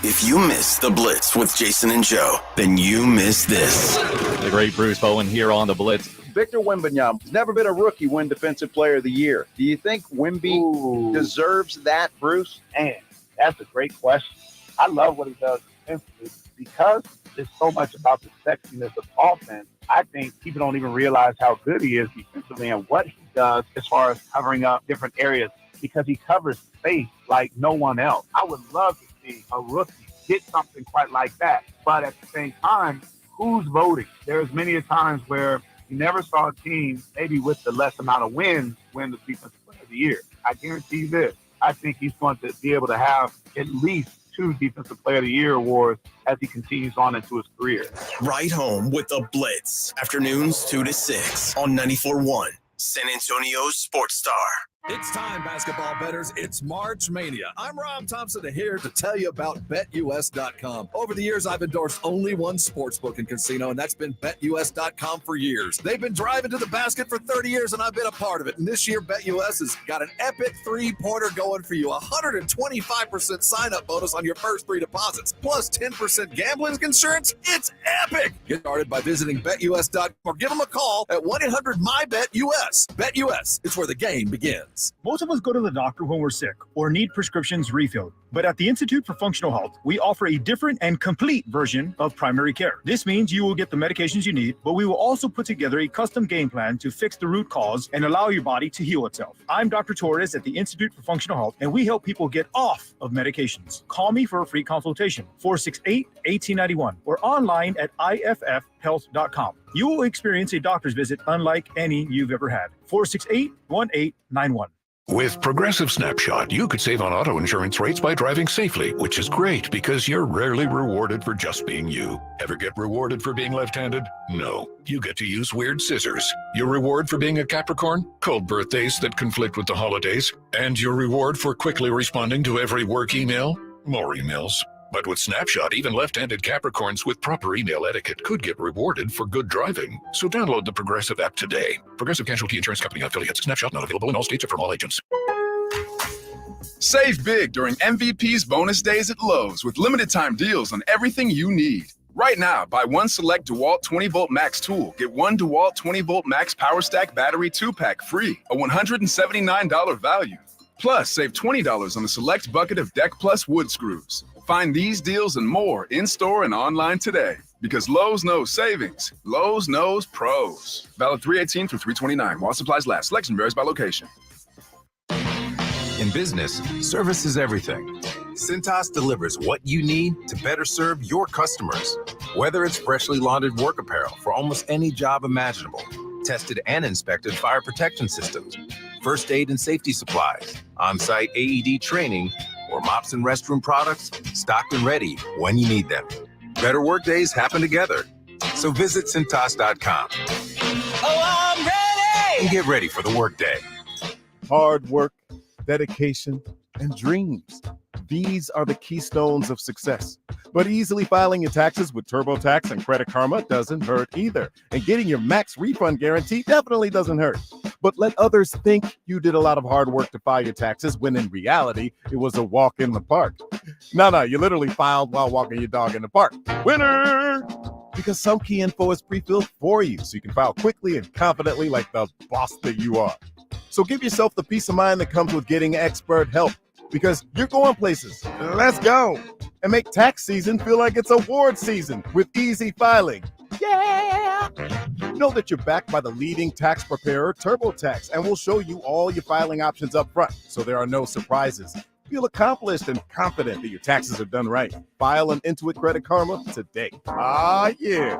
If you miss the Blitz with Jason and Joe, then you miss this. The great Bruce Bowen here on the Blitz. Victor Wembanyama has never been a rookie win Defensive Player of the Year. Do you think Wemby deserves that, Bruce? Man, that's a great question. I love what he does defensively because it's so much about the sexiness of offense. I think people don't even realize how good he is defensively and what he does as far as covering up different areas because he covers space like no one else. I would love to see a rookie get something quite like that. But at the same time, who's voting? There's many a times where you never saw a team, maybe with the less amount of wins, win the Defensive Player of the Year. I guarantee you this. I think he's going to be able to have at least 2 Defensive Player of the Year awards as he continues on into his career. Right home with the Blitz. Afternoons 2 to 6 on 94.1 San Antonio Sports Star. It's time, basketball bettors. It's March Mania. I'm Rob Thompson here to tell you about BetUS.com. Over the years, I've endorsed only one sportsbook and casino, and that's been BetUS.com for years. They've been driving to the basket for 30 years, and I've been a part of it. And this year, BetUS has got an epic three-pointer going for you. 125% sign-up bonus on your first 3 deposits, plus 10% gambling insurance. It's epic! Get started by visiting BetUS.com or give them a call at 1-800-MY-BET-US. BetUS, it's where the game begins. Most of us go to the doctor when we're sick or need prescriptions refilled. But at the Institute for Functional Health, we offer a different and complete version of primary care. This means you will get the medications you need, but we will also put together a custom game plan to fix the root cause and allow your body to heal itself. I'm Dr. Torres at the Institute for Functional Health, and we help people get off of medications. Call me for a free consultation, 468-1891, or online at iffhealth.com. You will experience a doctor's visit unlike any you've ever had. 468-1891. With Progressive Snapshot, you could save on auto insurance rates by driving safely, which is great because you're rarely rewarded for just being you. Ever get rewarded for being left-handed? No. You get to use weird scissors. Your reward for being a Capricorn? Cold birthdays that conflict with the holidays. And your reward for quickly responding to every work email? More emails. But with Snapshot, even left-handed Capricorns with proper email etiquette could get rewarded for good driving. So download the Progressive app today. Progressive Casualty Insurance Company affiliates. Snapshot not available in all states or from all agents. Save big during MVP's bonus days at Lowe's with limited time deals on everything you need. Right now, buy one select DeWalt 20-volt max tool. Get one DeWalt 20-volt max Power Stack battery 2-pack free, a $179 value. Plus, save $20 on a select bucket of Deck Plus wood screws. Find these deals and more in-store and online today. Because Lowe's knows savings. Lowe's knows pros. Valid 3/18 through 3/29. While supplies last. Selection varies by location. In business, service is everything. Cintas delivers what you need to better serve your customers. Whether it's freshly laundered work apparel for almost any job imaginable, tested and inspected fire protection systems, first aid and safety supplies, on-site AED training, or mops and restroom products, stocked and ready when you need them. Better work days happen together. So visit Cintas.com. Oh, I'm ready! And get ready for the workday. Hard work, dedication, and dreams. These are the keystones of success. But easily filing your taxes with TurboTax and Credit Karma doesn't hurt either. And getting your max refund guarantee definitely doesn't hurt. But let others think you did a lot of hard work to file your taxes when in reality, it was a walk in the park. No, you literally filed while walking your dog in the park. Winner! Because some key info is pre-filled for you, so you can file quickly and confidently like the boss that you are. So give yourself the peace of mind that comes with getting expert help, because you're going places. Let's go. And make tax season feel like it's award season with easy filing. Yeah! Know that you're backed by the leading tax preparer, TurboTax, and we'll show you all your filing options up front, so there are no surprises. Feel accomplished and confident that your taxes are done right. File an Intuit Credit Karma today. Ah, yeah.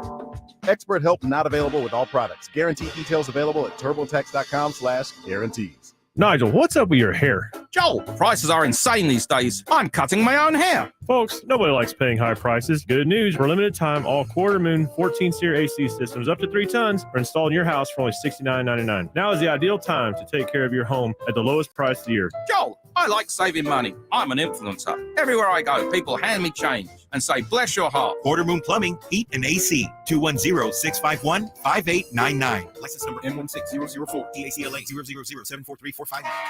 Expert help not available with all products. Guarantee details available at turbotax.com/guarantees. Nigel, what's up with your hair? Joel, prices are insane these days. I'm cutting my own hair. Folks, nobody likes paying high prices. Good news, for a limited time, all quarter moon 14-seer AC systems up to 3 tons are installed in your house for only $69.99. Now is the ideal time to take care of your home at the lowest price of the year. Joel, I like saving money. I'm an influencer. Everywhere I go, people hand me change and say, bless your heart. Quarter Moon Plumbing, Heat, and AC. 210-651-5899. License number M16004. DACLA 000743458.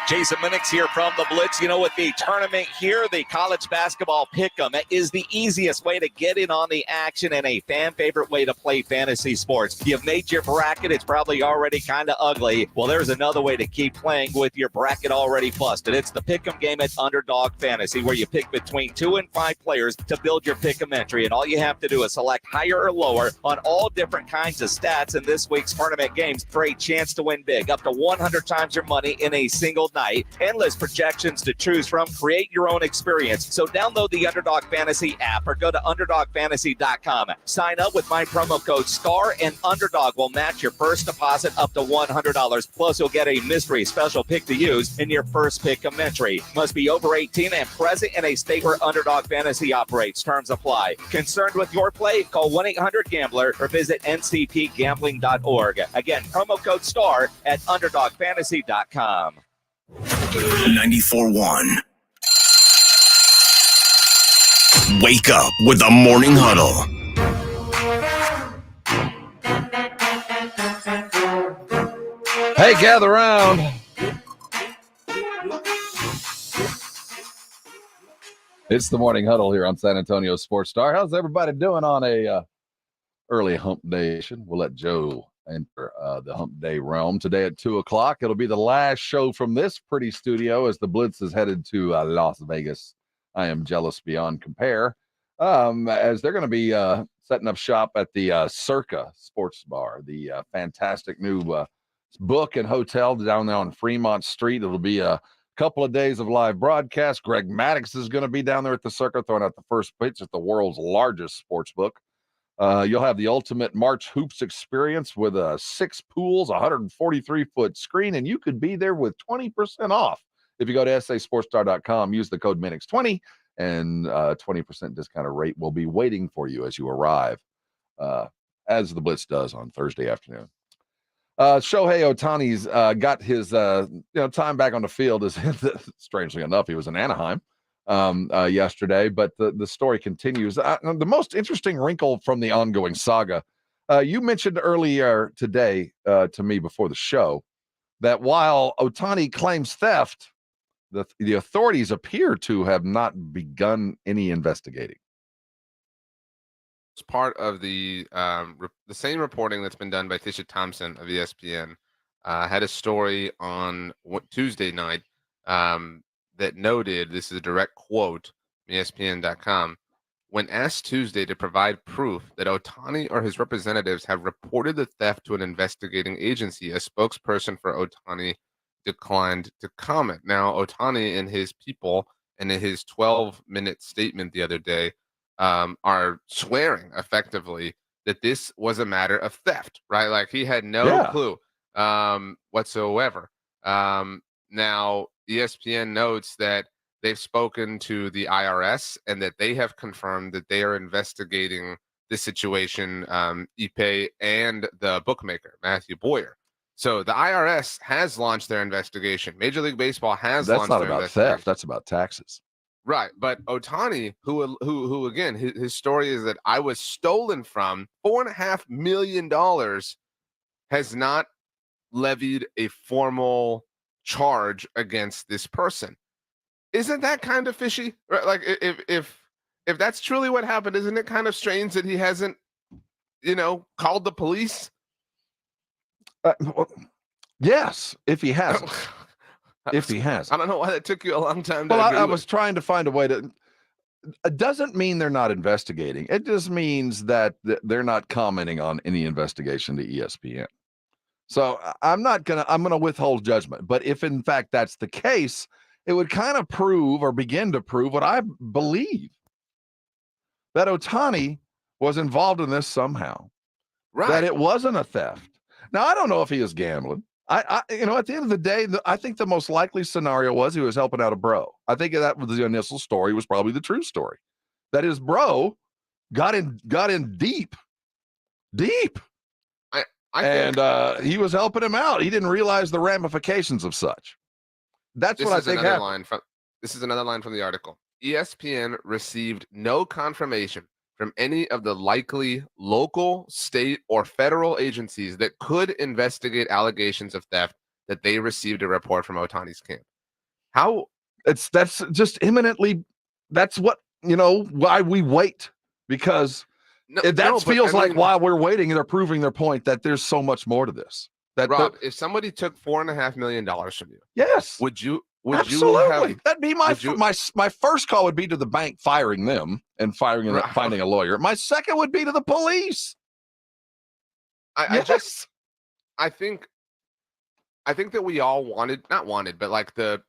Jason Minix here from the Blitz. You know, with the tournament here, the college basketball pick'em is the easiest way to get in on the action and a fan favorite way to play fantasy sports. You've made your bracket. It's probably already kind of ugly. Well, there's another way to keep playing with your bracket already busted. It's the pick'em game at Underdog Fantasy, where you pick between 2 and 5 players to build your pick'em entry. And all you have to do is select higher or lower on all different kinds of stats in this week's tournament games for a chance to win big. Up to 100 times your money in a single night. Endless projections to choose from. Create your own experience. So download the Underdog Fantasy app or go to UnderdogFantasy.com. Sign up with my promo code STAR and Underdog will match your first deposit up to $100. Plus, you'll get a mystery special pick to use in your first pick'em entry. Must be over 18 and present in a state where Underdog Fantasy operates. Terms apply. Concerned with your play? Call 1-800-GAMBLER or visit ncpgambling.org. Again, promo code STAR at UnderdogFantasy.com. 94.1. Wake up with the Morning Huddle. Hey, gather around. It's the Morning Huddle here on San Antonio Sports Star. How's everybody doing on a early hump day? We'll let Joe enter the hump day realm today at 2 o'clock. It'll be the last show from this pretty studio as the Blitz is headed to Las Vegas I am jealous beyond compare. As they're going to be setting up shop at the Circa Sports Bar, the fantastic new book and hotel down there on Fremont Street. It'll be a couple of days of live broadcast. Greg Maddux is going to be down there at the Circa throwing out the first pitch at the world's largest sports book. You'll have the ultimate March Hoops experience with 6 pools, 143-foot screen, and you could be there with 20% off. If you go to sasportstar.com, use the code MINIX20, and 20% discounted rate will be waiting for you as you arrive, as the Blitz does on Thursday afternoon. Shohei Ohtani's got his time back on the field. Strangely enough, he was in Anaheim yesterday, but the story continues. The most interesting wrinkle from the ongoing saga, you mentioned earlier today to me before the show that while Ohtani claims theft, the authorities appear to have not begun any investigating. It's part of the same reporting that's been done by Tisha Thompson of ESPN. Had a story on Tuesday night that noted, this is a direct quote from ESPN.com, when asked Tuesday to provide proof that Ohtani or his representatives have reported the theft to an investigating agency, a spokesperson for Ohtani declined to comment. Now, Ohtani and his people, and in his 12-minute statement the other day, are swearing effectively that this was a matter of theft, right? Like he had no clue whatsoever. Now, ESPN notes that they've spoken to the IRS and that they have confirmed that they are investigating this situation, Ipe and the bookmaker, Matthew Boyer. So the IRS has launched their investigation. Major League Baseball has launched their investigation. That's not about theft. That's about taxes. Right. But Ohtani, who again, his story is that I was stolen from $4.5 million, has not levied a formal charge against this person. Isn't that kind of fishy? Right? Like if that's truly what happened, isn't it kind of strange that he hasn't, called the police? Yes, if he hasn't. If he has. I don't know why that took you a long time. Well, I was trying to find a way to. It doesn't mean they're not investigating. It just means that they're not commenting on any investigation to ESPN. So I'm going to withhold judgment. But if in fact that's the case, it would kind of prove or begin to prove what I believe, that Ohtani was involved in this somehow. Right. That it wasn't a theft. Now, I don't know if he was gambling. At the end of the day, I think the most likely scenario was he was helping out a bro. I think that was the initial story, was probably the true story. That his bro got in deep. And he was helping him out. He didn't realize the ramifications of such. That's what I think happened. This is another line from the article. ESPN received no confirmation from any of the likely local, state, or federal agencies that could investigate allegations of theft that they received a report from Ohtani's camp. That's just imminently, that's what, why we wait, because feels like while we're waiting, they're proving their point that there's so much more to this. Rob, if somebody took $4.5 million from you, yes, would you absolutely? That'd be my first call would be to the bank firing them and finding a lawyer. My second would be to the police. I think that we all but like the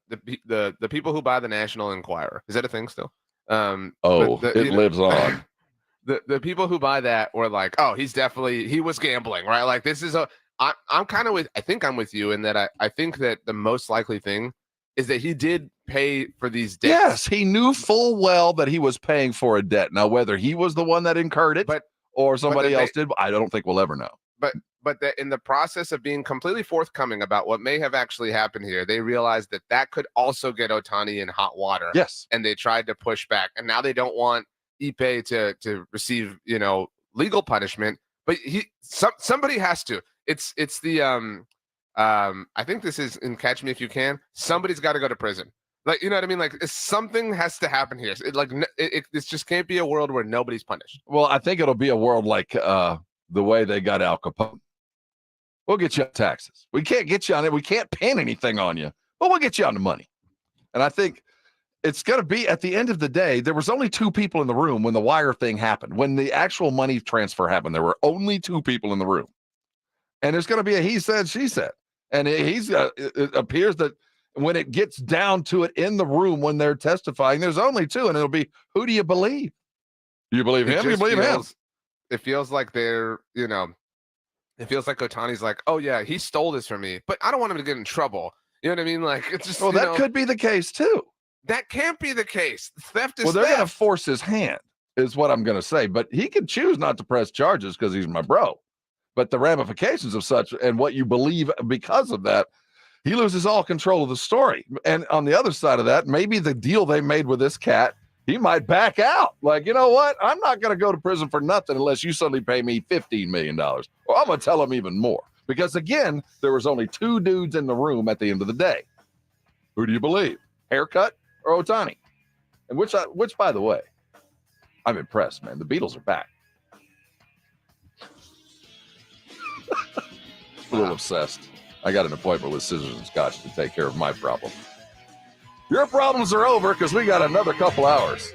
people who buy the National Enquirer, is that a thing still? It lives on. The people who buy that were like, oh, he was gambling, right? Like this is I'm kind of I think I'm with you in that I think that the most likely thing is that he did pay for these debts. Yes, he knew full well that he was paying for a debt. Now, whether he was the one that incurred it or somebody else did, I don't think we'll ever know. But in the process of being completely forthcoming about what may have actually happened here, they realized that could also get Ohtani in hot water. Yes. And they tried to push back. And now they don't want Ipe to receive, legal punishment. But somebody has to. It's the I think this is in Catch Me If You Can. Somebody's got to go to prison. Like, you know what I mean? Like something has to happen here. This just can't be a world where nobody's punished. Well, I think it'll be a world like the way they got Al Capone. We'll get you on taxes. We can't get you on it. We can't pin anything on you, but we'll get you on the money. And I think it's going to be, at the end of the day, there was only two people in the room when the wire thing happened. When the actual money transfer happened, there were only two people in the room. And there's going to be a he said, she said. And it appears that when it gets down to it in the room when they're testifying, there's only two. And it'll be, who do you believe? Do you believe him? Do you believe him? It feels like they're, it feels like Ohtani's like, oh, yeah, he stole this from me, but I don't want him to get in trouble. You know what I mean? Like, it's just, well, that could be the case, too. That can't be the case. Theft is well, they're theft. going to force his hand, is what I'm going to say. But he can choose not to press charges because he's my bro. But the ramifications of such and what you believe because of that, he loses all control of the story. And on the other side of that, maybe the deal they made with this cat, he might back out. Like, you know what? I'm not going to go to prison for nothing unless you suddenly pay me $15 million. Or I'm going to tell him even more. Because, again, there was only two dudes in the room at the end of the day. Who do you believe? Haircut or Ohtani? And which, by the way, I'm impressed, man. The Beatles are back. A little obsessed. I got an appointment with Scissors and Scotch to take care of my problem. Your problems are over because we got another couple hours.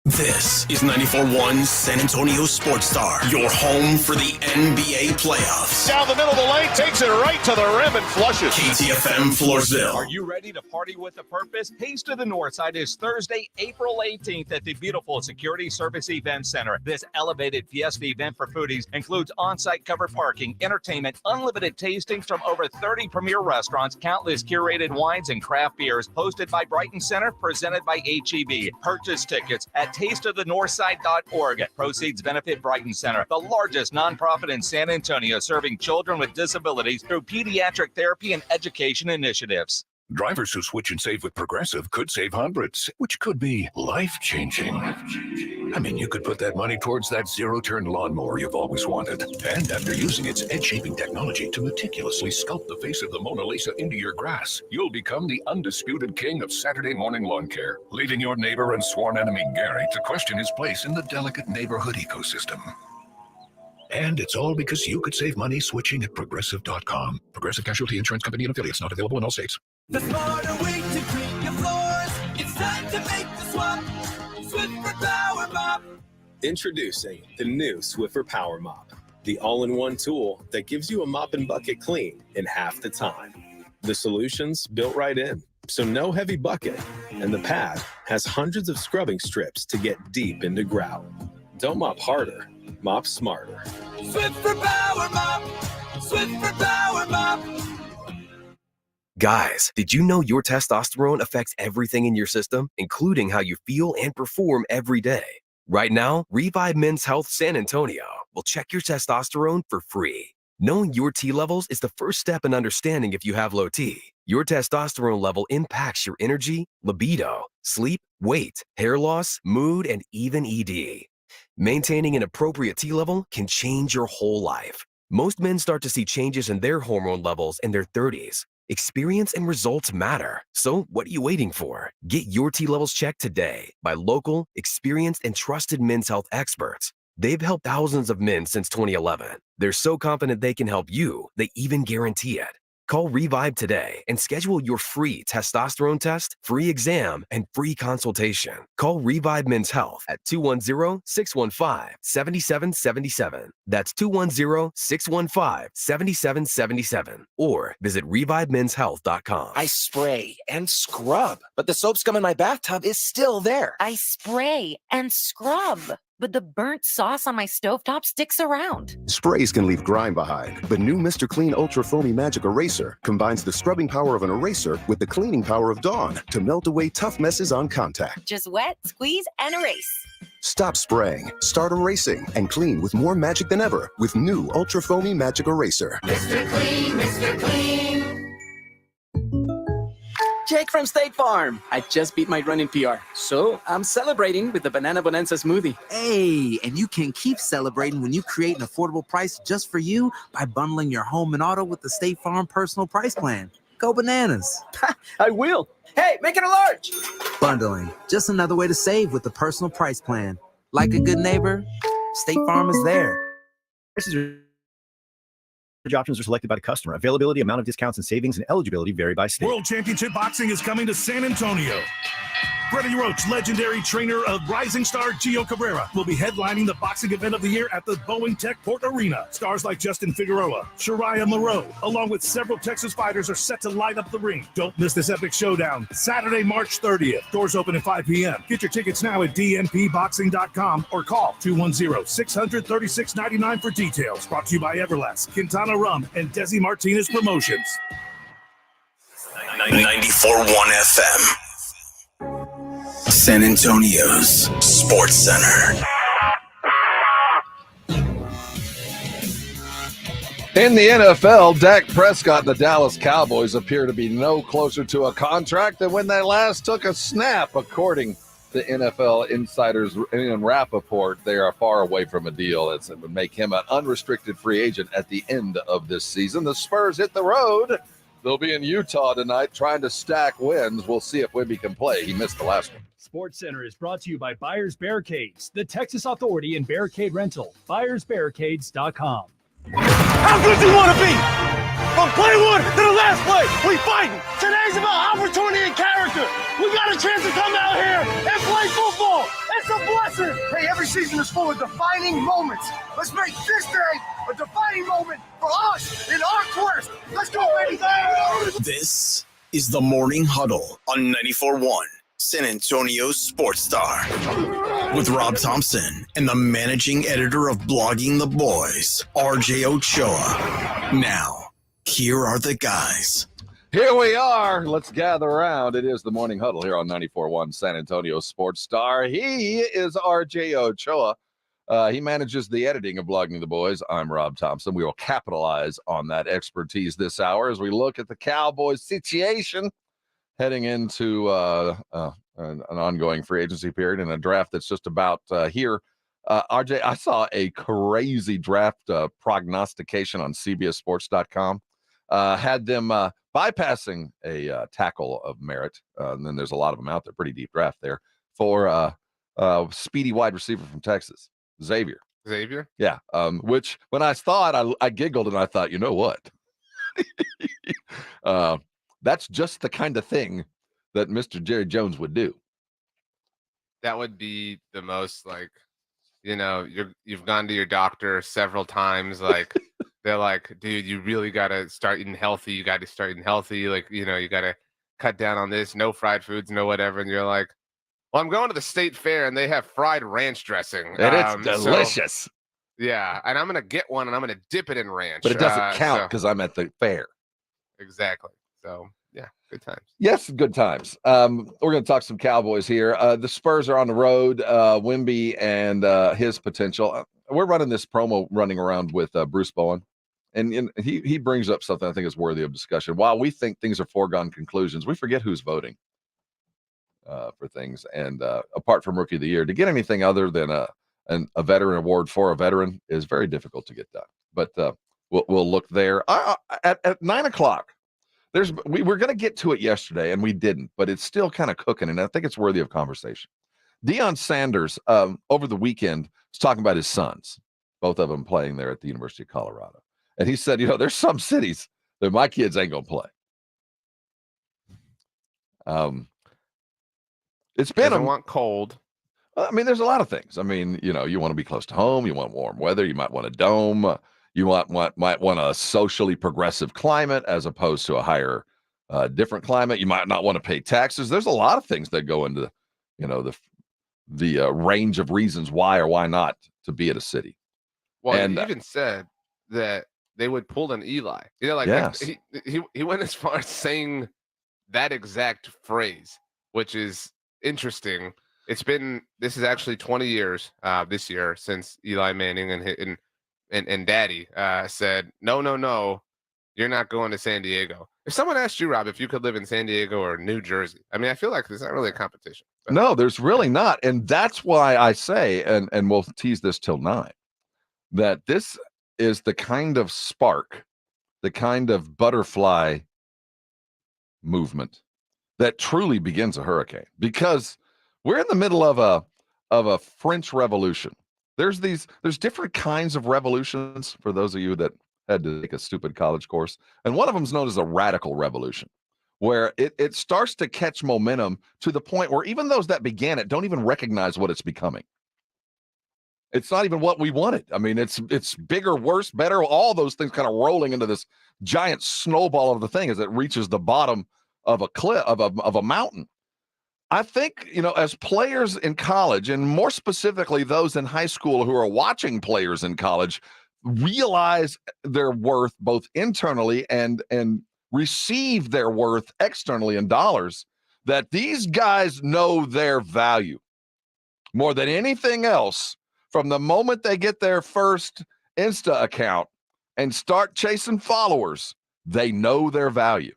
This is 94.1 San Antonio Sports Star, your home for the NBA playoffs. Down the middle of the lane, takes it right to the rim and flushes. KTFM Floresville. Are you ready to party with a purpose? Taste of the Northside is Thursday, April 18th at the beautiful Security Service Event Center. This elevated fiesta event for foodies includes on-site covered parking, entertainment, unlimited tastings from over 30 premier restaurants, countless curated wines and craft beers, hosted by Brighton Center, presented by HEB. Purchase tickets at tasteofthenorthside.org. Proceeds benefit Brighton Center, the largest nonprofit in San Antonio, serving children with disabilities through pediatric therapy and education initiatives. Drivers who switch and save with Progressive could save hundreds, which could be life-changing. I mean, you could put that money towards that zero-turn lawnmower you've always wanted. And after using its edge-shaping technology to meticulously sculpt the face of the Mona Lisa into your grass, you'll become the undisputed king of Saturday morning lawn care, leaving your neighbor and sworn enemy Gary to question his place in the delicate neighborhood ecosystem. And it's all because you could save money switching at Progressive.com. Progressive Casualty Insurance Company and affiliates, not available in all states. The smarter way to clean your floors. It's time to make the swap. Swiffer Power Mop. Introducing the new Swiffer Power Mop, the all-in-one tool that gives you a mop and bucket clean in half the time. The solution's built right in, so no heavy bucket, and the pad has hundreds of scrubbing strips to get deep into grout. Don't mop harder, mop smarter. Swiffer Power Mop. Swiffer Power Mop. Guys, did you know your testosterone affects everything in your system, including how you feel and perform every day? Right now, Revive Men's Health San Antonio will check your testosterone for free. Knowing your T levels is the first step in understanding if you have low T. Your testosterone level impacts your energy, libido, sleep, weight, hair loss, mood, and even ED. Maintaining an appropriate T level can change your whole life. Most men start to see changes in their hormone levels in their 30s. Experience and results matter. So what are you waiting for? Get your T levels checked today by local, experienced, and trusted men's health experts. They've helped thousands of men since 2011. They're so confident they can help you, they even guarantee it. Call Revive today and schedule your free testosterone test, free exam, and free consultation. Call Revive Men's Health at 210-615-7777. That's 210-615-7777. Or visit ReviveMen'sHealth.com. I spray and scrub, but the soap scum in my bathtub is still there. I spray and scrub, but the burnt sauce on my stovetop sticks around. Sprays can leave grime behind. The new Mr. Clean Ultra Foamy Magic Eraser combines the scrubbing power of an eraser with the cleaning power of Dawn to melt away tough messes on contact. Just wet, squeeze, and erase. Stop spraying, start erasing, and clean with more magic than ever with new Ultra Foamy Magic Eraser. Mr. Clean, Mr. Clean. Jake from State Farm. I just beat my running PR, so I'm celebrating with the Banana Bonanza smoothie. Hey, and you can keep celebrating when you create an affordable price just for you by bundling your home and auto with the State Farm Personal Price Plan. Go bananas. I will. Hey, make it a large. Bundling, just another way to save with the Personal Price Plan. Like a good neighbor, State Farm is there. This is options are selected by the customer. Availability, amount of discounts and savings, and eligibility vary by state. World Championship Boxing is coming to San Antonio. Freddie Roach, legendary trainer of rising star Gio Cabrera, will be headlining the boxing event of the year at the Boeing Tech Port Arena. Stars like Justin Figueroa, Shariah Moreau, along with several Texas fighters are set to light up the ring. Don't miss this epic showdown, Saturday, March 30th. Doors open at 5 p.m. Get your tickets now at dnpboxing.com or call 210-600-3699 for details. Brought to you by Everlast, Quintana Rum, and Desi Martinez Promotions. 94.1 FM. San Antonio's Sports Center. In the NFL, Dak Prescott and the Dallas Cowboys appear to be no closer to a contract than when they last took a snap. According to NFL insiders in Rappaport, they are far away from a deal that would make him an unrestricted free agent at the end of this season. The Spurs hit the road. They'll be in Utah tonight trying to stack wins. We'll see if Wimby can play. He missed the last one. Sports Center is brought to you by Buyers Barricades, the Texas Authority in Barricade Rental. BuyersBarricades.com. How good do you want to be? From play one to the last play, we fighting. Today's about opportunity and character. We got a chance to come out here and play football. It's a blessing. Hey, every season is full of defining moments. Let's make this day a defining moment for us in our quest. Let's go, baby. This is the Morning Huddle on 94.1 San Antonio Sports Star with Rob Thompson and the managing editor of Blogging the Boys, RJ Ochoa. Now, here are the guys. Here we are. Let's gather around. It is the Morning Huddle here on 94.1 San Antonio Sports Star. He is RJ Ochoa. He manages the editing of Blogging the Boys. I'm Rob Thompson. We will capitalize on that expertise this hour as we look at the Cowboys situation heading into an ongoing free agency period and a draft that's just about here. RJ, I saw a crazy draft prognostication on CBSSports.com. Had them bypassing a tackle of merit. And then there's a lot of them out there, pretty deep draft there, for speedy wide receiver from Texas, Xavier. Yeah. Which when I thought, I giggled and I thought, you know what? That's just the kind of thing that Mr. Jerry Jones would do. That would be the most, like, you know, you've gone to your doctor several times. Like, they're like, dude, you really got to start eating healthy. You got to start eating healthy. Like, you know, you got to cut down on this. No fried foods, no whatever. And you're like, well, I'm going to the state fair and they have fried ranch dressing. And it's delicious. So, yeah. And I'm going to get one and I'm going to dip it in ranch. But it doesn't count because I'm at the fair. Exactly. So, yeah, good times. Yes, good times. We're going to talk some Cowboys here. The Spurs are on the road. Wimby and his potential. We're running this promo running around with Bruce Bowen, and he brings up something I think is worthy of discussion. While we think things are foregone conclusions, we forget who's voting for things. And apart from Rookie of the Year, to get anything other than a veteran award for a veteran is very difficult to get done. But we'll look there at 9 o'clock. We were going to get to it yesterday, and we didn't, but it's still kind of cooking, and I think it's worthy of conversation. Deion Sanders, over the weekend, was talking about his sons, both of them playing there at the University of Colorado. And he said, you know, there's some cities that my kids ain't going to play. It's been Doesn't want cold. I mean, there's a lot of things. I mean, you know, you want to be close to home. You want warm weather. You might want a dome. You might want a socially progressive climate as opposed to a higher, different climate. You might not want to pay taxes. There's a lot of things that go into, you know, the range of reasons why or why not to be at a city. Well, and he even said that they would pull an Eli. You know, like, yes. he went as far as saying that exact phrase, which is interesting. This is actually 20 years this year since Eli Manning and Daddy said, no, you're not going to San Diego. If someone asked you, Rob, if you could live in San Diego or New Jersey, I mean, I feel like there's not really a competition. But. No, there's really not. And that's why I say, and we'll tease this till 9, that this is the kind of spark, the kind of butterfly movement that truly begins a hurricane, because we're in the middle of a French Revolution. There's different kinds of revolutions for those of you that had to take a stupid college course. And one of them is known as a radical revolution, where it starts to catch momentum to the point where even those that began it don't even recognize what it's becoming. It's not even what we wanted. I mean, it's bigger, worse, better, all those things kind of rolling into this giant snowball of the thing as it reaches the bottom of a cliff, of a mountain. I think, as players in college, and more specifically those in high school who are watching players in college, realize their worth both internally and receive their worth externally in dollars, that these guys know their value more than anything else. From the moment they get their first Insta account and start chasing followers, they know their value.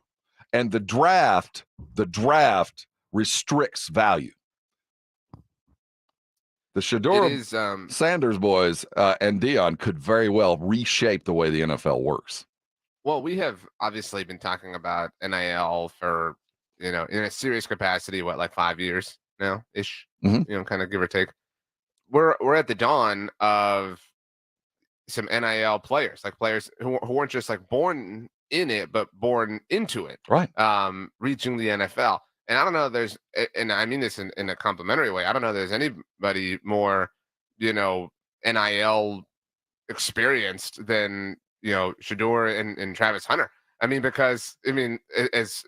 And the draft restricts value. The Shedeur Sanders boys and Dion could very well reshape the way the NFL works. Well, we have obviously been talking about NIL for, in a serious capacity, like 5 years now ish, kind of give or take. We're at the dawn of some NIL players, like players who weren't just like born in it, but born into it, right? Reaching the NFL. And I don't know, and I mean this in a complimentary way, I don't know there's anybody more, NIL experienced than, Shedeur and Travis Hunter. I mean, because, as,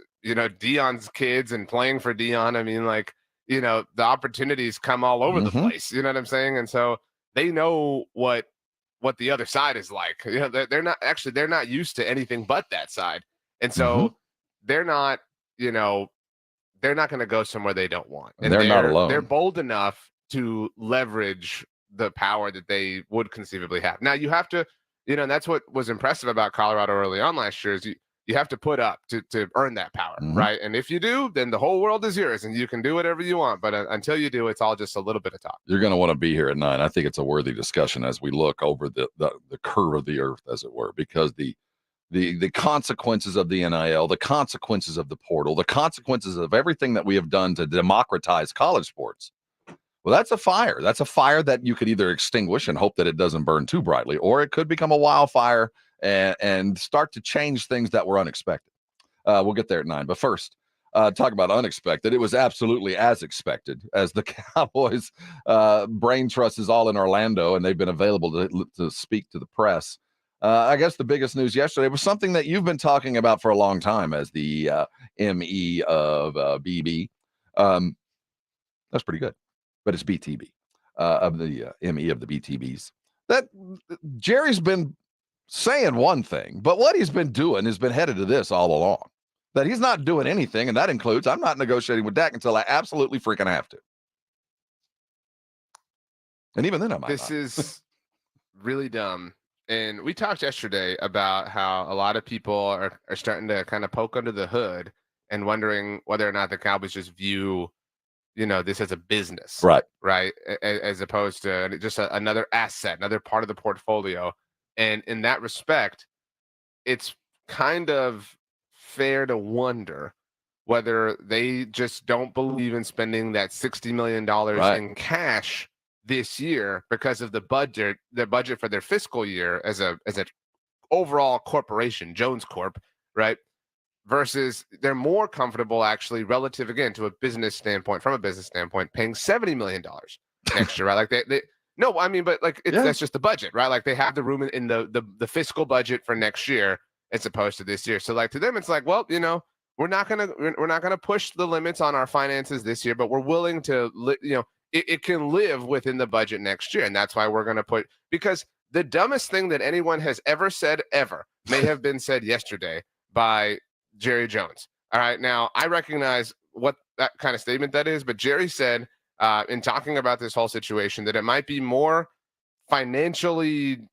Dion's kids and playing for Dion, the opportunities come all over the place. You know what I'm saying? And so they know what the other side is like. They're not used to anything but that side. And so they're not going to go somewhere they don't want. And they're not alone. They're bold enough to leverage the power that they would conceivably have. Now you have to, and that's what was impressive about Colorado early on last year is you have to put up to earn that power, right? And if you do, then the whole world is yours and you can do whatever you want. But until you do, it's all just a little bit of talk. You're going to want to be here at 9. I think it's a worthy discussion as we look over the curve of the earth, as it were, because the consequences of the NIL, the consequences of the portal, the consequences of everything that we have done to democratize college sports. Well, that's a fire. That's a fire that you could either extinguish and hope that it doesn't burn too brightly, or it could become a wildfire and start to change things that were unexpected. We'll get there at 9. But first, talk about unexpected. It was absolutely as expected, as the Cowboys brain trust is all in Orlando, and they've been available to speak to the press. I guess the biggest news yesterday was something that you've been talking about for a long time as the ME of BB. That's pretty good, but it's BTB of the ME of the BTBs. That Jerry's been saying one thing, but what he's been doing has been headed to this all along. That he's not doing anything, and that includes I'm not negotiating with Dak until I absolutely freaking have to. And even then, I might This not. is really dumb. And we talked yesterday about how a lot of people are starting to kind of poke under the hood and wondering whether or not the Cowboys just view, this as a business, right, as opposed to just another asset, another part of the portfolio. And in that respect, it's kind of fair to wonder whether they just don't believe in spending that $60 million in cash this year because of the budget for their fiscal year as an overall corporation, Jones Corp, right? Versus they're more comfortable actually relative again to a business standpoint, paying $70 million next year, right? Like they no, I mean, but like that's just the budget, right? Like they have the room in the fiscal budget for next year as opposed to this year. So like to them, it's like, well, we're not gonna push the limits on our finances this year, but we're willing to, it can live within the budget next year, and that's why we're gonna put, because the dumbest thing that anyone has ever said may have been said yesterday by Jerry Jones. All right, now I recognize what that kind of statement that is, but Jerry said in talking about this whole situation that it might be more financially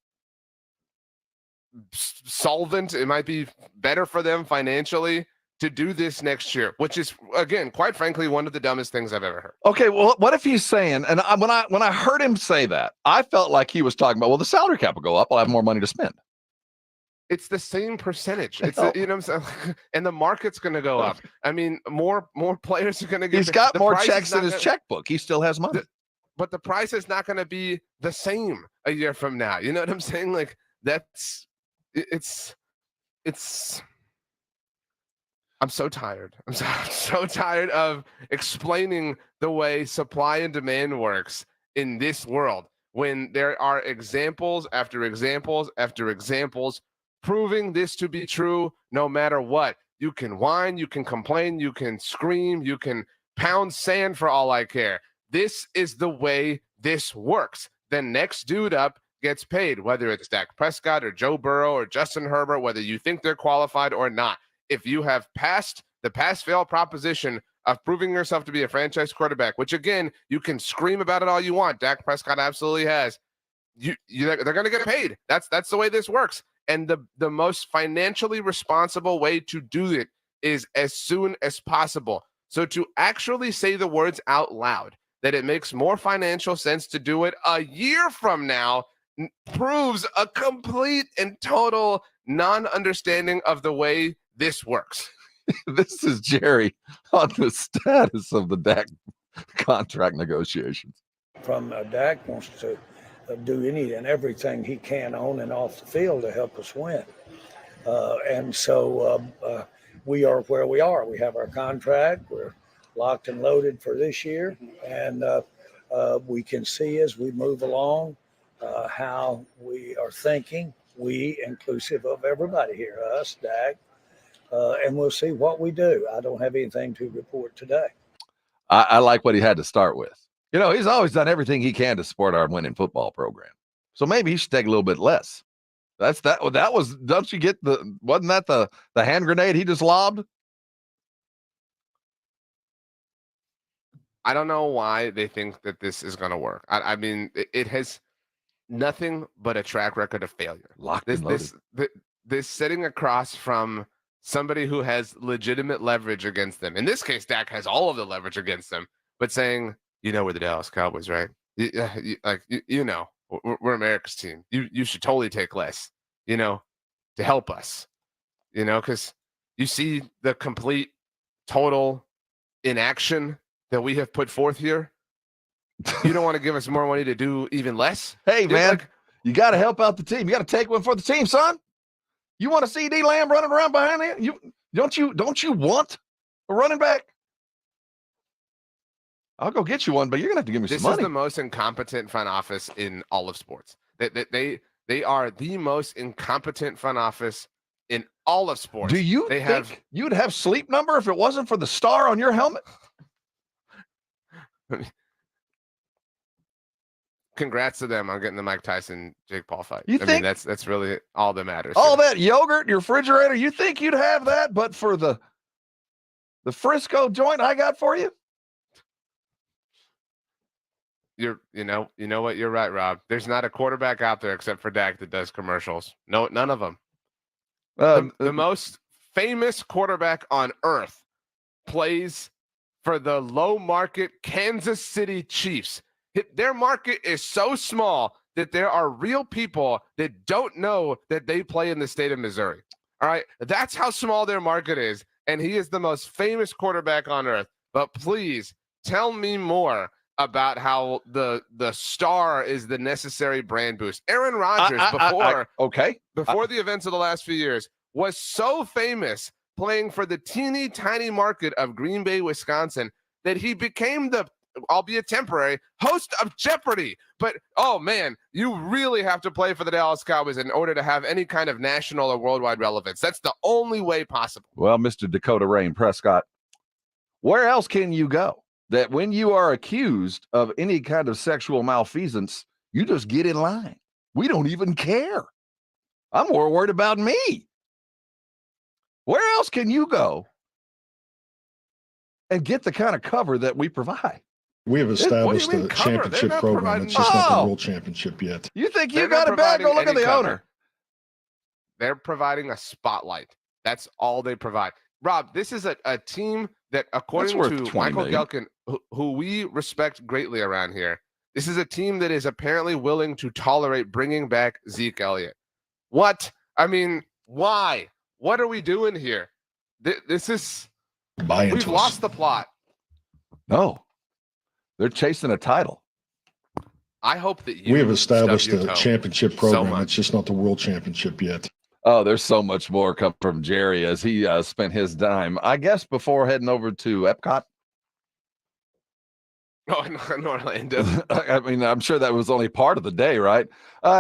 solvent, it might be better for them financially to do this next year, which is, again, quite frankly, one of the dumbest things I've ever heard. Okay, well, what if he's saying, and when I heard him say that, I felt like he was talking about, well, the salary cap will go up, I'll have more money to spend. It's the same percentage. It's you know what I'm saying, and the market's going to go up. I mean, more players are going to get. He's got more checks in his checkbook. He still has money, but the price is not going to be the same a year from now. You know what I'm saying? Like that's it's I'm so tired. I'm so tired of explaining the way supply and demand works in this world when there are examples after examples after examples proving this to be true no matter what. You can whine, you can complain, you can scream, you can pound sand for all I care. This is the way this works. The next dude up gets paid, whether it's Dak Prescott or Joe Burrow or Justin Herbert, whether you think they're qualified or not. If you have passed the pass-fail proposition of proving yourself to be a franchise quarterback, which, again, you can scream about it all you want. Dak Prescott absolutely has. They're going to get paid. That's the way this works. And the most financially responsible way to do it is as soon as possible. So to actually say the words out loud that it makes more financial sense to do it a year from now proves a complete and total non-understanding of the way this works. This is Jerry on the status of the Dak contract negotiations. Dak wants to do any and everything he can on and off the field to help us win. And so we are where we are. We have our contract. We're locked and loaded for this year. And we can see as we move along how we are thinking, we inclusive of everybody here, us, Dak, and we'll see what we do. I don't have anything to report today. I like what he had to start with. You know, he's always done everything he can to support our winning football program. So maybe he should take a little bit less. That was, don't you get wasn't that the hand grenade he just lobbed? I don't know why they think that this is going to work. I mean, it has nothing but a track record of failure. Locked and loaded. This sitting across from somebody who has legitimate leverage against them. In this case, Dak has all of the leverage against them, but saying, you know, we're the Dallas Cowboys, right? You know, we're America's team. You should totally take less, you know, to help us, you know, because you see the complete total inaction that we have put forth here. You don't want to give us more money to do even less? Hey, man, you got to help out the team. You got to take one for the team, son. You want to see D Lamb running around behind you? Don't you want a running back? I'll go get you one, but you're gonna have to give me some money. This is the most incompetent front office in all of sports. They are the most incompetent front office in all of sports. Do you think you'd have Sleep Number if it wasn't for the star on your helmet? Congrats to them on getting the Mike Tyson Jake Paul fight. I mean, that's really all that matters. All that yogurt in your refrigerator, you think you'd have that, but for the Frisco joint I got for you? You know what? You're right, Rob. There's not a quarterback out there except for Dak that does commercials. No, none of them. The most famous quarterback on earth plays for the low market Kansas City Chiefs. Their market is so small that there are real people that don't know that they play in the state of Missouri. All right. That's how small their market is. And he is the most famous quarterback on earth. But please tell me more about how the star is the necessary brand boost. Aaron Rodgers, before the events of the last few years, was so famous playing for the teeny tiny market of Green Bay, Wisconsin, that he became the, albeit temporary, host of Jeopardy. But, oh, man, you really have to play for the Dallas Cowboys in order to have any kind of national or worldwide relevance. That's the only way possible. Well, Mr. Dakota Rain Prescott, where else can you go that when you are accused of any kind of sexual malfeasance, you just get in line? We don't even care. I'm more worried about me. Where else can you go and get the kind of cover that we provide? We have established a championship program. It's just not the world championship yet. You think you got it bad? Go look at the owner. They're providing a spotlight. That's all they provide. Rob, this is a team that, according to Michael Gelkin, who we respect greatly around here, this is a team that is apparently willing to tolerate bringing back Zeke Elliott. What? I mean, why? What are we doing here? This is... We've lost the plot. No. They're chasing a title. I hope that you... We have established a championship program. It's just not the world championship yet. Oh, there's so much more come from Jerry as he spent his dime, I guess, before heading over to Epcot. Oh, in Orlando. I mean, I'm sure that was only part of the day, right?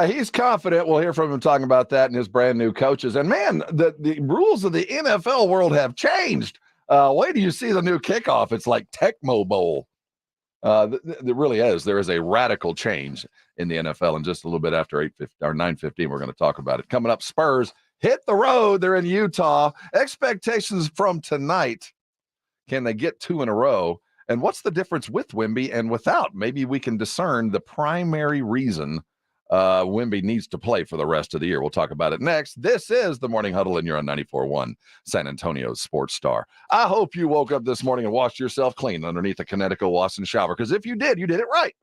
He's confident. We'll hear from him talking about that and his brand new coaches. And man, the rules of the NFL world have changed. Wait till you see the new kickoff. It's like Tecmo Bowl. There really is. There is a radical change in the NFL. And just a little bit after 8:50 or 9:15, we're going to talk about it. Coming up, Spurs hit the road. They're in Utah. Expectations from tonight. Can they get 2 in a row? And what's the difference with Wemby and without? Maybe we can discern the primary reason Wemby needs to play for the rest of the year. We'll talk about it next. This is the Morning Huddle, and you're on 94.1 San Antonio's Sports Star. I hope you woke up this morning and washed yourself clean underneath the Connecticut wash and shower, because if you did, you did it right.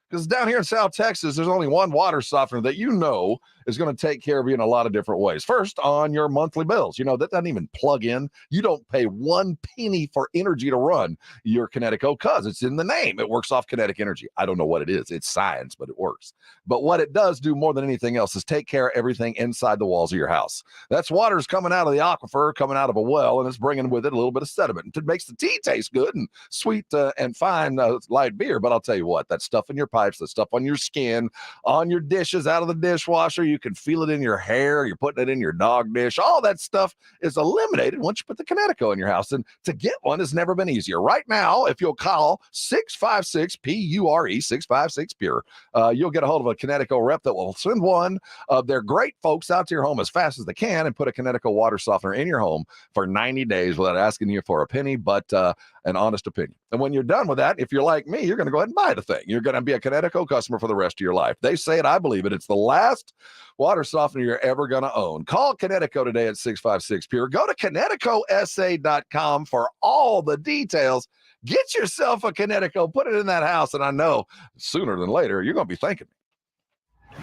Because down here in South Texas, there's only one water softener that you know is going to take care of you in a lot of different ways. First, on your monthly bills. You know, that doesn't even plug in. You don't pay 1 penny for energy to run your Connecticut because it's in the name. It works off kinetic energy. I don't know what it is. It's science, but it works. But what it does do more than anything else is take care of everything inside the walls of your house. That's water's coming out of the aquifer, coming out of a well, and it's bringing with it a little bit of sediment. It makes the tea taste good and sweet and fine light beer. But I'll tell you what, that stuff in your pipes, that stuff on your skin, on your dishes, out of the dishwasher, you can feel it in your hair. You're putting it in your dog dish. All that stuff is eliminated once you put the Connecticut in your house. And to get one has never been easier. Right now, if you'll call 656-PURE, 656-PURE, you'll get a hold of a Connecticut rep that will send one of their great folks out to your home as fast as they can and put a Connecticut water softener in your home for 90 days without asking you for a penny, but an honest opinion. And when you're done with that, if you're like me, you're going to go ahead and buy the thing. You're going to be a Connecticut customer for the rest of your life. They say it, I believe it. It's the last water softener you're ever going to own. Call Connecticut today at 656-PURE. Go to ConnecticutSA.com for all the details. Get yourself a Connecticut, put it in that house, and I know sooner than later you're going to be thanking me.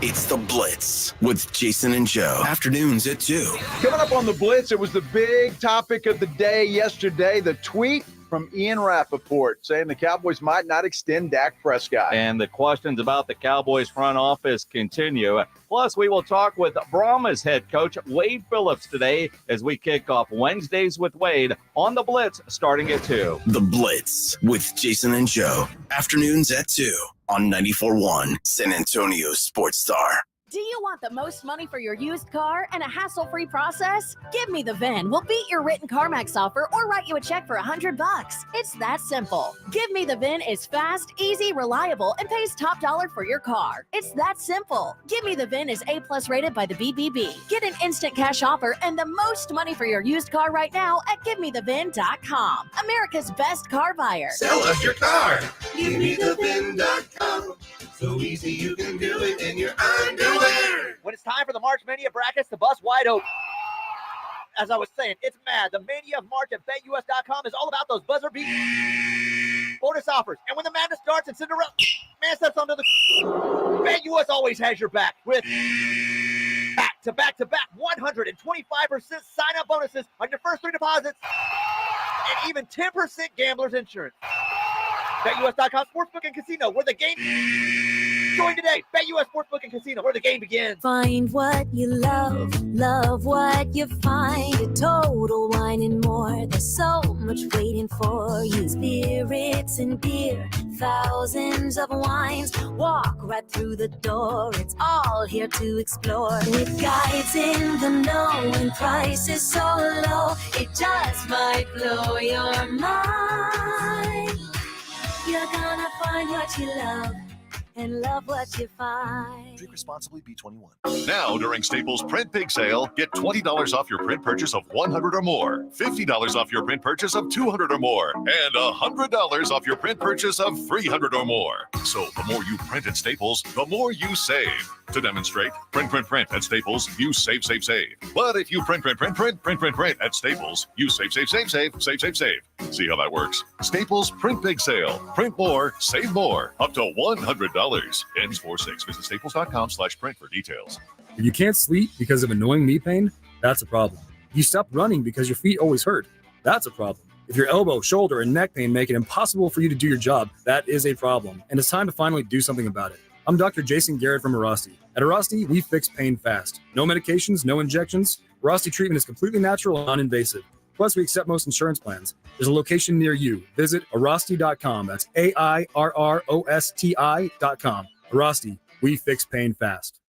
It's The Blitz with Jason and Joe. Afternoons at 2. Coming up on The Blitz, it was the big topic of the day yesterday, the tweet from Ian Rappaport saying the Cowboys might not extend Dak Prescott. And the questions about the Cowboys front office continue. Plus, we will talk with Brahma's head coach, Wade Phillips, today as we kick off Wednesdays with Wade on The Blitz starting at 2. The Blitz with Jason and Joe. Afternoons at 2 on 94.1 San Antonio Sports Star. Do you want the most money for your used car and a hassle-free process? Give Me the VIN. We'll beat your written CarMax offer or write you a check for $100. It's that simple. Give Me the VIN is fast, easy, reliable, and pays top dollar for your car. It's that simple. Give Me the VIN is A+ rated by the BBB. Get an instant cash offer and the most money for your used car right now at GiveMeTheVIN.com. America's best car buyer. Sell us your car. GiveMeTheVIN.com. So easy you can do it in your underwear. When it's time for the March Mania brackets to bust wide open. As I was saying, it's mad. The Mania of March at BetUS.com is all about those buzzer beat bonus offers. And when the madness starts and Cinderella man steps onto the BetUS always has your back with back-to-back 125% sign-up bonuses on your first 3 deposits and even 10% gambler's insurance. BetUS.com Sportsbook and Casino, where the game... Join today. BetUS Sportsbook and Casino, where the game begins. Find what you love, love what you find. A Total Wine and More. There's so much waiting for you. Spirits and beer, thousands of wines. Walk right through the door. It's all here to explore. With guides in the know and prices so low, it just might blow your mind. You're gonna find what you love and love what you find. Drink responsibly, B21. Now, during Staples Print Big Sale, get $20 off your print purchase of $100 or more, $50 off your print purchase of $200 or more, and $100 off your print purchase of $300 or more. So the more you print at Staples, the more you save. To demonstrate, print at Staples, you save. But if you print at Staples, you save. See how that works? Staples Print Big Sale. Print more, save more. Up to $100. Ends 4/6. Visit staples.com/print for details. If you can't sleep because of annoying knee pain, that's a problem. If you stop running because your feet always hurt, that's a problem. If your elbow, shoulder, and neck pain make it impossible for you to do your job, that is a problem. And it's time to finally do something about it. I'm Dr. Jason Garrett from Arasti. At Arasti, we fix pain fast. No medications, no injections, Veracity treatment is completely natural and non-invasive. Plus, we accept most insurance plans. There's a location near you. Visit Arosty.com. That's AIRROSTI.com. Arosty, we fix pain fast.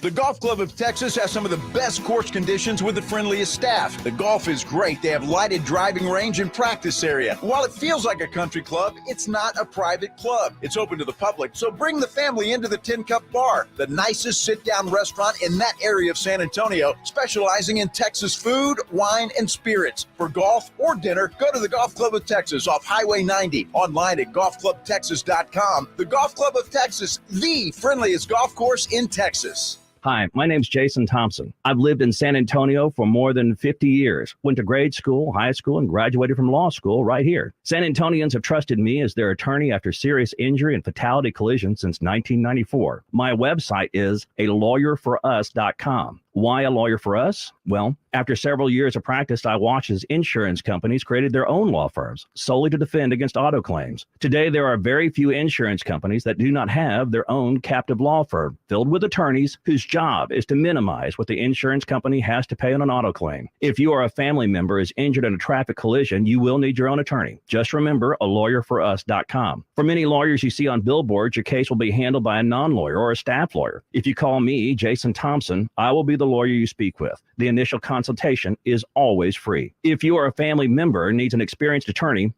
The Golf Club of Texas has some of the best course conditions with the friendliest staff. The golf is great. They have lighted driving range and practice area. While it feels like a country club, it's not a private club. It's open to the public, so bring the family into the Tin Cup Bar, the nicest sit-down restaurant in that area of San Antonio, specializing in Texas food, wine, and spirits. For golf or dinner, go to the Golf Club of Texas off Highway 90, online at golfclubtexas.com. The Golf Club of Texas, the friendliest golf course in Texas. Hi, my name's Jason Thompson. I've lived in San Antonio for more than 50 years. Went to grade school, high school, and graduated from law school right here. San Antonians have trusted me as their attorney after serious injury and fatality collision since 1994. My website is alawyerforus.com. Why a lawyer for us? Well, after several years of practice, I watched as insurance companies created their own law firms solely to defend against auto claims. Today, there are very few insurance companies that do not have their own captive law firm filled with attorneys whose job is to minimize what the insurance company has to pay on an auto claim. If you or a family member is injured in a traffic collision, you will need your own attorney. Just remember alawyerforus.com. For many lawyers you see on billboards, your case will be handled by a non-lawyer or a staff lawyer. If you call me, Jason Thompson, I will be the lawyer you speak with. The initial consultation is always free. If you or a family member needs an experienced attorney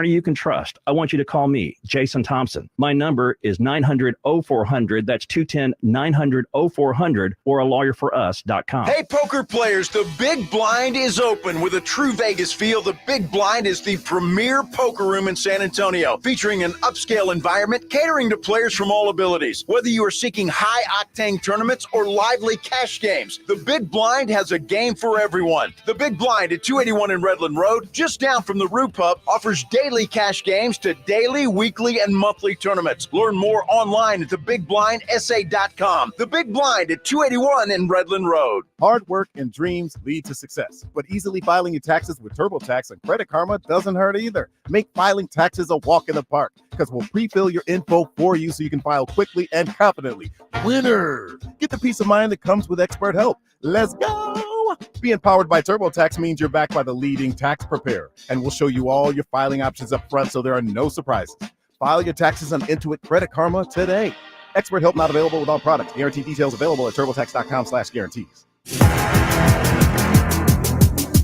you can trust, I want you to call me, Jason Thompson. My number is 900-0400. That's 210-900-0400 or alawyerforus.com. Hey, poker players, the Big Blind is open. With a true Vegas feel, the Big Blind is the premier poker room in San Antonio, featuring an upscale environment catering to players from all abilities. Whether you are seeking high-octane tournaments or lively cash games, the Big Blind has a game for everyone. The Big Blind at 281 in Redland Road, just down from the Rue Pub, offers daily cash games to daily, weekly, and monthly tournaments. Learn more online at thebigblindsa.com. The Big Blind at 281 in Redland Road. Hard work and dreams lead to success, but easily filing your taxes with TurboTax and Credit Karma doesn't hurt either. Make filing taxes a walk in the park, because we'll pre-fill your info for you so you can file quickly and confidently. Winner! Get the peace of mind that comes with expert help. Let's go! Being powered by TurboTax means you're backed by the leading tax preparer, and we'll show you all your filing options up front so there are no surprises. File your taxes on Intuit Credit Karma today. Expert help not available with all products. Guarantee details available at turbotax.com/guarantees.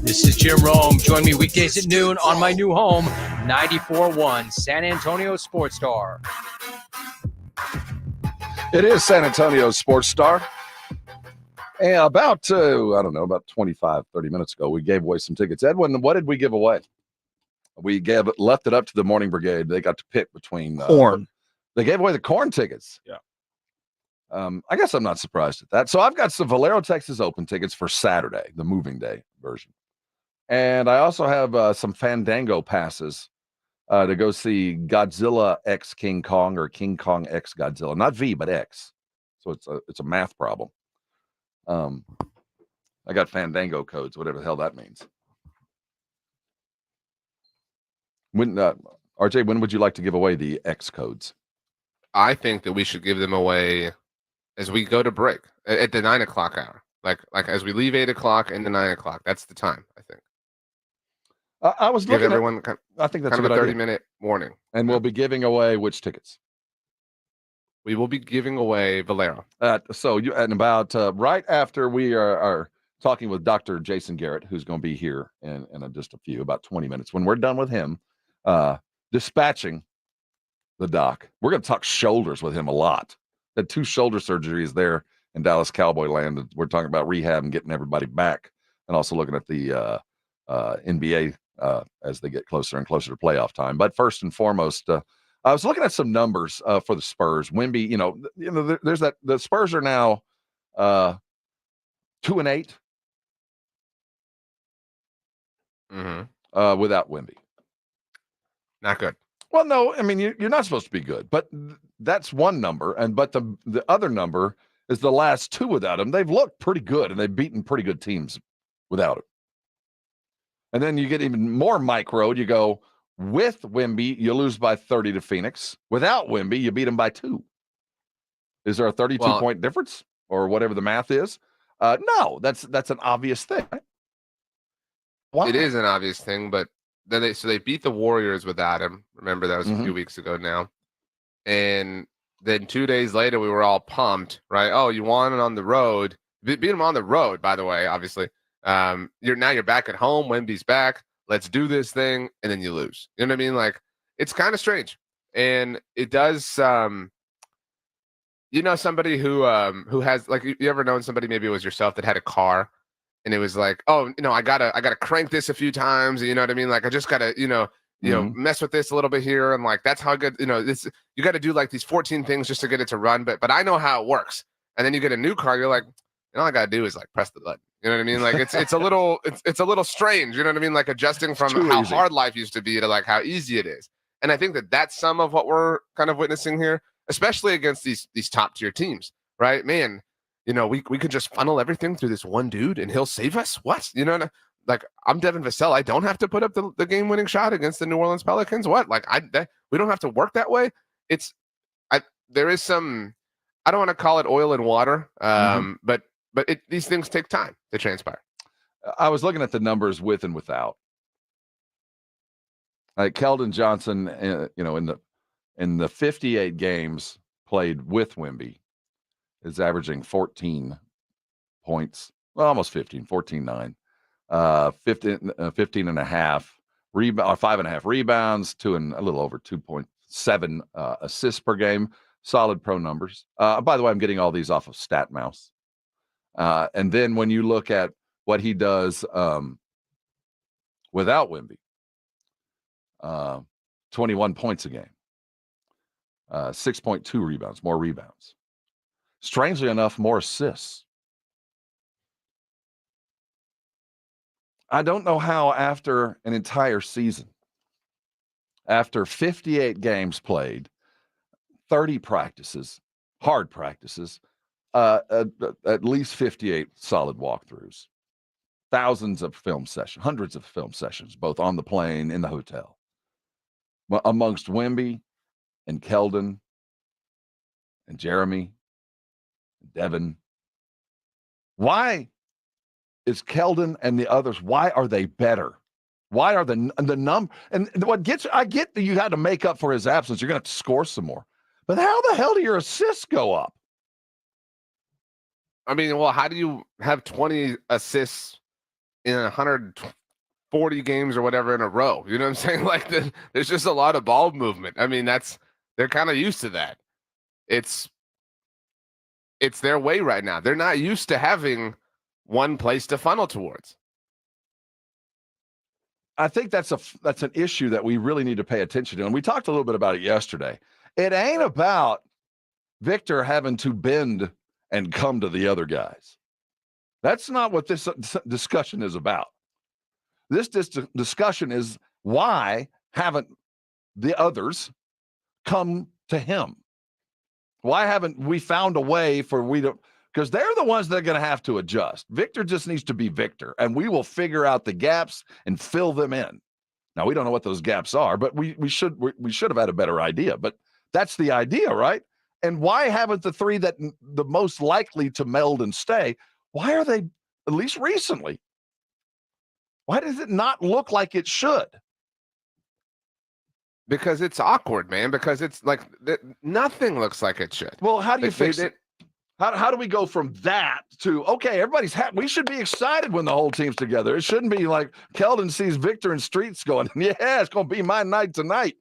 This is Jim Rome. Join me weekdays at noon on my new home, 94.1 San Antonio Sports Star. It is San Antonio Sports Star. And about 25, 30 minutes ago, we gave away some tickets. Edwin, what did we give away? We left it up to the Morning Brigade. They got to pick between corn. They gave away the corn tickets. Yeah. I guess I'm not surprised at that. So I've got some Valero Texas Open tickets for Saturday, the moving day version. And I also have some Fandango passes to go see Godzilla X King Kong or King Kong X Godzilla. Not V, but X. So it's a math problem. I got Fandango codes, whatever the hell that means. When RJ, when would you like to give away the X codes? I think that we should give them away as we go to break at the 9 o'clock hour. Like as we leave 8 o'clock and the 9 o'clock. That's the time, I think. I was give looking everyone I think that's kind of a 30-minute warning. And we'll be giving away which tickets? We will be giving away Valero. And about right after we are talking with Dr. Jason Garrett, who's going to be here in just a few, about 20 minutes. When we're done with him, dispatching the doc, we're going to talk shoulders with him a lot. Had 2 shoulder surgeries there in Dallas Cowboy land. We're talking about rehab and getting everybody back, and also looking at the NBA as they get closer and closer to playoff time. But first and foremost, I was looking at some numbers for the Spurs. Wemby, there's that. The Spurs are now 2-8. Without Wemby. Not good. Well, no, I mean you're not supposed to be good, but that's one number, but the other number is the last 2 without him. They've looked pretty good, and they've beaten pretty good teams without him. And then you get even more micro. You go with Wemby, you lose by 30 to Phoenix. Without Wemby, you beat them by 2. Is there a 32-point difference or whatever the math is? No, that's an obvious thing. Right? Why? It is an obvious thing, but then they beat the Warriors without him. Remember, that was a few weeks ago now. And then 2 days later, we were all pumped, right? Oh, you won it on the road. Beat him on the road, by the way, obviously. You're back at home. Wemby's back. Let's do this thing. And then you lose. You know what I mean? Like, it's kind of strange. And it does, somebody who has, like, you ever known somebody, maybe it was yourself, that had a car and it was like, oh, I gotta crank this a few times. You know what I mean? Like, I just gotta, mess with this a little bit here. And like, that's how good, this, you got to do like these 14 things just to get it to run. But I know how it works. And then you get a new car. You're like, all I got to do is like press the button. You know what I mean? Like it's a little strange. You know what I mean? Like adjusting from how hard life used to be to like how easy it is. And I think that's some of what we're kind of witnessing here, especially against these top tier teams, right? Man, we could just funnel everything through this one dude and he'll save us. What? Like I'm Devin Vassell. I don't have to put up the game-winning shot against the New Orleans Pelicans. What? Like we don't have to work that way. There is some, I don't want to call it oil and water, but these things take time to transpire. I was looking at the numbers with and without. Like Keldon Johnson, in the 58 games played with Wemby, is averaging 14 points, well, almost 15, 14.9. 15 and a half rebound, 5.5 rebounds, a little over 2.7 assists per game. Solid pro numbers. By the way, I'm getting all these off of StatMouse. And then when you look at what he does without Wemby, 21 points a game, 6.2 rebounds, more rebounds. Strangely enough, more assists. I don't know how after an entire season, after 58 games played, 30 practices, hard practices, at least 58 solid walkthroughs, thousands of film sessions, hundreds of film sessions, both on the plane, in the hotel, amongst Wemby and Keldon and Jeremy, and Devin. Why is Keldon and the others, why are they better? Why are the number? And I get that you had to make up for his absence. You're going to have to score some more. But how the hell do your assists go up? I mean, well, how do you have 20 assists in 140 games or whatever in a row? You know what I'm saying? Like, there's just a lot of ball movement. I mean, they're kind of used to that. It's their way right now. They're not used to having one place to funnel towards. I think that's an issue that we really need to pay attention to. And we talked a little bit about it yesterday. It ain't about Victor having to bend and come to the other guys. That's not what this discussion is about. This discussion is why haven't the others come to him? Why haven't we found a way because they're the ones that are going to have to adjust. Victor just needs to be Victor, and we will figure out the gaps and fill them in. Now, we don't know what those gaps are, but we should have had a better idea. But that's the idea, right? And why haven't the three that the most likely to meld and stay, why are they, at least recently, why does it not look like it should? Because it's awkward, man. Because it's like nothing looks like it should. Well, how do you fix it? How do we go from that to, okay, everybody's we should be excited when the whole team's together. It shouldn't be like Keldon sees Victor in streets going, yeah, it's going to be my night tonight.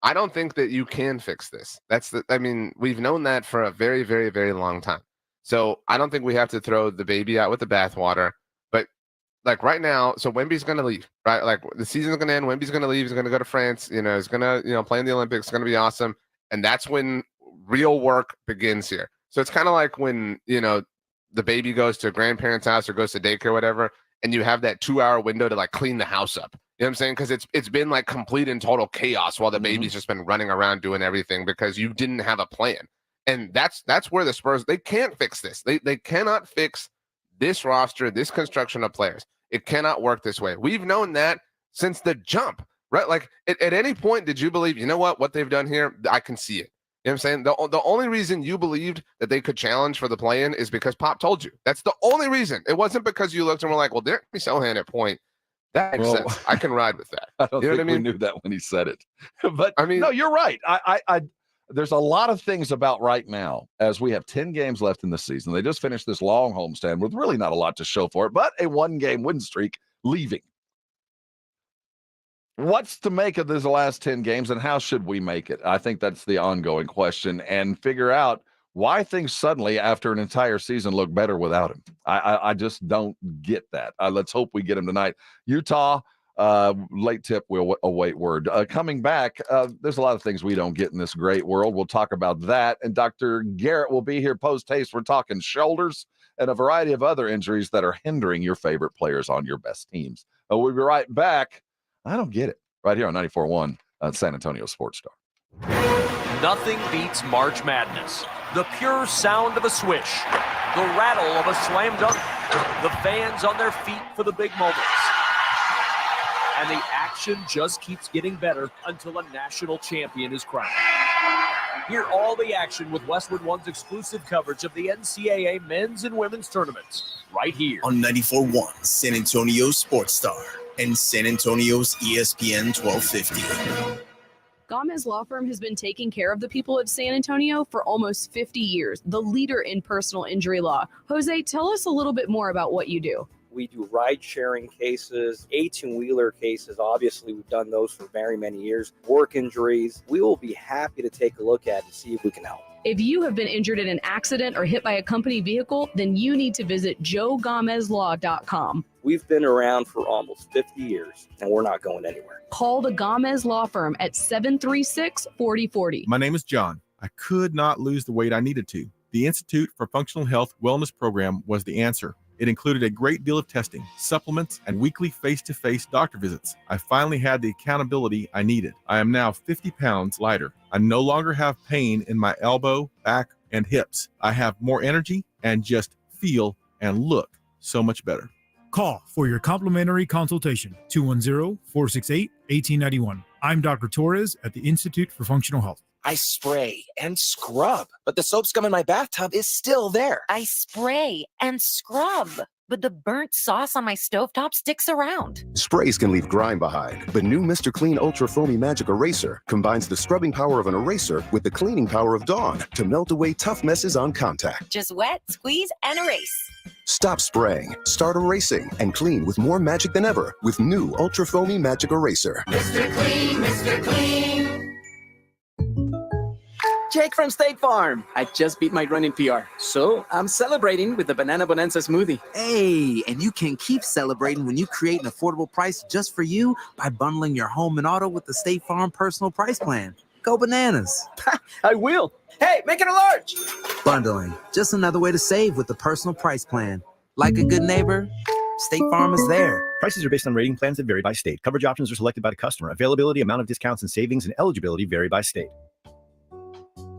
I don't think that you can fix this. We've known that for a very, very, very long time. So I don't think we have to throw the baby out with the bathwater. But like right now, so Wemby's going to leave, right? Like the season's going to end. Wemby's going to leave. He's going to go to France. He's going to, play in the Olympics. It's going to be awesome. And that's when real work begins here. So it's kind of like when, the baby goes to a grandparent's house or goes to daycare or whatever, and you have that 2-hour window to like clean the house up. You know what I'm saying? Because it's been like complete and total chaos while the baby's just been running around doing everything because you didn't have a plan. And that's where the Spurs, they can't fix this. They cannot fix this roster, this construction of players. It cannot work this way. We've known that since the jump, right? Like at any point, did you believe, what they've done here? I can see it. You know what I'm saying? The only reason you believed that they could challenge for the play-in is because Pop told you. That's the only reason. It wasn't because you looked and were like, well, Derek Sohan at point. That makes sense. I can ride with that. I don't you know think what I mean? we knew that when he said it. But I mean, no, you're right. I there's a lot of things about right now as we have 10 games left in the season. They just finished this long homestand with really not a lot to show for it, but a 1-game win streak leaving. What's to make of these last 10 games, and how should we make it? I think that's the ongoing question, and figure out why things suddenly, after an entire season, look better without him. I just don't get that. Let's hope we get him tonight. Utah, late tip, we'll await word. Coming back, there's a lot of things we don't get in this great world. We'll talk about that, and Dr. Garrett will be here post-haste. We're talking shoulders and a variety of other injuries that are hindering your favorite players on your best teams. We'll be right back. I don't get it. Right here on 94.1 San Antonio Sports Star. Nothing beats March Madness. The pure sound of a swish, the rattle of a slam dunk, the fans on their feet for the big moments. And the action just keeps getting better until a national champion is crowned. Hear all the action with Westwood One's exclusive coverage of the NCAA men's and women's tournaments right here on 94.1 San Antonio Sports Star and San Antonio's ESPN 1250. Gomez Law Firm has been taking care of the people of San Antonio for almost 50 years, the leader in personal injury law. Jose, tell us a little bit more about what you do. We do ride-sharing cases, 18-wheeler cases. Obviously, we've done those for very many years. Work injuries, we will be happy to take a look at and see if we can help. If you have been injured in an accident or hit by a company vehicle, then you need to visit joegomezlaw.com. We've been around for almost 50 years, and we're not going anywhere. Call the Gomez Law Firm at 736-4040. My name is John. I could not lose the weight I needed to. The Institute for Functional Health Wellness Program was the answer. It included a great deal of testing, supplements, and weekly face-to-face doctor visits. I finally had the accountability I needed. I am now 50 pounds lighter. I no longer have pain in my elbow, back, and hips. I have more energy and just feel and look so much better. Call for your complimentary consultation, 210-468-1891. I'm Dr. Torres at the Institute for Functional Health. I spray and scrub, but the soap scum in my bathtub is still there. I spray and scrub, but the burnt sauce on my stovetop sticks around. Sprays can leave grime behind, but new Mr. Clean Ultra Foamy Magic Eraser combines the scrubbing power of an eraser with the cleaning power of Dawn to melt away tough messes on contact. Just wet, squeeze, and erase. Stop spraying, start erasing, and clean with more magic than ever with new Ultra Foamy Magic Eraser. Mr. Clean, Mr. Clean. Jake from State Farm. I just beat my running PR, so I'm celebrating with the Banana Bonanza smoothie. Hey, and you can keep celebrating when you create an affordable price just for you by bundling your home and auto with the State Farm Personal Price Plan. Go bananas. I will. Hey, make it a large. Bundling, just another way to save with the Personal Price Plan. Like a good neighbor, State Farm is there. Prices are based on rating plans that vary by state. Coverage options are selected by the customer. Availability, amount of discounts and savings, and eligibility vary by state.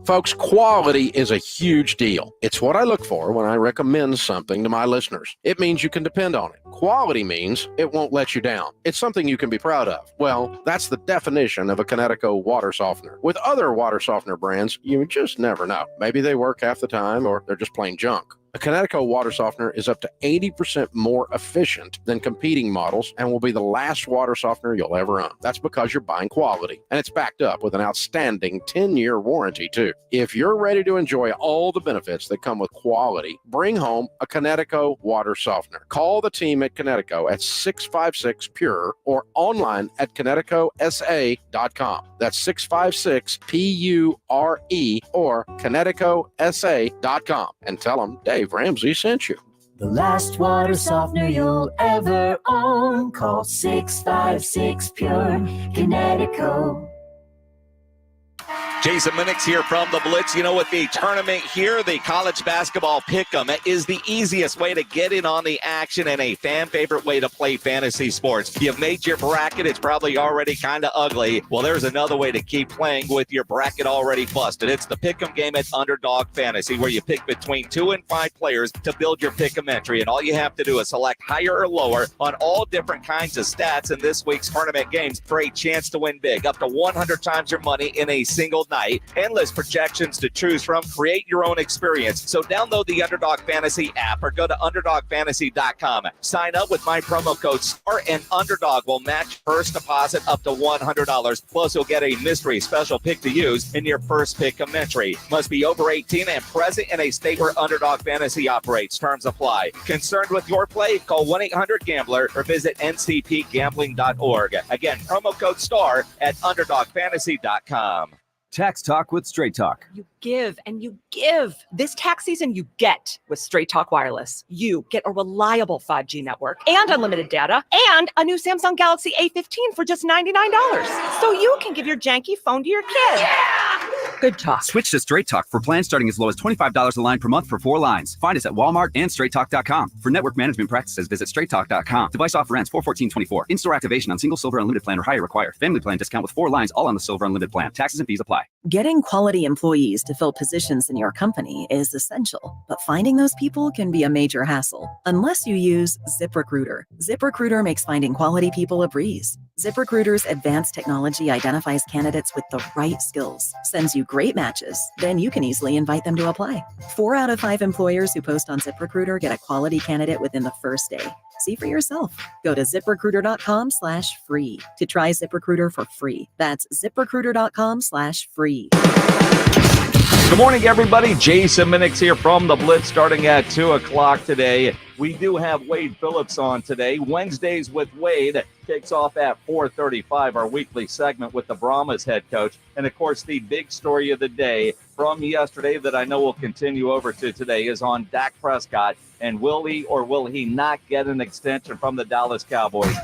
Folks, quality is a huge deal. It's what I look for when I recommend something to my listeners. It means you can depend on it. Quality means it won't let you down. It's something you can be proud of. Well, that's the definition of a Connecticut water softener. With other water softener brands, you just never know. Maybe they work half the time or they're just plain junk. A Connecticut water softener is up to 80% more efficient than competing models and will be the last water softener you'll ever own. That's because you're buying quality, and it's backed up with an outstanding 10-year warranty, too. If you're ready to enjoy all the benefits that come with quality, bring home a Connecticut water softener. Call the team at Connecticut at 656-PURE or online at ConnecticutSA.com. That's 656-PURE or ConnecticutSA.com and tell them Dave Ramsey sent you. The last water softener you'll ever own. Call 656-PURE, Connecticut. Jason Minix here from the Blitz. You know, with the tournament here, the college basketball pick'em is the easiest way to get in on the action and a fan favorite way to play fantasy sports. You've made your bracket. It's probably already kind of ugly. Well, there's another way to keep playing with your bracket already busted. It's the pick'em game at Underdog Fantasy, where you pick between 2 and 5 players to build your pick'em entry. And all you have to do is select higher or lower on all different kinds of stats in this week's tournament games for a chance to win big. Up to 100 times your money in a single night. Endless projections to choose from. Create your own experience. So download the Underdog Fantasy app or go to UnderdogFantasy.com. Sign up with my promo code STAR and Underdog will match first deposit up to $100. Plus, you'll get a mystery special pick to use in your first pick of entry. Must be over 18 and present in a state where Underdog Fantasy operates. Terms apply. Concerned with your play? Call 1-800-GAMBLER or visit ncpgambling.org. Again, promo code STAR at UnderdogFantasy.com. Tax Talk with Straight Talk. You give and you give. This tax season, you get with Straight Talk Wireless. You get a reliable 5G network and unlimited data and a new Samsung Galaxy A15 for just $99. So you can give your janky phone to your kid. Yeah! Good talk. Switch to Straight Talk for plans starting as low as $25 a line per month for 4 lines. Find us at Walmart and StraightTalk.com. For network management practices, visit StraightTalk.com. Device offer ends 4/14/24. In-store activation on single Silver Unlimited plan or higher required. Family plan discount with 4 lines all on the Silver Unlimited plan. Taxes and fees apply. Getting quality employees to fill positions in your company is essential, but finding those people can be a major hassle unless you use ZipRecruiter. ZipRecruiter makes finding quality people a breeze. ZipRecruiter's advanced technology identifies candidates with the right skills, sends you great matches, then you can easily invite them to apply. 4 out of 5 employers who post on ZipRecruiter get a quality candidate within the first day. See for yourself. Go to ZipRecruiter.com/free to try ZipRecruiter for free. That's ZipRecruiter.com/free. Good morning, everybody. Jason Minix here from The Blitz starting at 2 o'clock today. We do have Wade Phillips on today. Wednesdays with Wade kicks off at 4:35, our weekly segment with the Brahmas head coach. And, of course, the big story of the day from yesterday that I know will continue over to today is on Dak Prescott. And will he or will he not get an extension from the Dallas Cowboys?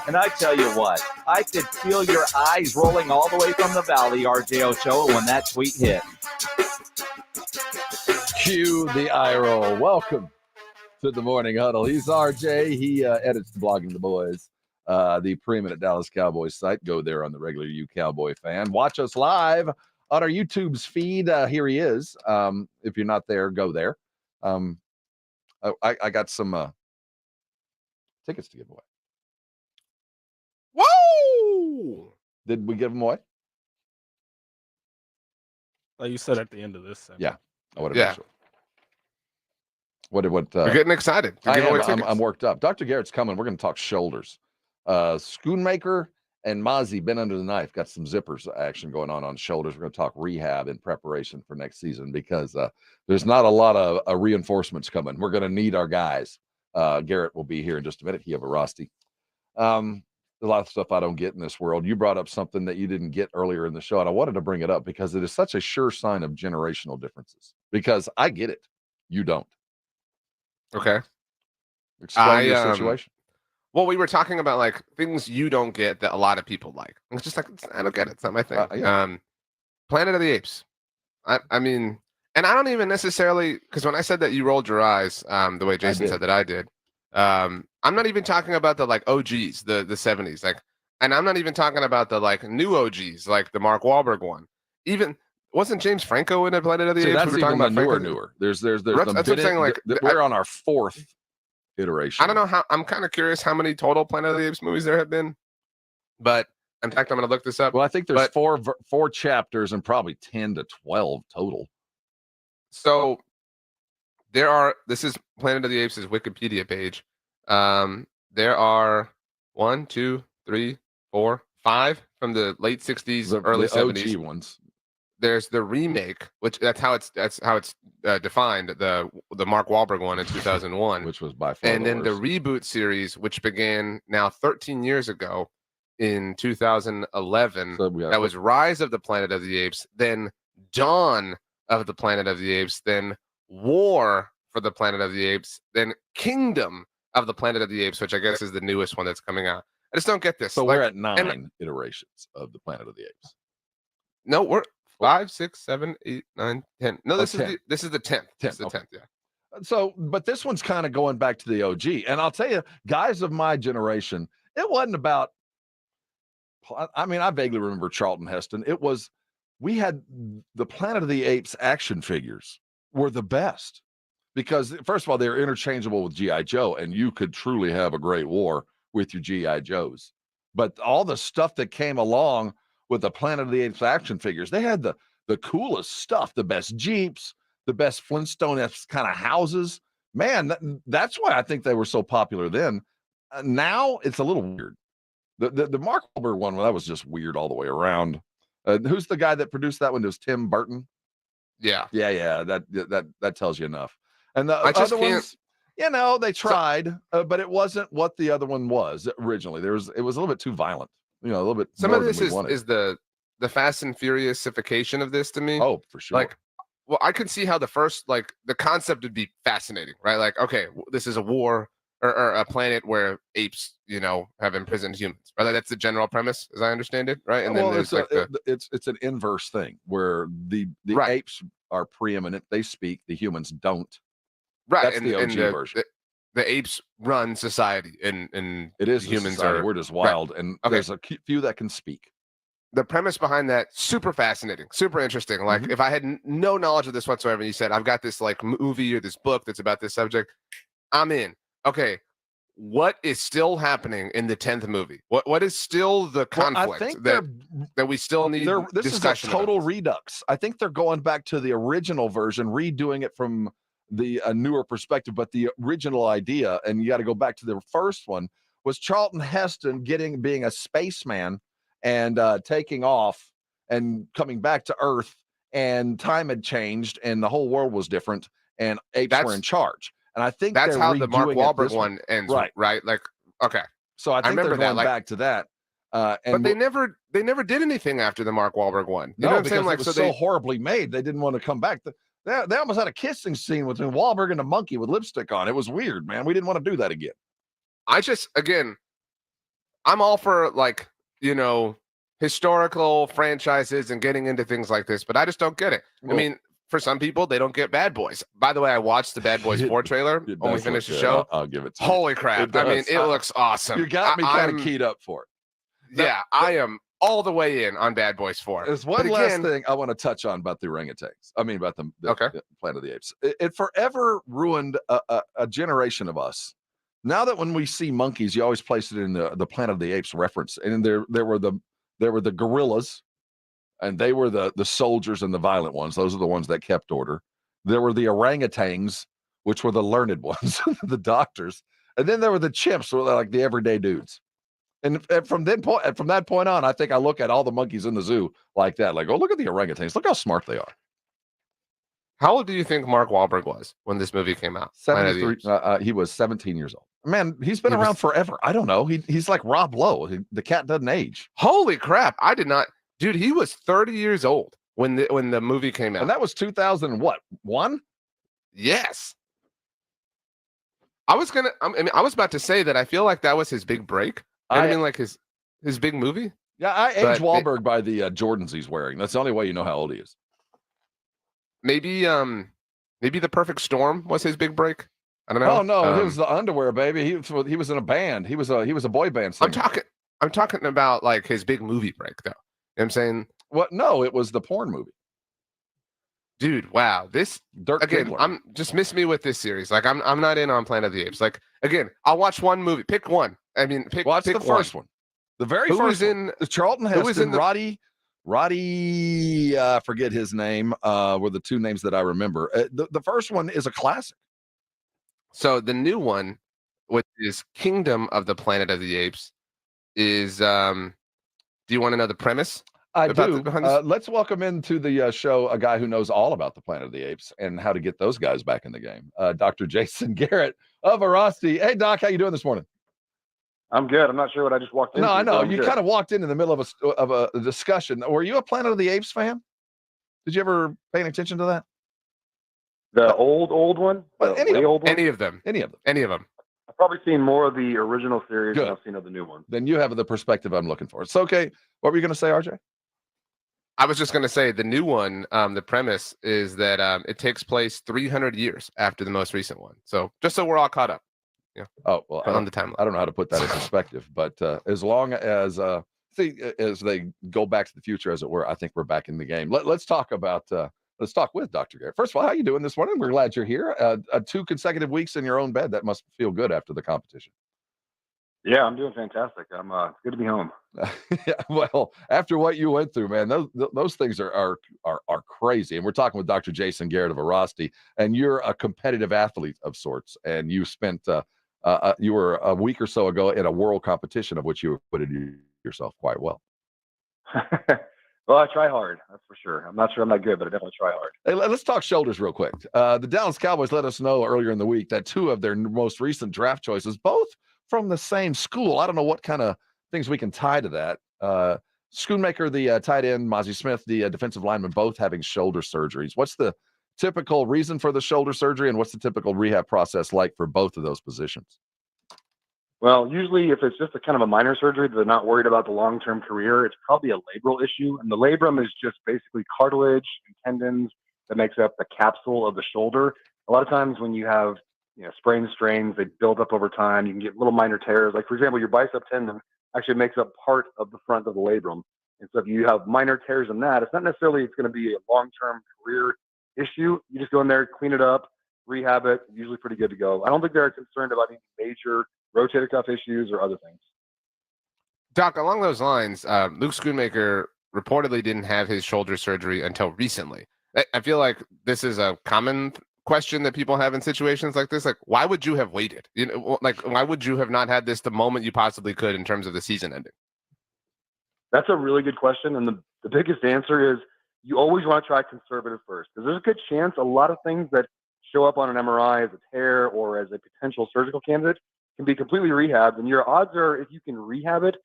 And I tell you what, I could feel your eyes rolling all the way from the valley, RJ Ochoa, when that tweet hit. Cue the eye roll. Welcome to the Morning Huddle. He's RJ. He edits the Blogging the Boys, the preeminent Dallas Cowboys site. Go there on the regular You Cowboy fan. Watch us live on our YouTube's feed. Here he is. If you're not there, go there. I got some tickets to give away. Whoa! Did we give them away? Like you said at the end of this segment. Yeah. I would have. Yeah. What? We're getting excited. I'm worked up. Dr. Garrett's coming. We're going to talk shoulders. Schoonmaker and Mozzie been under the knife. Got some zippers action going on shoulders. We're going to talk rehab in preparation for next season because there's not a lot of reinforcements coming. We're going to need our guys. Garrett will be here in just a minute. He have a Rusty. A lot of stuff I don't get in this world. You brought up something that you didn't get earlier in the show, and I wanted to bring it up because it is such a sure sign of generational differences. Because I get it. You don't. Okay. Explain your situation. Well, we were talking about like things you don't get that a lot of people like. It's just like I don't get it. It's not my thing. Planet of the Apes. I mean, and I don't even necessarily because when I said that you rolled your eyes, the way Jason said that I did. I'm not even talking about the like OGs, the 70s, like, and I'm not even talking about the like new OGs, like the Mark Wahlberg one. Even wasn't James Franco in a Planet of the Apes? That's we were talking even about newer. There's that's what I'm saying. Like we're on our 4th iteration. I don't know how. I'm kind of curious how many total Planet of the Apes movies there have been, but in fact, I'm going to look this up. Well, I think there's four chapters and probably 10 to 12 total. So there are. This is Planet of the Apes' Wikipedia page. There are 1, 2, 3, 4, 5 from the late 60s, early 70s. OG ones. There's the remake, which that's how it's defined. The Mark Wahlberg one in 2001, which was by far. And then the reboot series, which began now 13 years ago in 2011. That was Rise of the Planet of the Apes, then Dawn of the Planet of the Apes, then War for the Planet of the Apes, then Kingdom of the Planet of the Apes, which I guess is the newest one that's coming out. I just don't get this. So we're at 9 iterations of the Planet of the Apes. No, we're 5, 6, 7, 8, 9, 10. No, this is the 10th. This is the 10th, yeah. So, but this one's kind of going back to the OG. And I'll tell you, guys of my generation, it wasn't about, I mean, I vaguely remember Charlton Heston. It was, we had the Planet of the Apes action figures were the best because, first of all, they're interchangeable with G.I. Joe, and you could truly have a great war with your G.I. Joes. But all the stuff that came along with the Planet of the Apes action figures, they had the the coolest stuff, the best Jeeps, the best Flintstone-esque kind of houses. Man, that's why I think they were so popular then. Now it's a little weird. The Mark Wahlberg one, well, that was just weird all the way around. Who's the guy that produced that one? It was Tim Burton. Yeah. That tells you enough. And the I just other can't- ones, you know, they tried, but it wasn't what the other one was originally. It was a little bit too violent. You know, a little bit. Some more of this than we wanted. is the Fast and Furiousification of this to me. Oh, for sure. Like, well, I could see how the first, like, the concept would be fascinating, right? Like, okay, this is a war or a planet where apes, you know, have imprisoned humans. Right? That's the general premise, as I understand it, right? And then there's it's an inverse thing where the apes are preeminent. They speak. The humans don't. Right. That's the OG version. The apes run society, and it is humans society. are. We're just wild, right. and okay. there's a few that can speak. The premise behind that, super fascinating, super interesting. Like, if I had no knowledge of this whatsoever, and you said, I've got this like movie or this book that's about this subject, I'm in. Okay, what is still happening in the 10th movie? What is still the conflict that we still need This discussion is a total redux. I think they're going back to the original version, redoing it from the newer perspective, but the original idea, and you got to go back to the first one, was Charlton Heston being a spaceman and taking off and coming back to Earth, and time had changed and the whole world was different and apes were in charge. And I think that's how the Mark redoing Wahlberg one ends, right? Like, okay. So I think remember they're going that, back to that. But they never did anything after the Mark Wahlberg one. You know what I'm saying? Like, it was so horribly made, they didn't want to come back. They almost had a kissing scene between Wahlberg and a monkey with lipstick on. It was weird, man. We didn't want to do that again. I'm all for, like, you know, historical franchises and getting into things like this, but I just don't get it. Well, I mean, for some people, they don't get Bad Boys. By the way, I watched the Bad Boys 4 trailer when we finished the show. I'll give it to you. Holy crap. I mean, it looks awesome. You got me kind of keyed up for it. Yeah, I am all the way in on Bad Boys 4. There's one last thing I want to touch on about the orangutans. I mean, about the Planet of the Apes. It forever ruined a generation of us. Now that when we see monkeys, you always place it in the Planet of the Apes reference. And there were the gorillas, and they were the soldiers and the violent ones. Those are the ones that kept order. There were the orangutans, which were the learned ones, the doctors. And then there were the chimps, who were like the everyday dudes. And from that point on, I think I look at all the monkeys in the zoo like that. Like, oh, look at the orangutans. Look how smart they are. How old do you think Mark Wahlberg was when this movie came out? 73. He was 17 years old. Man, he's been around forever. I don't know. He's like Rob Lowe. The cat doesn't age. Holy crap! I did not, dude. He was 30 years old when the movie came out, and that was 2001. Yes. I was about to say that I feel like that was his big break. I mean, like his big movie. Yeah, I aged Wahlberg by the Jordans he's wearing. That's the only way you know how old he is. Maybe The Perfect Storm was his big break. I don't know. Oh no, it was the underwear, baby. He was in a band. He was a boy band singer. I'm talking about like his big movie break, though. You know what I'm saying? What? No, it was the porn movie. Dude, wow. This Dirk again, Diggler. I'm just miss me with this series. Like, I'm not in on Planet of the Apes. Like, again, I'll watch one movie. Pick one. I mean, watch the first one. The very first one. Charlton Heston, Roddy, I forget his name, were the two names that I remember. The first one is a classic. So the new one, which is Kingdom of the Planet of the Apes, is do you want to know the premise? I do. Let's welcome into the show a guy who knows all about the Planet of the Apes and how to get those guys back in the game. Dr. Jason Garrett of Veracity. Hey, Doc, how you doing this morning? I'm good. I'm not sure what I just walked into. No, I know. So You kind of walked in the middle of a discussion. Were you a Planet of the Apes fan? Did you ever pay any attention to that? The old one? Any old one? Any of them. I've probably seen more of the original series than I've seen of the new one. Then you have the perspective I'm looking for. It's okay. What were you going to say, RJ? I was just going to say the new one, the premise is that it takes place 300 years after the most recent one. So just so we're all caught up. Yeah. Oh, well, on the timeline. I don't know how to put that in perspective, but as long as as they go back to the future, as it were, I think we're back in the game. Let's talk with Dr. Garrett. First of all, how are you doing this morning? We're glad you're here. 2 consecutive weeks in your own bed. That must feel good after the competition. Yeah, I'm doing fantastic. It's good to be home. Yeah, well, after what you went through, man, those things are crazy. And we're talking with Dr. Jason Garrett of Veracity, and you're a competitive athlete of sorts, and you spent you were a week or so ago in a world competition of which you acquitted yourself quite well. Well, I try hard, that's for sure. I'm not sure I'm that good, but I definitely try hard. Hey, let's talk shoulders real quick. The Dallas Cowboys let us know earlier in the week that two of their most recent draft choices, both from the same school. I don't know what kind of things we can tie to that. Schoonmaker, the tight end, Mozzie Smith, the defensive lineman, both having shoulder surgeries. What's the typical reason for the shoulder surgery, and what's the typical rehab process like for both of those positions? Well, usually if it's just a kind of a minor surgery, they're not worried about the long-term career. It's probably a labral issue. And the labrum is just basically cartilage and tendons that makes up the capsule of the shoulder. A lot of times when you have, sprains, strains, they build up over time. You can get little minor tears. Like, for example, your bicep tendon actually makes up part of the front of the labrum. And so if you have minor tears in that, it's not necessarily it's going to be a long-term career issue. You just go in there, clean it up, rehab it, usually pretty good to go. I don't think they're concerned about any major rotator cuff issues or other things. Doc, along those lines, Luke Schoonmaker reportedly didn't have his shoulder surgery until recently. I feel like this is a common question that people have in situations like this. Like, why would you have waited? Why would you have not had this the moment you possibly could in terms of the season ending? That's a really good question. And the biggest answer is you always want to try conservative first, because there's a good chance a lot of things that show up on an MRI as a tear or as a potential surgical candidate can be completely rehabbed, and your odds are, if you can rehab it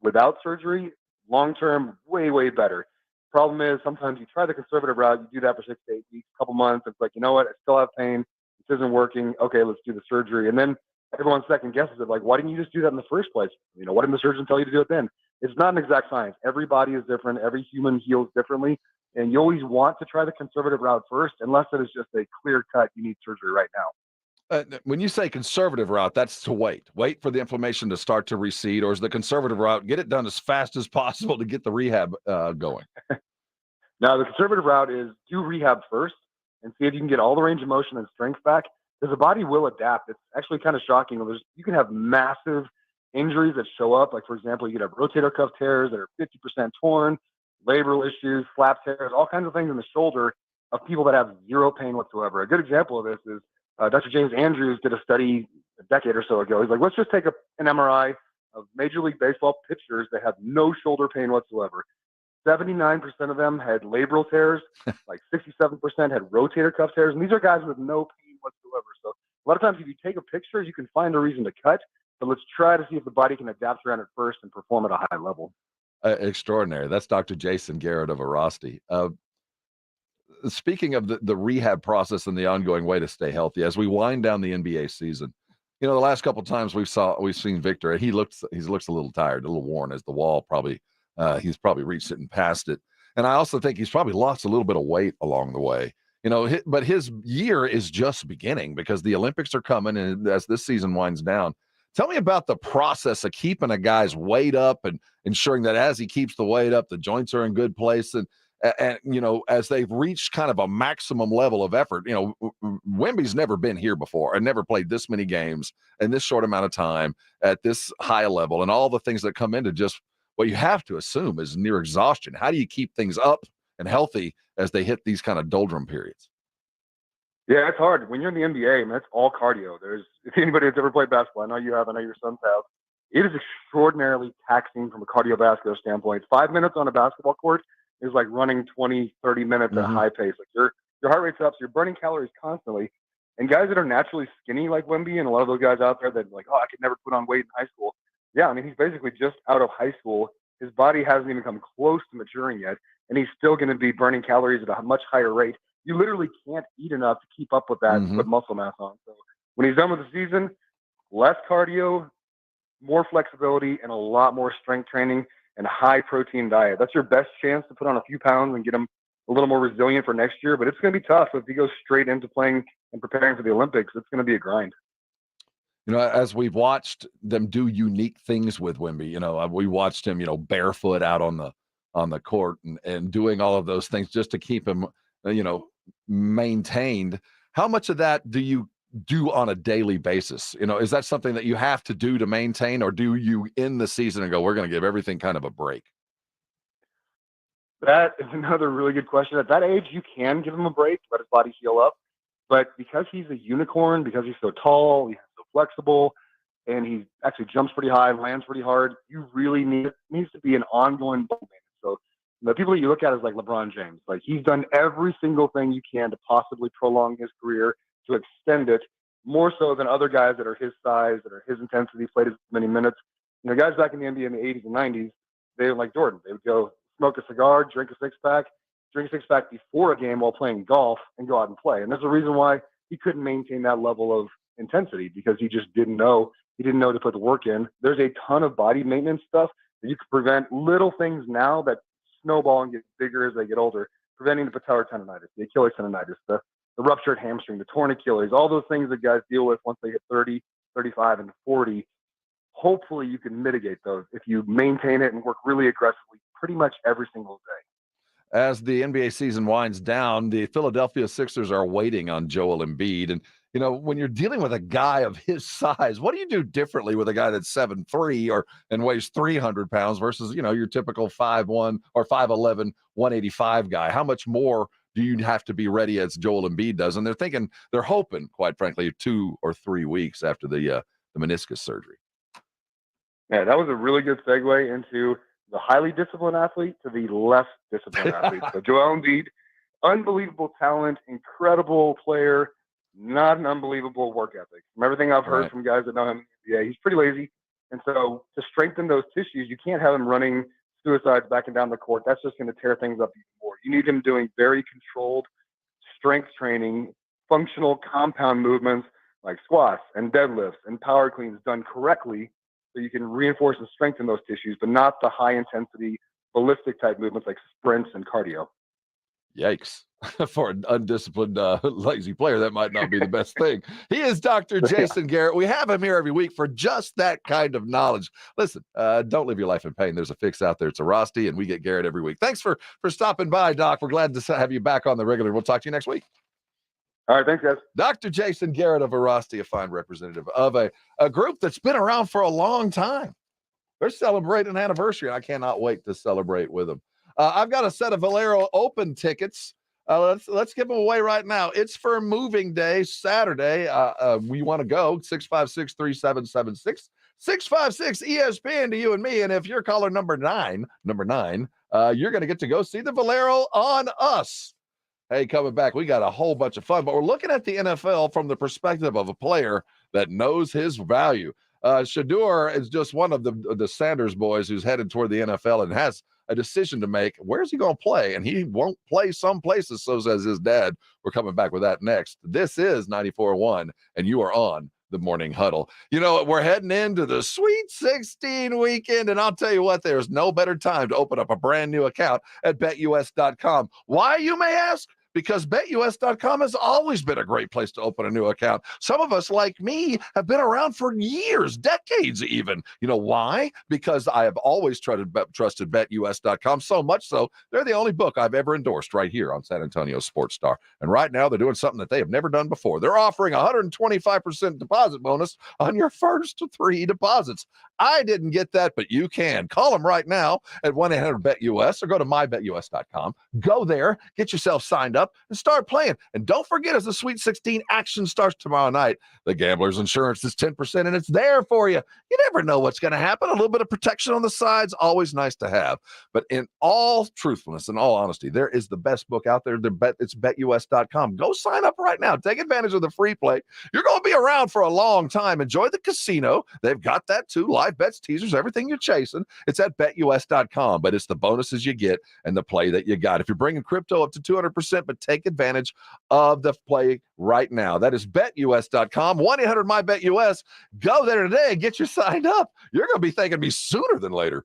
without surgery, long-term, way, way better. Problem is, sometimes you try the conservative route, you do that for 6 to 8 weeks, a couple months, it's like, you know what, I still have pain, this isn't working, okay, let's do the surgery. And then everyone second guesses it, like, why didn't you just do that in the first place? Why didn't the surgeon tell you to do it then? It's not an exact science. Every body is different, every human heals differently, and you always want to try the conservative route first, unless it is just a clear cut, you need surgery right now. When you say conservative route, that's to wait for the inflammation to start to recede, or is the conservative route get it done as fast as possible to get the rehab going? Now, the conservative route is do rehab first and see if you can get all the range of motion and strength back, because the body will adapt. It's actually kind of shocking. You can have massive injuries that show up. Like, for example, you could have rotator cuff tears that are 50% torn, labral issues, flap tears, all kinds of things in the shoulder of people that have zero pain whatsoever. A good example of this is Dr. James Andrews did a study a decade or so ago. He's like, let's just take an MRI of Major League Baseball pitchers that have no shoulder pain whatsoever. 79% of them had labral tears, like 67% had rotator cuff tears, and these are guys with no pain whatsoever. So a lot of times if you take a picture, you can find a reason to cut, but let's try to see if the body can adapt around it first and perform at a high level. Extraordinary. That's Dr. Jason Garrett of Veracity. Speaking of the rehab process and the ongoing way to stay healthy, as we wind down the NBA season, the last couple of times we've seen Victor, and he looks a little tired, a little worn, as the wall he's probably reached it and past it. And I also think he's probably lost a little bit of weight along the way, but his year is just beginning because the Olympics are coming, and as this season winds down, tell me about the process of keeping a guy's weight up and ensuring that as he keeps the weight up, the joints are in good place. And as they've reached kind of a maximum level of effort, Wemby's never been here before and never played this many games in this short amount of time at this high level, and all the things that come into just what you have to assume is near exhaustion. How do you keep things up and healthy as they hit these kind of doldrum periods? Yeah, it's hard. When you're in the NBA, man, it's all cardio. If anybody that's ever played basketball, I know you have, I know your sons have, it is extraordinarily taxing from a cardiovascular standpoint. 5 minutes on a basketball court is like running 20, 30 minutes at a high pace. Like your heart rate's up, so you're burning calories constantly. And guys that are naturally skinny like Wemby, and a lot of those guys out there that like, I could never put on weight in high school. Yeah, I mean, he's basically just out of high school. His body hasn't even come close to maturing yet, and he's still going to be burning calories at a much higher rate. You literally can't eat enough to keep up with that and put muscle mass on. So when he's done with the season, less cardio, more flexibility, and a lot more strength training and a high protein diet. That's your best chance to put on a few pounds and get him a little more resilient for next year. But it's going to be tough if he goes straight into playing and preparing for the Olympics. It's going to be a grind. As we've watched them do unique things with Wemby, we watched him, barefoot out on the court and doing all of those things just to keep him, maintained. How much of that do you do on a daily basis? Is that something that you have to do to maintain, or do you in the season and go, we're going to give everything kind of a break? That is another really good question. At that age, you can give him a break, let his body heal up. But because he's a unicorn, because he's so tall, he's so flexible, and he actually jumps pretty high and lands pretty hard, you really needs to be an ongoing ball maintenance. So the people that you look at is like LeBron James. Like, he's done every single thing you can to possibly prolong his career, to extend it, more so than other guys that are his size, that are his intensity, played as many minutes. Guys back in the NBA in the 80s and 90s, they were like Jordan. They would go smoke a cigar, drink a six-pack before a game while playing golf, and go out and play. And there's a reason why he couldn't maintain that level of intensity, because he just didn't know. He didn't know to put the work in. There's a ton of body maintenance stuff that you can prevent, little things now that snowball and get bigger as they get older, preventing the patellar tendonitis, the Achilles tendonitis, the ruptured hamstring, the torn Achilles, all those things that guys deal with once they hit 30, 35, and 40. Hopefully you can mitigate those if you maintain it and work really aggressively pretty much every single day. As the NBA season winds down, the Philadelphia Sixers are waiting on Joel Embiid. And, when you're dealing with a guy of his size, what do you do differently with a guy that's 7'3" and weighs 300 pounds versus, your typical 5'1" or 5'11", 185 guy? How much more do you have to be ready as Joel Embiid does? And they're hoping, quite frankly, 2 or 3 weeks after the meniscus surgery. Yeah, that was a really good segue into the highly disciplined athlete to the less disciplined athlete. So Joel Embiid, unbelievable talent, incredible player, not an unbelievable work ethic. From everything I've heard from guys that know him in the NBA, he's pretty lazy. And so to strengthen those tissues, you can't have him running suicides back and down the court. That's just going to tear things up even more. You need him doing very controlled strength training, functional compound movements like squats and deadlifts and power cleans done correctly, so you can reinforce and strengthen those tissues, but not the high-intensity, ballistic-type movements like sprints and cardio. Yikes. For an undisciplined, lazy player, that might not be the best thing. He is Dr. Jason Garrett. We have him here every week for just that kind of knowledge. Listen, don't live your life in pain. There's a fix out there. It's a Rosti, and we get Garrett every week. Thanks for stopping by, Doc. We're glad to have you back on the regular. We'll talk to you next week. All right, thanks, guys. Dr. Jason Garrett of Verasti, a fine representative of a group that's been around for a long time. They're celebrating an anniversary, and I cannot wait to celebrate with them. I've got a set of Valero Open tickets. Let's give them away right now. It's for Moving Day, Saturday. We want to go, 656-3776. 656 ESPN to you and me. And if you're caller number nine, you're going to get to go see the Valero on us. Hey, coming back, we got a whole bunch of fun, but we're looking at the NFL from the perspective of a player that knows his value. Shador is just one of the Sanders boys who's headed toward the NFL and has a decision to make. Where's he going to play? And he won't play some places, so says his dad. We're coming back with that next. This is 94.1, and you are on the Morning Huddle. We're heading into the Sweet 16 weekend, and I'll tell you what, there's no better time to open up a brand new account at BetUS.com. Why, you may ask? Because BetUS.com has always been a great place to open a new account. Some of us, like me, have been around for years, decades even. You know why? Because I have always trusted BetUS.com, so much so they're the only book I've ever endorsed right here on San Antonio Sports Star. And right now they're doing something that they have never done before. They're offering a 125% deposit bonus on your first 3 deposits. I didn't get that, but you can. Call them right now at 1-800-BET-US or go to mybetus.com. Go there, get yourself signed up, and start playing. And don't forget, as the Sweet 16 action starts tomorrow night, the Gambler's Insurance is 10%, and it's there for you. You never know what's going to happen. A little bit of protection on the sides, always nice to have. But in all truthfulness and all honesty, there is the best book out there. It's BetUS.com. Go sign up right now. Take advantage of the free play. You're going to be around for a long time. Enjoy the casino. They've got that too. Live bets, teasers, everything you're chasing. It's at BetUS.com, but it's the bonuses you get and the play that you got. If you're bringing crypto up to 200%, but take advantage of the play right now. That is BetUS.com. 1-800-MyBetUS. Go there today and get you signed up. You're going to be thanking me sooner than later.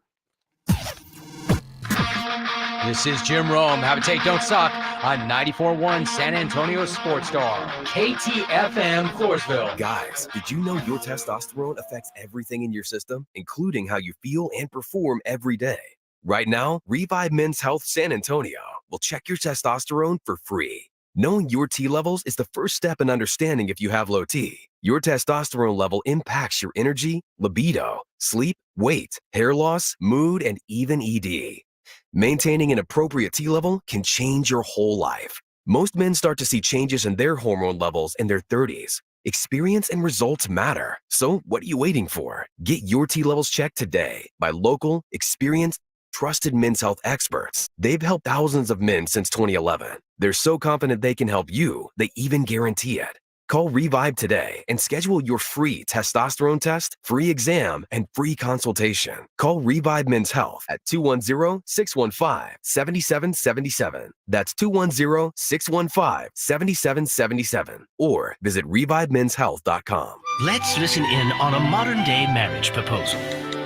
This is Jim Rome. Have a take, don't suck on 94.1 San Antonio Sports Star, KTFM Floresville. Guys, did you know your testosterone affects everything in your system, including how you feel and perform every day? Right now, Revive Men's Health San Antonio will check your testosterone for free. Knowing your T levels is the first step in understanding if you have low T. Your testosterone level impacts your energy, libido, sleep, weight, hair loss, mood, and even ED. Maintaining an appropriate T level can change your whole life. Most men start to see changes in their hormone levels in their 30s. Experience and results matter. So what are you waiting for? Get your T levels checked today by local, experienced, trusted men's health experts. They've helped thousands of men since 2011. They're so confident they can help you, they even guarantee it. Call Revive today and schedule your free testosterone test, free exam, and free consultation. Call Revive Men's Health at 210-615-7777. That's 210-615-7777. Or visit revivemenshealth.com. Let's listen in on a modern-day marriage proposal.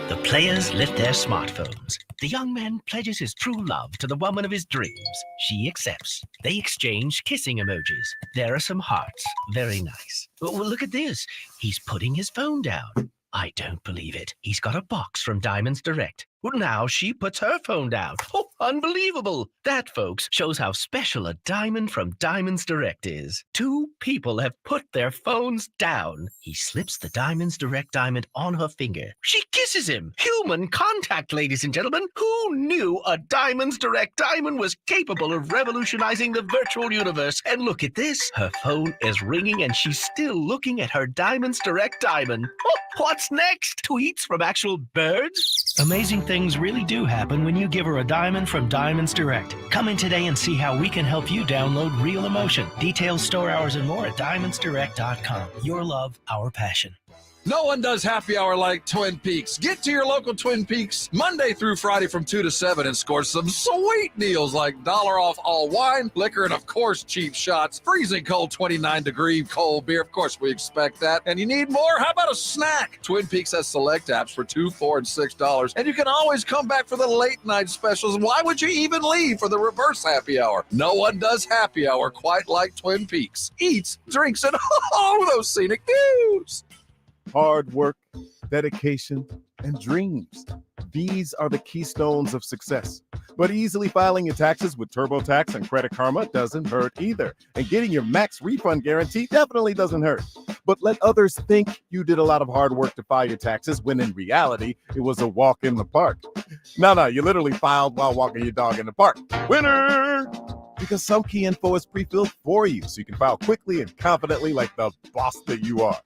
The players lift their smartphones. The young man pledges his true love to the woman of his dreams. She accepts. They exchange kissing emojis. There are some hearts. Very nice. Well, look at this. He's putting his phone down. I don't believe it. He's got a box from Diamonds Direct. Well, now she puts her phone down. Oh, unbelievable. That, folks, shows how special a diamond from Diamonds Direct is. Two people have put their phones down. He slips the Diamonds Direct diamond on her finger. She kisses him. Human contact, ladies and gentlemen. Who knew a Diamonds Direct diamond was capable of revolutionizing the virtual universe? And look at this. Her phone is ringing and she's still looking at her Diamonds Direct diamond. Oh, what's next? Tweets from actual birds? Amazing things really do happen when you give her a diamond from Diamonds Direct. Come in today and see how we can help you download real emotion. Details, store hours, and more at diamondsdirect.com. Your love, our passion. No one does happy hour like Twin Peaks. Get to your local Twin Peaks Monday through Friday from 2 to 7 and score some sweet deals like $1 off all wine, liquor, and of course cheap shots. Freezing cold 29-degree cold beer. Of course we expect that. And you need more? How about a snack? Twin Peaks has select apps for $2, $4, and $6. And you can always come back for the late night specials. Why would you even leave for the reverse happy hour? No one does happy hour quite like Twin Peaks. Eats, drinks, and all those scenic views. Hard work, dedication, and dreams. These are the keystones of success. But easily filing your taxes with TurboTax and Credit Karma doesn't hurt either. And getting your max refund guarantee definitely doesn't hurt. But let others think you did a lot of hard work to file your taxes when in reality, it was a walk in the park. No, you literally filed while walking your dog in the park. Winner! Because some key info is pre-filled for you so you can file quickly and confidently like the boss that you are.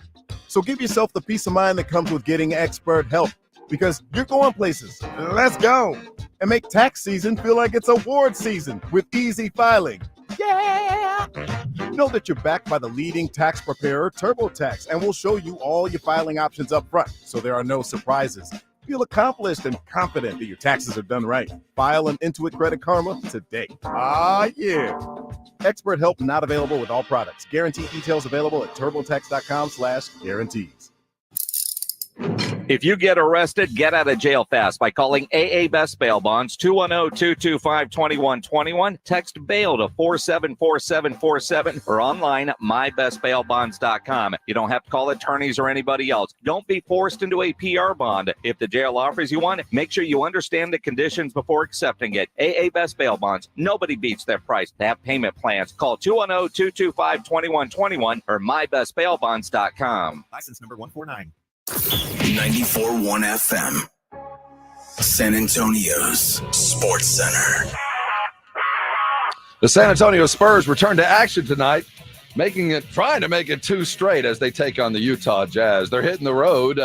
So give yourself the peace of mind that comes with getting expert help because you're going places. Let's go. And make tax season feel like it's award season with easy filing. Yeah! Know that you're backed by the leading tax preparer, TurboTax, and we'll show you all your filing options up front so there are no surprises. Feel accomplished and confident that your taxes are done right. File an Intuit Credit Karma today. Ah, yeah. Expert help not available with all products. Guarantee details available at turbotax.com/guarantees. If you get arrested, get out of jail fast by calling AA Best Bail Bonds, 210-225-2121. Text bail to 474747 or online at mybestbailbonds.com. You don't have to call attorneys or anybody else. Don't be forced into a PR bond. If the jail offers you one, make sure you understand the conditions before accepting it. AA Best Bail Bonds. Nobody beats their price. They have payment plans. Call 210-225-2121 or mybestbailbonds.com. License number 149. 94.1 FM, San Antonio's Sports Center. The San Antonio Spurs return to action tonight, trying to make it 2 straight as they take on the Utah Jazz. They're hitting the road.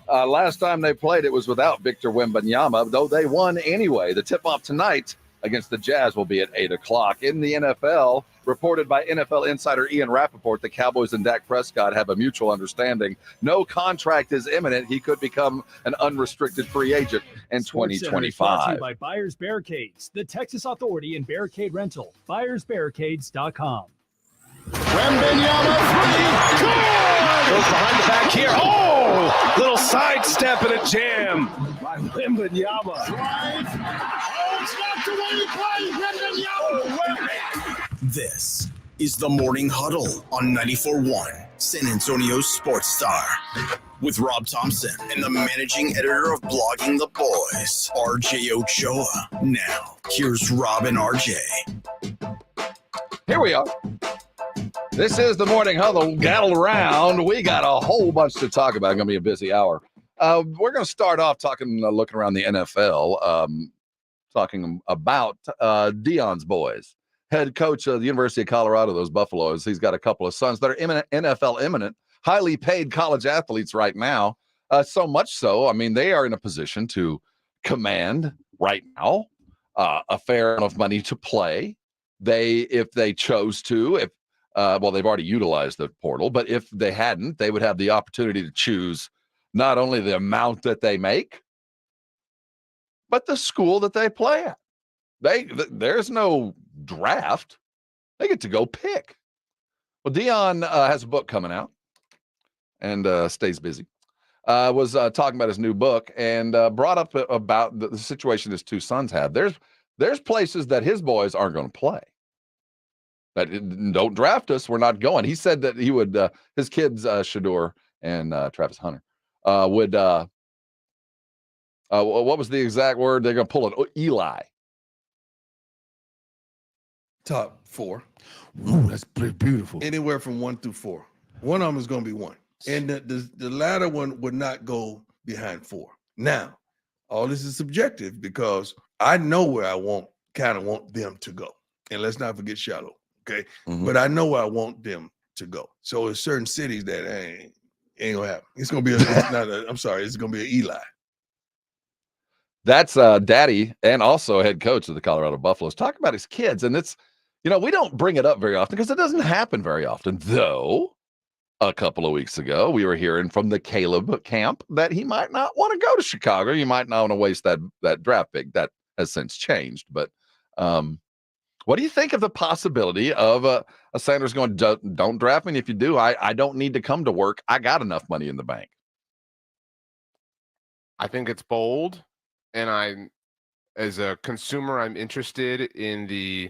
Last time they played, it was without Victor Wembanyama, though they won anyway. The tip-off tonight against the Jazz will be at 8 o'clock. In the NFL, reported by NFL insider Ian Rappaport, the Cowboys and Dak Prescott have a mutual understanding. No contract is imminent. He could become an unrestricted free agent in 2025. Brought to you by Buyers Barricades, the Texas Authority in Barricade Rental. BuyersBarricades.com. Wembanyama free. Goes behind the back here. Oh, little sidestep and a jam by Wembanyama. This is the Morning Huddle on 94.1 San Antonio's Sports Star with Rob Thompson and the managing editor of Blogging the Boys, RJ Ochoa. Now, here's Rob and RJ. Here we are. This is the Morning Huddle. Gattle around. We got a whole bunch to talk about. It's going to be a busy hour. We're going to start off looking around the NFL, talking about Deion's boys. Head coach of the University of Colorado, those Buffaloes. He's got a couple of sons that are NFL eminent, highly paid college athletes right now. So much so, I mean, they are in a position to command right now a fair amount of money to play. If they chose to, they've already utilized the portal, but if they hadn't, they would have the opportunity to choose not only the amount that they make, but the school that they play at. There's no draft. They get to go pick. Well, Deion has a book coming out and stays busy. Was talking about his new book and brought up about the situation his two sons have. There's places that his boys aren't going to play. That don't draft us, we're not going. He said that he would, his kids, Shador and Travis Hunter, would, what was the exact word? They're going to pull it, Eli. Top 4. Ooh, that's pretty beautiful. Anywhere from 1 through 4. One of them is going to be 1. And the latter one would not go behind 4. Now, all this is subjective because I know where I want them to go. And let's not forget Shallow. Okay. Mm-hmm. But I know where I want them to go. So there's certain cities that ain't gonna happen. It's gonna be it's gonna be an Eli. That's daddy and also head coach of the Colorado Buffaloes. Talk about his kids. And it's, we don't bring it up very often because it doesn't happen very often. Though a couple of weeks ago, we were hearing from the Caleb camp that he might not want to go to Chicago. You might not want to waste that draft pick. That has since changed. But what do you think of the possibility of a Sanders going, don't draft me? And if you do, I don't need to come to work. I got enough money in the bank. I think it's bold. And as a consumer, I'm interested in the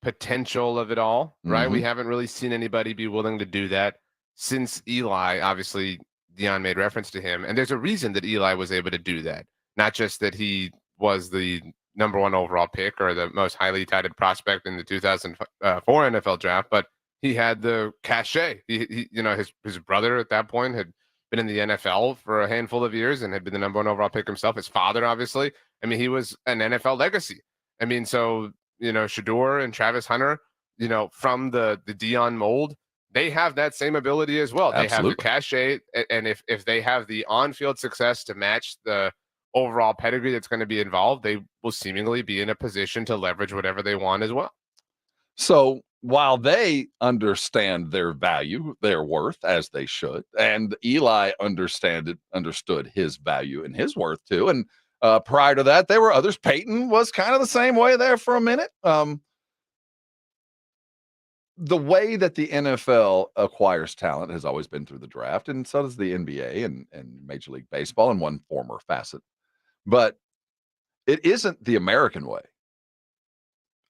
potential of it all, right? Mm-hmm. We haven't really seen anybody be willing to do that since Eli. Obviously, Deion made reference to him. And there's a reason that Eli was able to do that. Not just that he was the number 1 overall pick or the most highly touted prospect in the 2004 NFL draft, but he had the cachet. His brother at that point had been in the NFL for a handful of years and had been the number 1 overall pick himself. His father, obviously. I mean, he was an NFL legacy. I mean, so, Shador and Travis Hunter, from the Deion mold, they have that same ability as well. Absolutely. They have the cachet. And if they have the on-field success to match the overall pedigree that's going to be involved, they will seemingly be in a position to leverage whatever they want as well. So while they understand their value, their worth, as they should, and Eli understood his value and his worth too. And prior to that, there were others. Peyton was kind of the same way there for a minute. The way that the NFL acquires talent has always been through the draft, and so does the NBA and Major League Baseball in one form or facet. But it isn't the American way.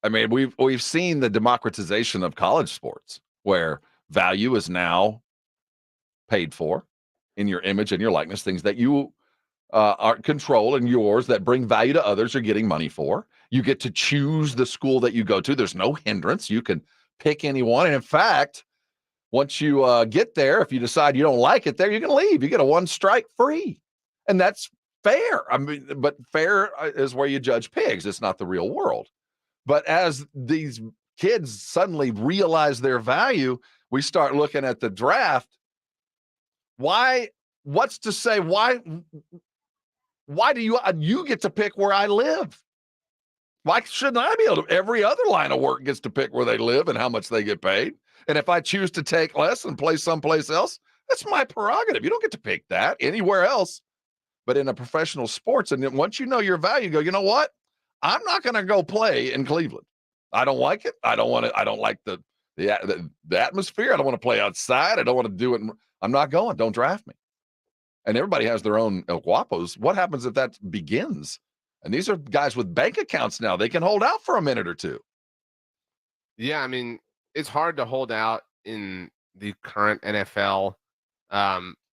I mean, we've seen the democratization of college sports where value is now paid for in your image and your likeness, things that you are control and yours that bring value to others are getting money for. You get to choose the school that you go to. There's no hindrance. You can pick anyone. And in fact, once you get there, if you decide you don't like it there, you can leave. You get a 1 strike free. And that's fair. I mean, but fair is where you judge pigs. It's not the real world. But as these kids suddenly realize their value, we start looking at the draft. What's to say? Why do you get to pick where I live? Why shouldn't I be able to? Every other line of work gets to pick where they live and how much they get paid. And if I choose to take less and play someplace else, that's my prerogative. You don't get to pick that anywhere else. But in a professional sports, and then once you know your value, go, you know what? I'm not going to go play in Cleveland. I don't like it. I don't want to. I don't like the atmosphere. I don't want to play outside. I don't want to do it. I'm not going. Don't draft me. And everybody has their own El Guapos. What happens if that begins? And these are guys with bank accounts now. They can hold out for a minute or two. Yeah, I mean, it's hard to hold out in the current NFL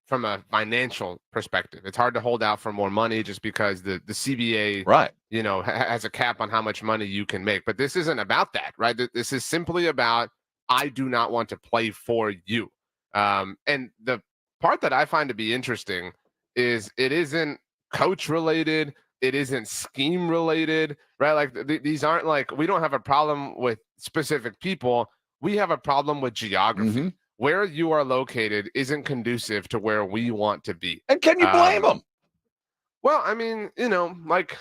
from a financial perspective. It's hard to hold out for more money just because the CBA, right, has a cap on how much money you can make. But this isn't about that, right? This is simply about I do not want to play for you. And the part that I find to be interesting is it isn't coach related. It isn't scheme related, right? Like these aren't like, we don't have a problem with specific people. We have a problem with geography. Where you are located isn't conducive to where we want to be. And can you blame them? Well, I mean, like,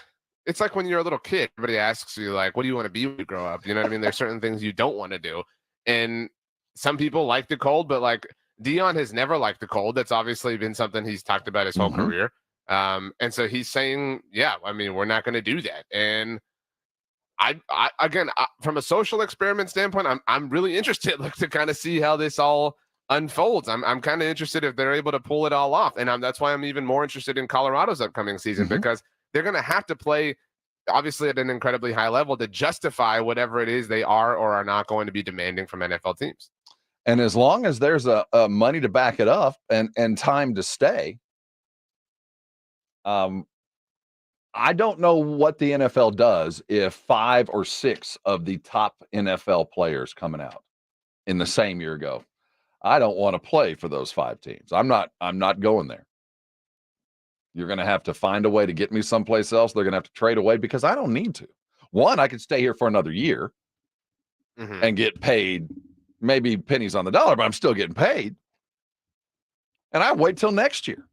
it's like when you're a little kid, everybody asks you, like, what do you want to be when you grow up? You know what I mean? There's certain things you don't want to do. And some people like the cold, but like Dion has never liked the cold. That's obviously been something he's talked about his whole career. And so he's saying, yeah, I mean, we're not going to do that. And I again, from a social experiment standpoint, I'm really interested to kind of see how this all unfolds. I'm kind of interested if they're able to pull it all off. And that's why I'm even more interested in Colorado's upcoming season, because they're going to have to play obviously at an incredibly high level to justify whatever it is they are or are not going to be demanding from NFL teams. And as long as there's a money to back it up and time to stay, I don't know what the NFL does if 5 or 6 of the top NFL players coming out in the same year go, I don't want to play for those 5 teams. I'm not going there. You're going to have to find a way to get me someplace else. They're going to have to trade away because I don't need to. One, I could stay here for another year and get paid maybe pennies on the dollar, but I'm still getting paid. And I wait till next year.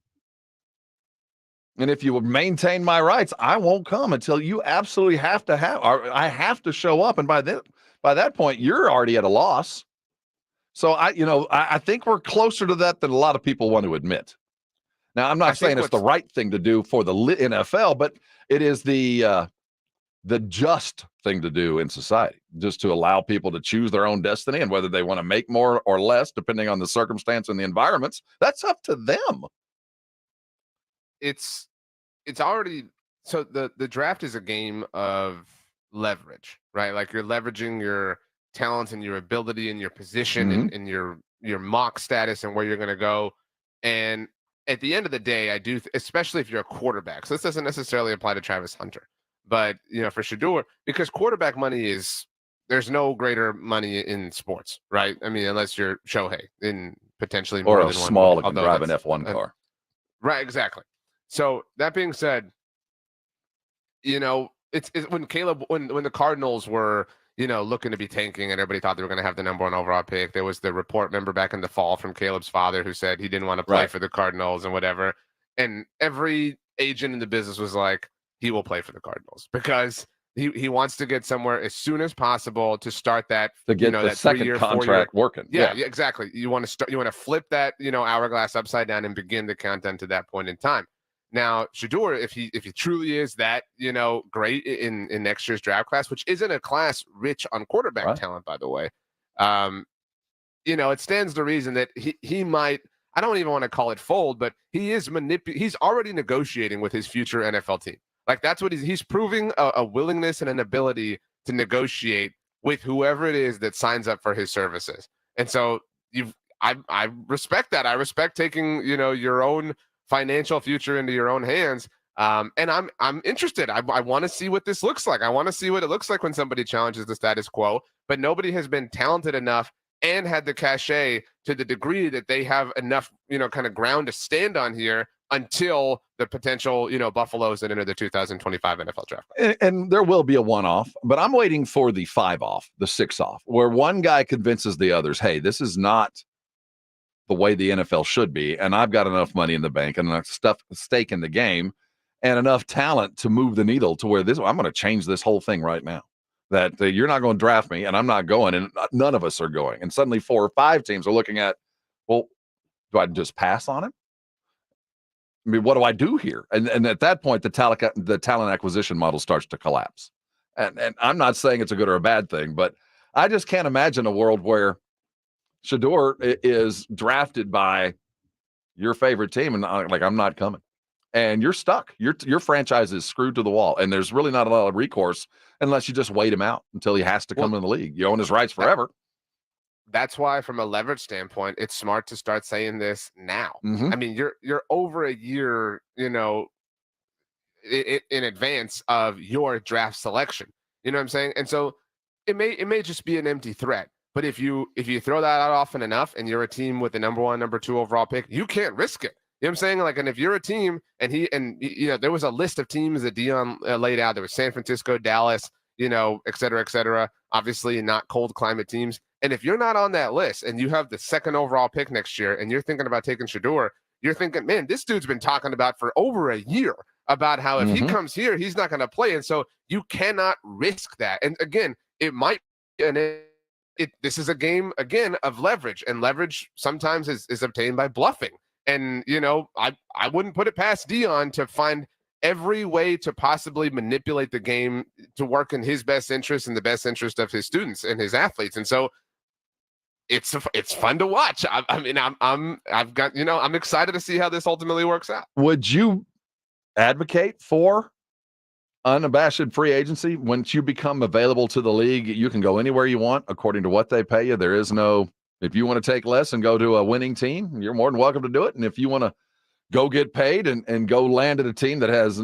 And if you would maintain my rights, I won't come until you absolutely have to have, or I have to show up. And by that point, you're already at a loss. So I think we're closer to that than a lot of people want to admit. Now, I'm not saying it's the right thing to do for the NFL, but it is the just thing to do in society, just to allow people to choose their own destiny, and whether they want to make more or less, depending on the circumstance and the environments, that's up to them. It's already, so the draft is a game of leverage, right? Like you're leveraging your talent and your ability and your position and your mock status and where you're going to go. And at the end of the day, I do, especially if you're a quarterback. So this doesn't necessarily apply to Travis Hunter, but for Shedeur, because quarterback money there's no greater money in sports, right? I mean, unless you're Shohei in potentially more or than a small one, and can drive an F1 car. Right, exactly. So that being said, it's when the Cardinals were, looking to be tanking and everybody thought they were going to have the #1 overall pick. There was the report, remember back in the fall, from Caleb's father who said he didn't want to play for the Cardinals and whatever. And every agent in the business was like, he will play for the Cardinals because he wants to get somewhere as soon as possible to start that, to get the that second 3-year, contract working. Yeah, exactly. You want to flip that, hourglass upside down and begin the countdown to that point in time. Now, Shedeur, if he truly is that, great in next year's draft class, which isn't a class rich on quarterback talent, by the way, it stands to reason that he might, I don't even want to call it fold, but he is he's already negotiating with his future NFL team. Like that's what he's proving a willingness and an ability to negotiate with whoever it is that signs up for his services. And so I respect that. I respect taking, your own financial future into your own hands. And I'm interested. I want to see what this looks like. I want to see what it looks like when somebody challenges the status quo, but nobody has been talented enough and had the cachet to the degree that they have enough, kind of ground to stand on here until the potential, Buffaloes that enter the 2025 NFL draft. And there will be a one-off, but I'm waiting for the 5-off, the 6-off, where one guy convinces the others, hey, this is not the way the NFL should be, and I've got enough money in the bank and enough stake in the game and enough talent to move the needle to where I'm going to change this whole thing right now. That you're not going to draft me, and I'm not going, and none of us are going. And suddenly 4 or 5 teams are looking at, well, do I just pass on him? I mean, what do I do here? And at that point, the talent acquisition model starts to collapse. And I'm not saying it's a good or a bad thing, but I just can't imagine a world where Shedeur is drafted by your favorite team, and I'm not coming, and you're stuck. Your franchise is screwed to the wall, and there's really not a lot of recourse unless you just wait him out until he has to come in the league. You own his rights forever. That's why, from a leverage standpoint, it's smart to start saying this now. I mean, you're over a year, in advance of your draft selection. You know what I'm saying? And so it may just be an empty threat. But if you throw that out often enough and you're a team with the number 1, number 2 overall pick, you can't risk it. You know what I'm saying? Like, and if you're a team there was a list of teams that Dion laid out. There was San Francisco, Dallas, et cetera, obviously not cold climate teams. And if you're not on that list and you have the 2nd overall pick next year and you're thinking about taking Shedeur, you're thinking, man, this dude's been talking about for over a year about how if he comes here, he's not going to play. And so you cannot risk that. And again, it might, and this is a game, again, of leverage, and leverage sometimes is obtained by bluffing. And, I wouldn't put it past Dion to find every way to possibly manipulate the game to work in his best interest and the best interest of his students and his athletes. And so it's fun to watch. I'm excited to see how this ultimately works out. Would you advocate for unabashed free agency? Once you become available to the league, you can go anywhere you want according to what they pay you. There is no, if you want to take less and go to a winning team, you're more than welcome to do it. And if you want to go get paid and go land at a team that has,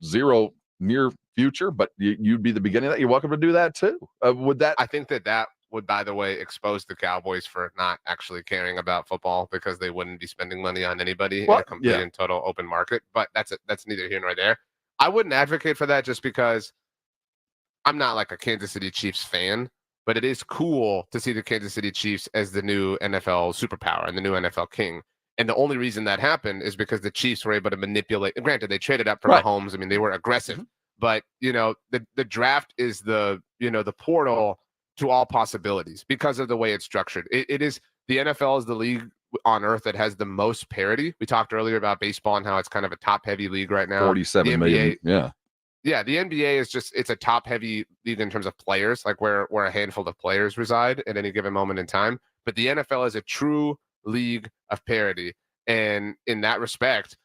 zero near future, but you'd be the beginning of that, you're welcome to do that too. I think that would, by the way, expose the Cowboys for not actually caring about football, because they wouldn't be spending money on anybody in a complete and total open market. But that's neither here nor there. I wouldn't advocate for that just because I'm not like a Kansas City Chiefs fan, but it is cool to see the Kansas City Chiefs as the new NFL superpower and the new NFL king. And the only reason that happened is because the Chiefs were able to manipulate. Granted, they traded up for Mahomes. I mean, they were aggressive, but the draft is the portal to all possibilities because of the way it's structured. It is, the NFL is the league on earth that has the most parity. We talked earlier about baseball and how it's kind of a top-heavy league right now. 47 million. Yeah, the NBA is it's a top-heavy league in terms of players, like where a handful of players reside at any given moment in time. But the NFL is a true league of parity, and in that respect,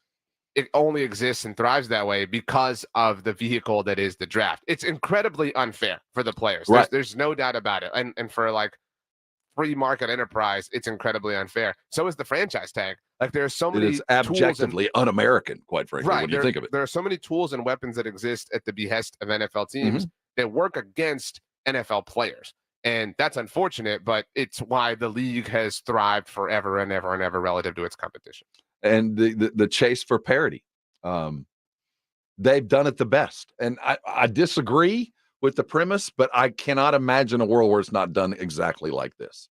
it only exists and thrives that way because of the vehicle that is the draft. It's incredibly unfair for the players. Right. There's no doubt about it. And for like free market enterprise, it's incredibly unfair. So is the franchise tag. Like, there's so many. It is abjectively un-American, quite frankly, when you think of it. There are so many tools and weapons that exist at the behest of NFL teams that work against NFL players. And that's unfortunate, but it's why the league has thrived forever and ever and ever relative to its competition. And the chase for parity. They've done it the best. And I disagree with the premise, but I cannot imagine a world where it's not done exactly like this.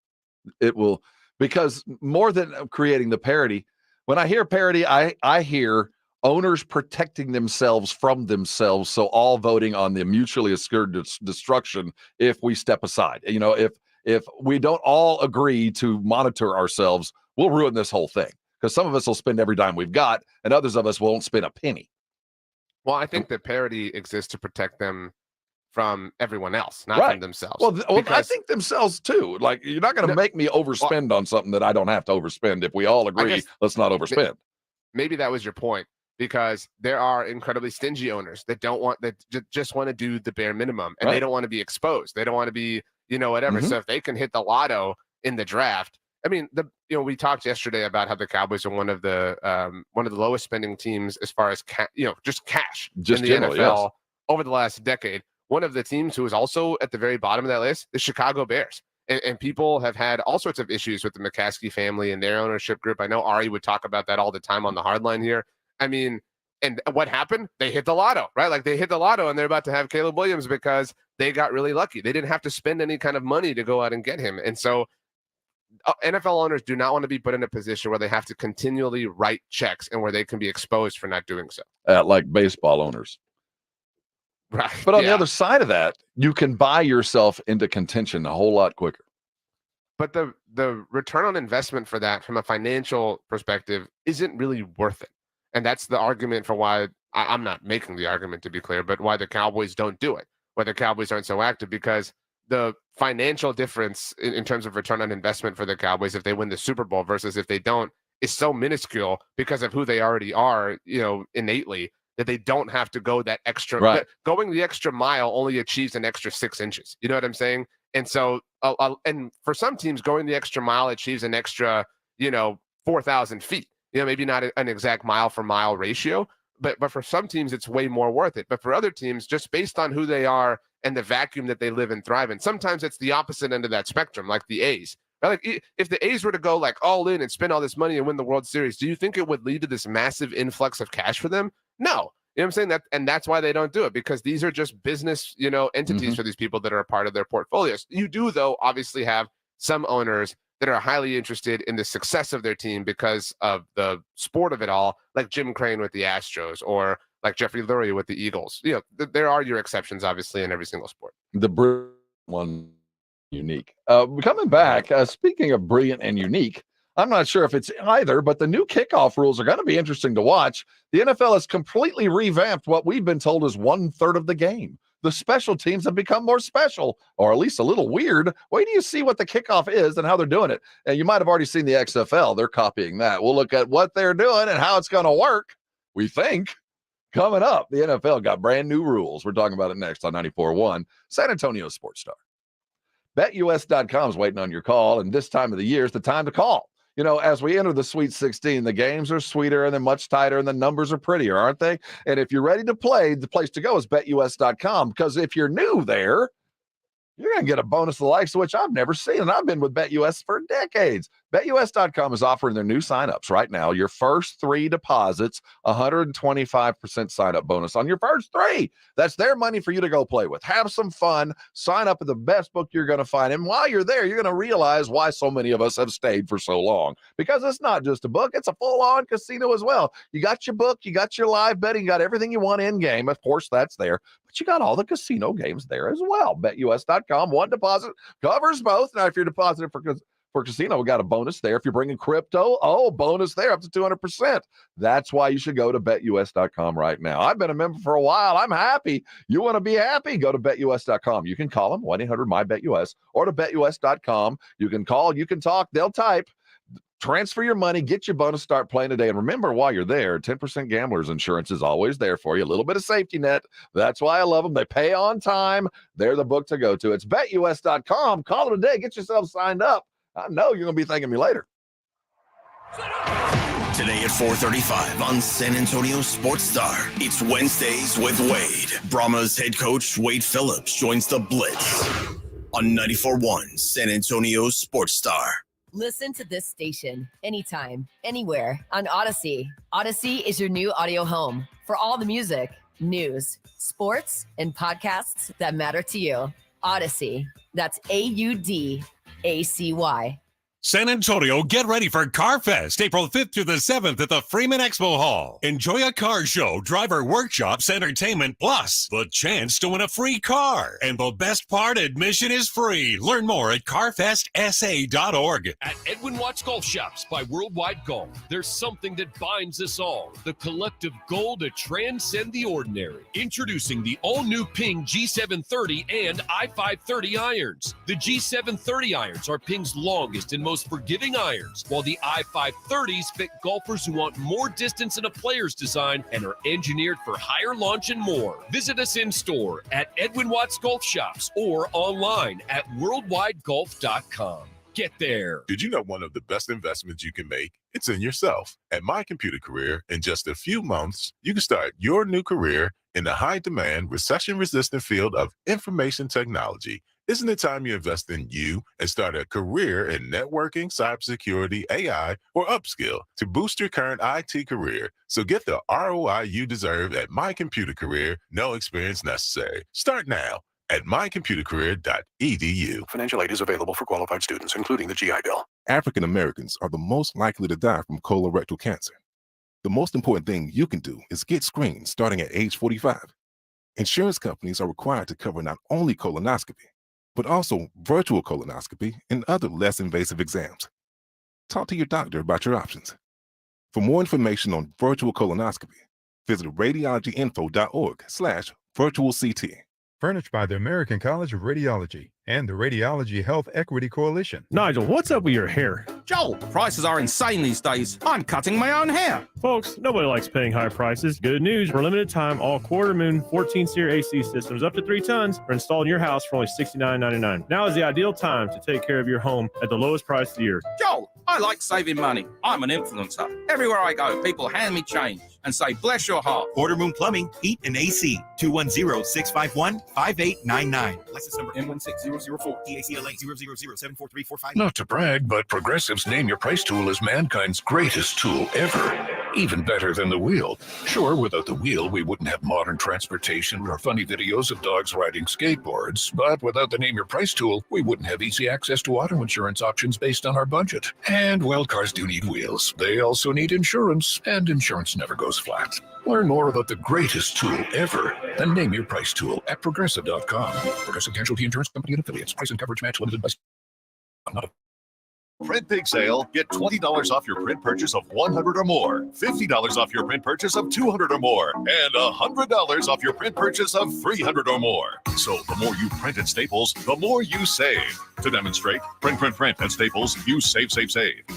It will, because more than creating the parity, when I hear parity, I hear owners protecting themselves from themselves, so all voting on the mutually assured destruction if we step aside. If we don't all agree to monitor ourselves, we'll ruin this whole thing, because some of us will spend every dime we've got and others of us won't spend a penny. Well, I think that parity exists to protect them from everyone else, not from themselves. Well, I think themselves too. Like, you're not going to make me overspend on something that I don't have to overspend. If we all agree, let's not overspend. Maybe that was your point, because there are incredibly stingy owners that just want to do the bare minimum, and they don't want to be exposed. They don't want to be, whatever. So if they can hit the lotto in the draft, I mean, we talked yesterday about how the Cowboys are one of the lowest spending teams as far as just cash in the NFL over the last decade. One of the teams who is also at the very bottom of that list is Chicago Bears. And people have had all sorts of issues with the McCaskey family and their ownership group. I know Ari would talk about that all the time on the Hardline here. I mean, and what happened? They hit the lotto, right? Like, they hit the lotto and they're about to have Caleb Williams because they got really lucky. They didn't have to spend any kind of money to go out and get him. And so NFL owners do not want to be put in a position where they have to continually write checks and where they can be exposed for not doing so. Like baseball owners. Right. But on the other side of that, you can buy yourself into contention a whole lot quicker. But the return on investment for that from a financial perspective isn't really worth it. And that's the argument for why I'm not making the argument, to be clear, but why the Cowboys don't do it, why the Cowboys aren't so active, because the financial difference in terms of return on investment for the Cowboys if they win the Super Bowl versus if they don't is so minuscule because of who they already are, innately, that they don't have to go that extra. Going the extra mile only achieves an extra 6 inches. You know what I'm saying? And so, and for some teams, going the extra mile achieves an extra, 4,000 feet. Maybe not an exact mile for mile ratio, but for some teams, it's way more worth it. But for other teams, just based on who they are and the vacuum that they live and thrive in. Sometimes it's the opposite end of that spectrum, like the A's. Like if the A's were to go like all in and spend all this money and win the World Series, do you think it would lead to this massive influx of cash for them? No. You know what I'm saying? And that's why they don't do it, because these are just business, entities for these people that are a part of their portfolios. You do, though, obviously have some owners that are highly interested in the success of their team because of the sport of it all, like Jim Crane with the Astros or like Jeffrey Lurie with the Eagles. There are your exceptions, obviously, in every single sport. The brilliant one, unique. Coming back, speaking of brilliant and unique, I'm not sure if it's either, but the new kickoff rules are going to be interesting to watch. The NFL has completely revamped what we've been told is 1/3 of the game. The special teams have become more special, or at least a little weird. Wait till you see what the kickoff is and how they're doing it. And you might have already seen the XFL. They're copying that. We'll look at what they're doing and how it's going to work, we think. Coming up, the NFL got brand new rules. We're talking about it next on 94.1 San Antonio Sports Star. BetUS.com is waiting on your call, and this time of the year is the time to call. As we enter the Sweet 16, the games are sweeter and they're much tighter and the numbers are prettier, aren't they? And if you're ready to play, the place to go is BetUS.com, because if you're new there, you're going to get a bonus the likes of which I've never seen, and I've been with BetUS for decades. BetUS.com is offering their new signups right now. Your first 3 deposits, 125% sign-up bonus on your first 3. That's their money for you to go play with. Have some fun. Sign up at the best book you're going to find. And while you're there, you're going to realize why so many of us have stayed for so long. Because it's not just a book. It's a full-on casino as well. You got your book. You got your live betting. You got everything you want in-game. Of course, that's there. But you got all the casino games there as well. BetUS.com. One deposit covers both. Now, if you're depositing for casino, we got a bonus there. If you're bringing crypto, bonus there up to 200%. That's why you should go to BetUS.com right now. I've been a member for a while. I'm happy. You want to be happy? Go to BetUS.com. You can call them, 1-800-MY-BETUS, or to BetUS.com. You can call, you can talk, they'll type. Transfer your money, get your bonus, start playing today. And remember, while you're there, 10% Gamblers Insurance is always there for you. A little bit of safety net. That's why I love them. They pay on time. They're the book to go to. It's BetUS.com. Call them today. Get yourself signed up. I know you're going to be thanking me later. Today at 4:35 on San Antonio Sports Star, it's Wednesdays with Wade. Brahma's head coach Wade Phillips joins the Blitz on 94.1 San Antonio Sports Star. Listen to this station anytime, anywhere on Odyssey. Odyssey is your new audio home for all the music, news, sports, and podcasts that matter to you. Odyssey. That's AUDACY. San Antonio, get ready for Car Fest, April 5th through the 7th at the Freeman Expo Hall. Enjoy a car show, driver workshops, entertainment, plus the chance to win a free car. And the best part, admission is free. Learn more at carfestsa.org. At Edwin Watts Golf Shops by Worldwide Golf, there's something that binds us all. The collective goal to transcend the ordinary. Introducing the all-new Ping G730 and I-530 irons. The G730 irons are Ping's longest and most forgiving irons, while the I-530s fit golfers who want more distance in a player's design and are engineered for higher launch and more. Visit us in store at Edwin Watts Golf Shops or online at worldwidegolf.com. Get there. Did you know one of the best investments you can make? It's in yourself. At My Computer Career, in just a few months, you can start your new career in the high-demand, recession-resistant field of information technology. Isn't it time you invest in you and start a career in networking, cybersecurity, AI, or upskill to boost your current IT career? So get the ROI you deserve at My Computer Career, no experience necessary. Start now at mycomputercareer.edu. Financial aid is available for qualified students, including the GI Bill. African Americans are the most likely to die from colorectal cancer. The most important thing you can do is get screened starting at age 45. Insurance companies are required to cover not only colonoscopy, but also virtual colonoscopy and other less invasive exams. Talk to your doctor about your options. For more information on virtual colonoscopy, visit radiologyinfo.org/virtualct. Furnished by the American College of Radiology and the Radiology Health Equity Coalition. Nigel, what's up with your hair? Joel, prices are insane these days. I'm cutting my own hair. Folks, nobody likes paying high prices. Good news, for a limited time, all quarter moon 14-seer AC systems up to 3 tons are installed in your house for only $69.99. Now is the ideal time to take care of your home at the lowest price of the year. Joel, I like saving money. I'm an influencer. Everywhere I go, people hand me change. and say, bless your heart. Quarter Moon Plumbing, Heat and AC. 210-651-5899. License number M16004. EACLA 000743445. Not to brag, but Progressive's Name Your Price tool is mankind's greatest tool ever. Even better than the wheel. Sure, without the wheel, we wouldn't have modern transportation or funny videos of dogs riding skateboards. But without the Name Your Price tool, we wouldn't have easy access to auto insurance options based on our budget. And, well, cars do need wheels. They also need insurance, and insurance never goes flat. Learn more about the greatest tool ever. The Name Your Price tool at Progressive.com. Progressive Casualty Insurance Company and Affiliates. Price and coverage match limited by... Not a Print Pig Sale. Get $20 off your print purchase of $100 or more, $50 off your print purchase of $200 or more, and $100 off your print purchase of $300 or more. So the more you print at Staples, the more you save. To demonstrate, print at Staples, you save.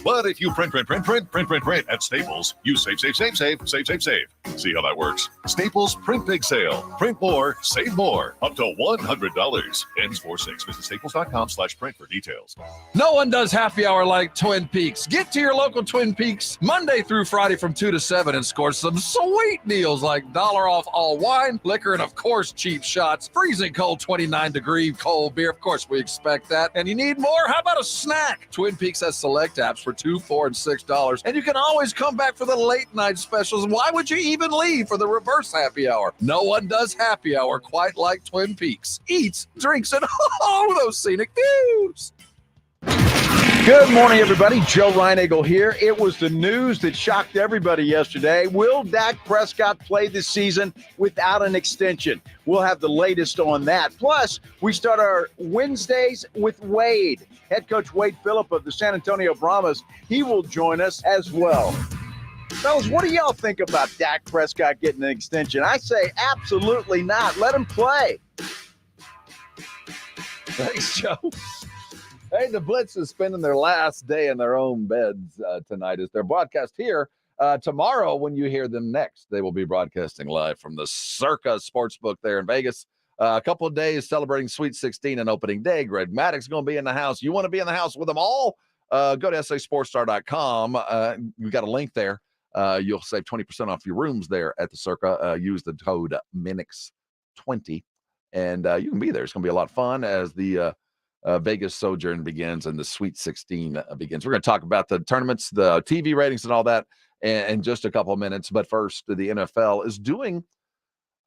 But if you print at Staples, you save. See how that works? Staples Print Pig Sale. Print more, save more. Up to $100. Ends 4/6. Visit staples.com/print for details. No one does happy hour like Twin Peaks. Get to your local Twin Peaks Monday through Friday from 2 to 7 and score some sweet deals like $1 off all wine, liquor, and of course cheap shots. Freezing cold 29-degree cold beer. Of course we expect that. And you need more? How about a snack? Twin Peaks has select apps for $2, $4, and $6. And you can always come back for the late night specials. Why would you even leave for the reverse happy hour? No one does happy hour quite like Twin Peaks. Eats, drinks, and all those scenic views. Good morning, everybody. Joe Reinagle here. It was the news that shocked everybody yesterday. Will Dak Prescott play this season without an extension? We'll have the latest on that. Plus, we start our Wednesdays with Wade. Head coach Wade Phillip of the San Antonio Brahmas. He will join us as well. Fellas, what do y'all think about Dak Prescott getting an extension? I say absolutely not. Let him play. Thanks, Joe. Hey, the Blitz is spending their last day in their own beds tonight as their broadcast here. Tomorrow, when you hear them next, they will be broadcasting live from the Circa Sportsbook there in Vegas. A couple of days celebrating Sweet 16 and opening day. Greg Maddox going to be in the house. You want to be in the house with them all? Go to sasportstar.com. We got a link there. You'll save 20% off your rooms there at the Circa. Use the code MINIX20, and you can be there. It's going to be a lot of fun as the Vegas sojourn begins and the Sweet 16 begins. We're going to talk about the tournaments, the TV ratings, and all that in just a couple of minutes. But first, the NFL is doing.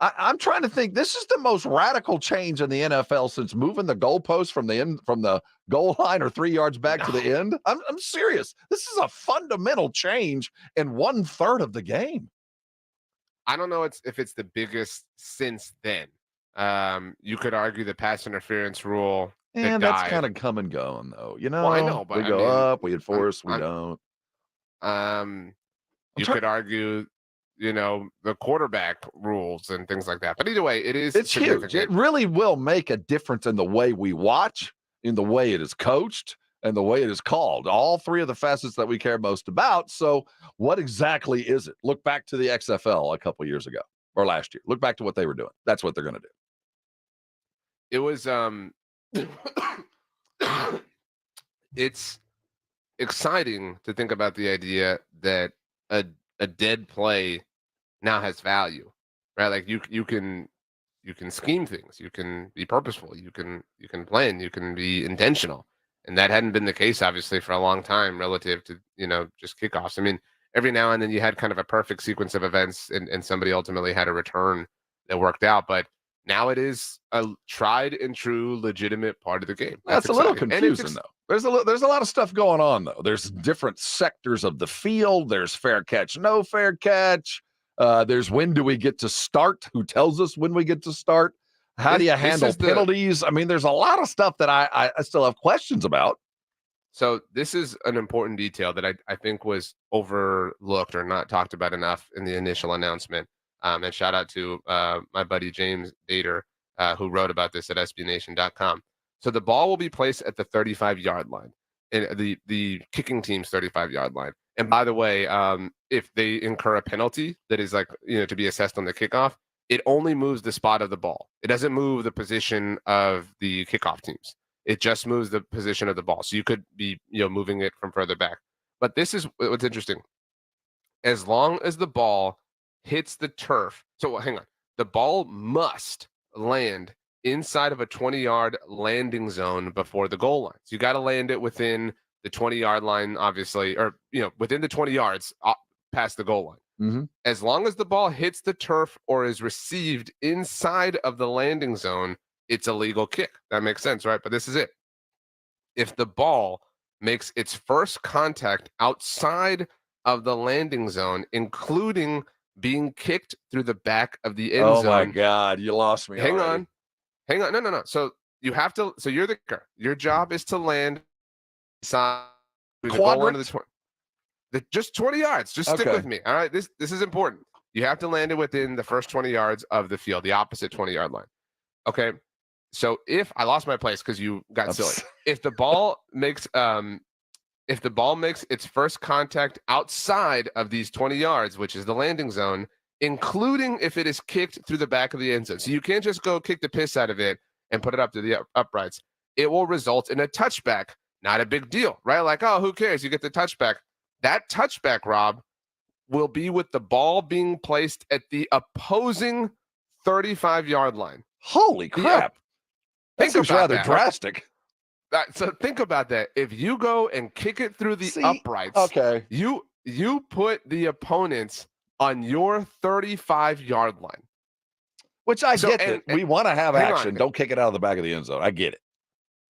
I'm trying to think. This is the most radical change in the NFL since moving the goalpost from the goal line or 3 yards back to the end. I'm serious. This is a fundamental change in 1/3 of the game. I don't know if it's the biggest since then. You could argue the pass interference rule. And that's kind of come and going, though. You know, well, I know, but we go up, we enforce, we don't. You could argue, the quarterback rules and things like that. But either way, it's huge. It really will make a difference in the way we watch, in the way it is coached, and the way it is called. All three of the facets that we care most about. So what exactly is it? Look back to the XFL a couple years ago or last year. Look back to what they were doing. That's what they're going to do. It was it's exciting to think about the idea that a dead play now has value, right? Like you can scheme things, you can be purposeful, you can plan, you can be intentional, and that hadn't been the case obviously for a long time relative to just kickoffs. I mean, every now and then you had kind of a perfect sequence of events, and somebody ultimately had a return that worked out, but now it is a tried and true, legitimate part of the game. That's a little confusing, though. There's a lot of stuff going on, though. There's different sectors of the field. There's fair catch, no fair catch. There's when do we get to start? Who tells us when we get to start? How do you handle penalties? I mean, there's a lot of stuff that I still have questions about. So this is an important detail that I think was overlooked or not talked about enough in the initial announcement. And shout out to my buddy James Dater, who wrote about this at SBNation.com. So the ball will be placed at the 35-yard line, and the kicking team's 35-yard line. And by the way, if they incur a penalty that is to be assessed on the kickoff, it only moves the spot of the ball. It doesn't move the position of the kickoff teams. It just moves the position of the ball. So you could be moving it from further back. But this is what's interesting. As long as the ball hits the turf, so hang on, the ball must land inside of a 20-yard landing zone before the goal line. So you got to land it within the 20-yard line, obviously, or within the 20 yards past the goal line. Mm-hmm. As long as the ball hits the turf or is received inside of the landing zone, it's a legal kick. That makes sense, right? But this is it. If the ball makes its first contact outside of the landing zone, including being kicked through the back of the end zone. Oh my God, you lost me. Hang already. on. No. So you have to. So you're the kicker. Your job is to land inside the goal line of the 20. Just 20 yards. Just stick with me. All right. This is important. You have to land it within the first 20 yards of the field, the opposite 20-yard line. Okay. So if I lost my place because you got silly. If the ball makes its first contact outside of these 20 yards, which is the landing zone, including if it is kicked through the back of the end zone. So you can't just go kick the piss out of it and put it up to the uprights. It will result in a touchback. Not a big deal, right? Like, oh, who cares? You get the touchback. That touchback, Rob, will be with the ball being placed at the opposing 35-yard line. Holy crap. That seems rather drastic. So think about that. If you go and kick it through the uprights, you put the opponents on your 35-yard line. Which I get that. We want to have action. Don't kick it out of the back of the end zone. I get it.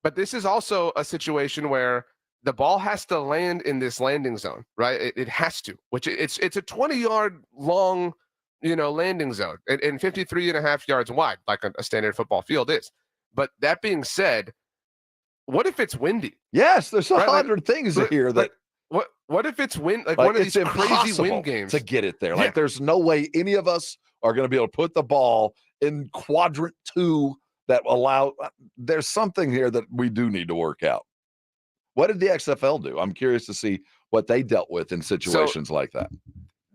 But this is also a situation where the ball has to land in this landing zone, right? It has to, which it's a 20-yard long, landing zone and 53 and a half yards wide, like a standard football field is. But that being said, what if it's windy? Yes, there's 100 things here that. What if it's wind? Like one of these crazy wind games to get it there. Like there's no way any of us are going to be able to put the ball in quadrant 2 that allow. There's something here that we do need to work out. What did the XFL do? I'm curious to see what they dealt with in situations like that.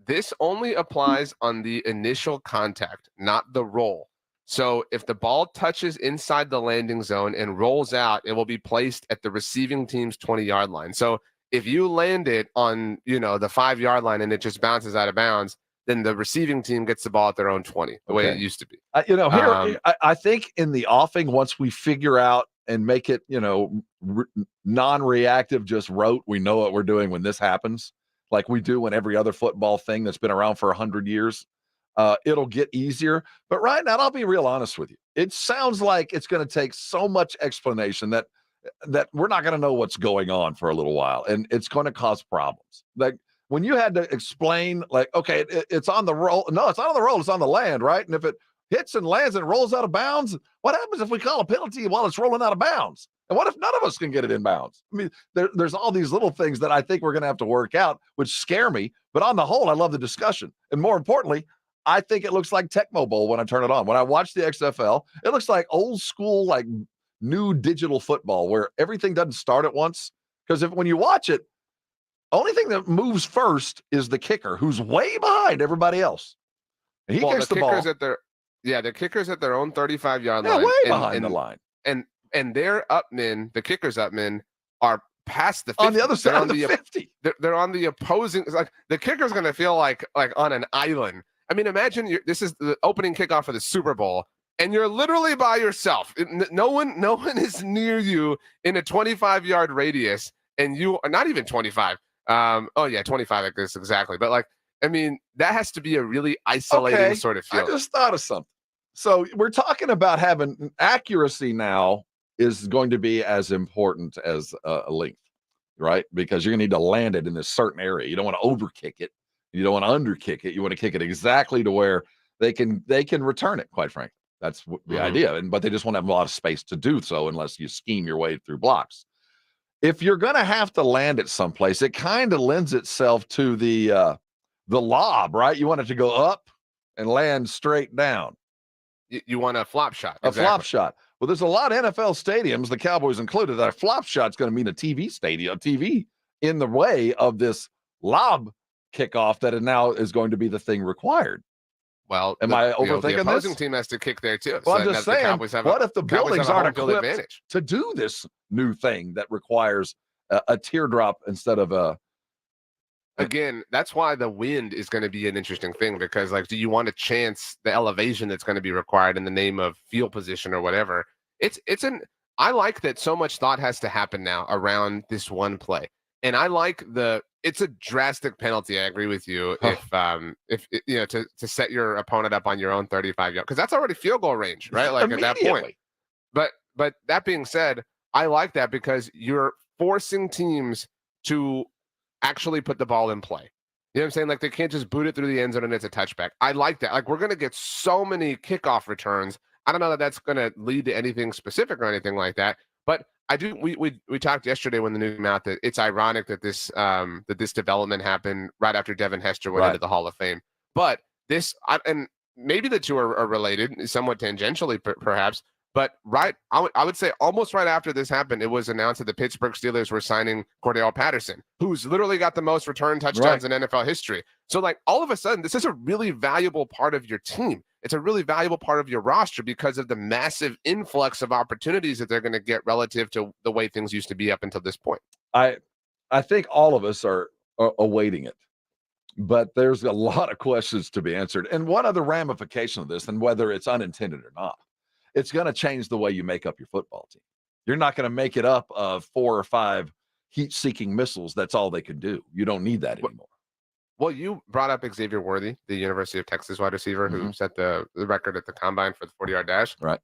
This only applies on the initial contact, not the roll. So if the ball touches inside the landing zone and rolls out, it will be placed at the receiving team's 20-yard line. So if you land it on, the 5-yard line and it just bounces out of bounds, then the receiving team gets the ball at their own 20, the way it used to be. I think in the offing, once we figure out and make it, non-reactive, just rote, we know what we're doing when this happens, like we do when every other football thing that's been around for 100 years. It'll get easier. But right now, I'll be real honest with you. It sounds like it's going to take so much explanation that we're not going to know what's going on for a little while. And it's going to cause problems. Like when you had to explain, like, okay, it's on the roll. No, it's not on the roll. It's on the land, right? And if it hits and lands and rolls out of bounds, what happens if we call a penalty while it's rolling out of bounds? And what if none of us can get it in bounds? I mean, there's all these little things that I think we're going to have to work out, which scare me. But on the whole, I love the discussion. And more importantly, I think it looks like Tecmo Bowl when I turn it on. When I watch the XFL, it looks like old school, like new digital football where everything doesn't start at once. Because when you watch it, only thing that moves first is the kicker, who's way behind everybody else. And he kicks the ball. The kickers at their own 35-yard line. Way behind the line. And their upmen, the kickers' upmen, are past the 50. On the other side of the 50. They're on the opposing. It's like the kicker's going to feel like on an island. I mean, imagine this is the opening kickoff for the Super Bowl, and you're literally by yourself. No one is near you in a 25-yard radius, and you are not even 25. 25, I guess exactly. But that has to be a really isolating sort of feeling. I just thought of something. So we're talking about having accuracy now is going to be as important as length, right? Because you're going to need to land it in this certain area. You don't want to overkick it. You don't want to underkick it. You want to kick it exactly to where they can return it, quite frankly. That's the idea. But they just want to have a lot of space to do so unless you scheme your way through blocks. If you're going to have to land it someplace, it kind of lends itself to the lob, right? You want it to go up and land straight down. You want a flop shot. A flop shot. Well, there's a lot of NFL stadiums, the Cowboys included, that a flop shot's going to mean a TV in the way of this lob kickoff that now is going to be the thing required. Well, am I overthinking the opposing this? team has to kick there too. Well, I'm just saying, what if the buildings aren't equipped to do this new thing that requires a teardrop instead of a again, that's why the wind is going to be an interesting thing, because like, do you want to chance the elevation that's going to be required in the name of field position or whatever? I like that so much thought has to happen now around this one play. And I like it's a drastic penalty. I agree with you. If you know, to set your opponent up on your own 35-yard, because that's already field goal range, right? Like at that point. But that being said, I like that because you're forcing teams to actually put the ball in play. You know what I'm saying? Like, they can't just boot it through the end zone and it's a touchback. I like that. Like, we're going to get so many kickoff returns. I don't know that that's going to lead to anything specific or anything like that, but I do. We talked yesterday when the news came out that it's ironic that this development happened right after Devin Hester went into the Hall of Fame. But and maybe the two are related, somewhat tangentially perhaps. But I would say almost right after this happened, it was announced that the Pittsburgh Steelers were signing Cordell Patterson, who's literally got the most return touchdowns in NFL history. So, like, all of a sudden, this is a really valuable part of your team. It's a really valuable part of your roster because of the massive influx of opportunities that they're going to get relative to the way things used to be up until this point. I think all of us are awaiting it, but there's a lot of questions to be answered. And one other ramification of this, and whether it's unintended or not, it's going to change the way you make up your football team. You're not going to make it up of 4 or 5 heat-seeking missiles. That's all they can do. You don't need that anymore. Well, you brought up Xavier Worthy, the University of Texas wide receiver who set the record at the combine for the 40-yard dash. Right.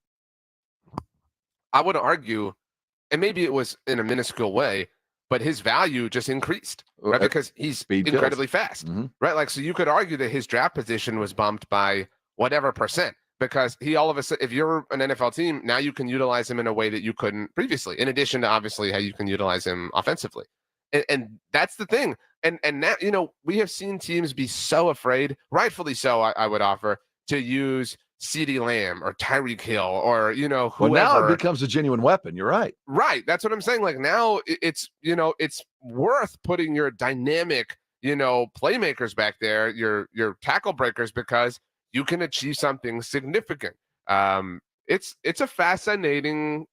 I would argue, and maybe it was in a minuscule way, but his value just increased, right? Because he's incredibly fast, right? Like, so you could argue that his draft position was bumped by whatever percent. Because he all of a sudden, if you're an NFL team, now you can utilize him in a way that you couldn't previously, in addition to obviously how you can utilize him offensively. And that's the thing. And now, you know, we have seen teams be so afraid, rightfully so, I would offer, to use CeeDee Lamb or Tyreek Hill or, you know, whoever. Well, now it becomes a genuine weapon. You're right. Right. That's what I'm saying. Like, now it's, you know, it's worth putting your dynamic, you know, playmakers back there, your tackle breakers, because you can achieve something significant. It's a fascinating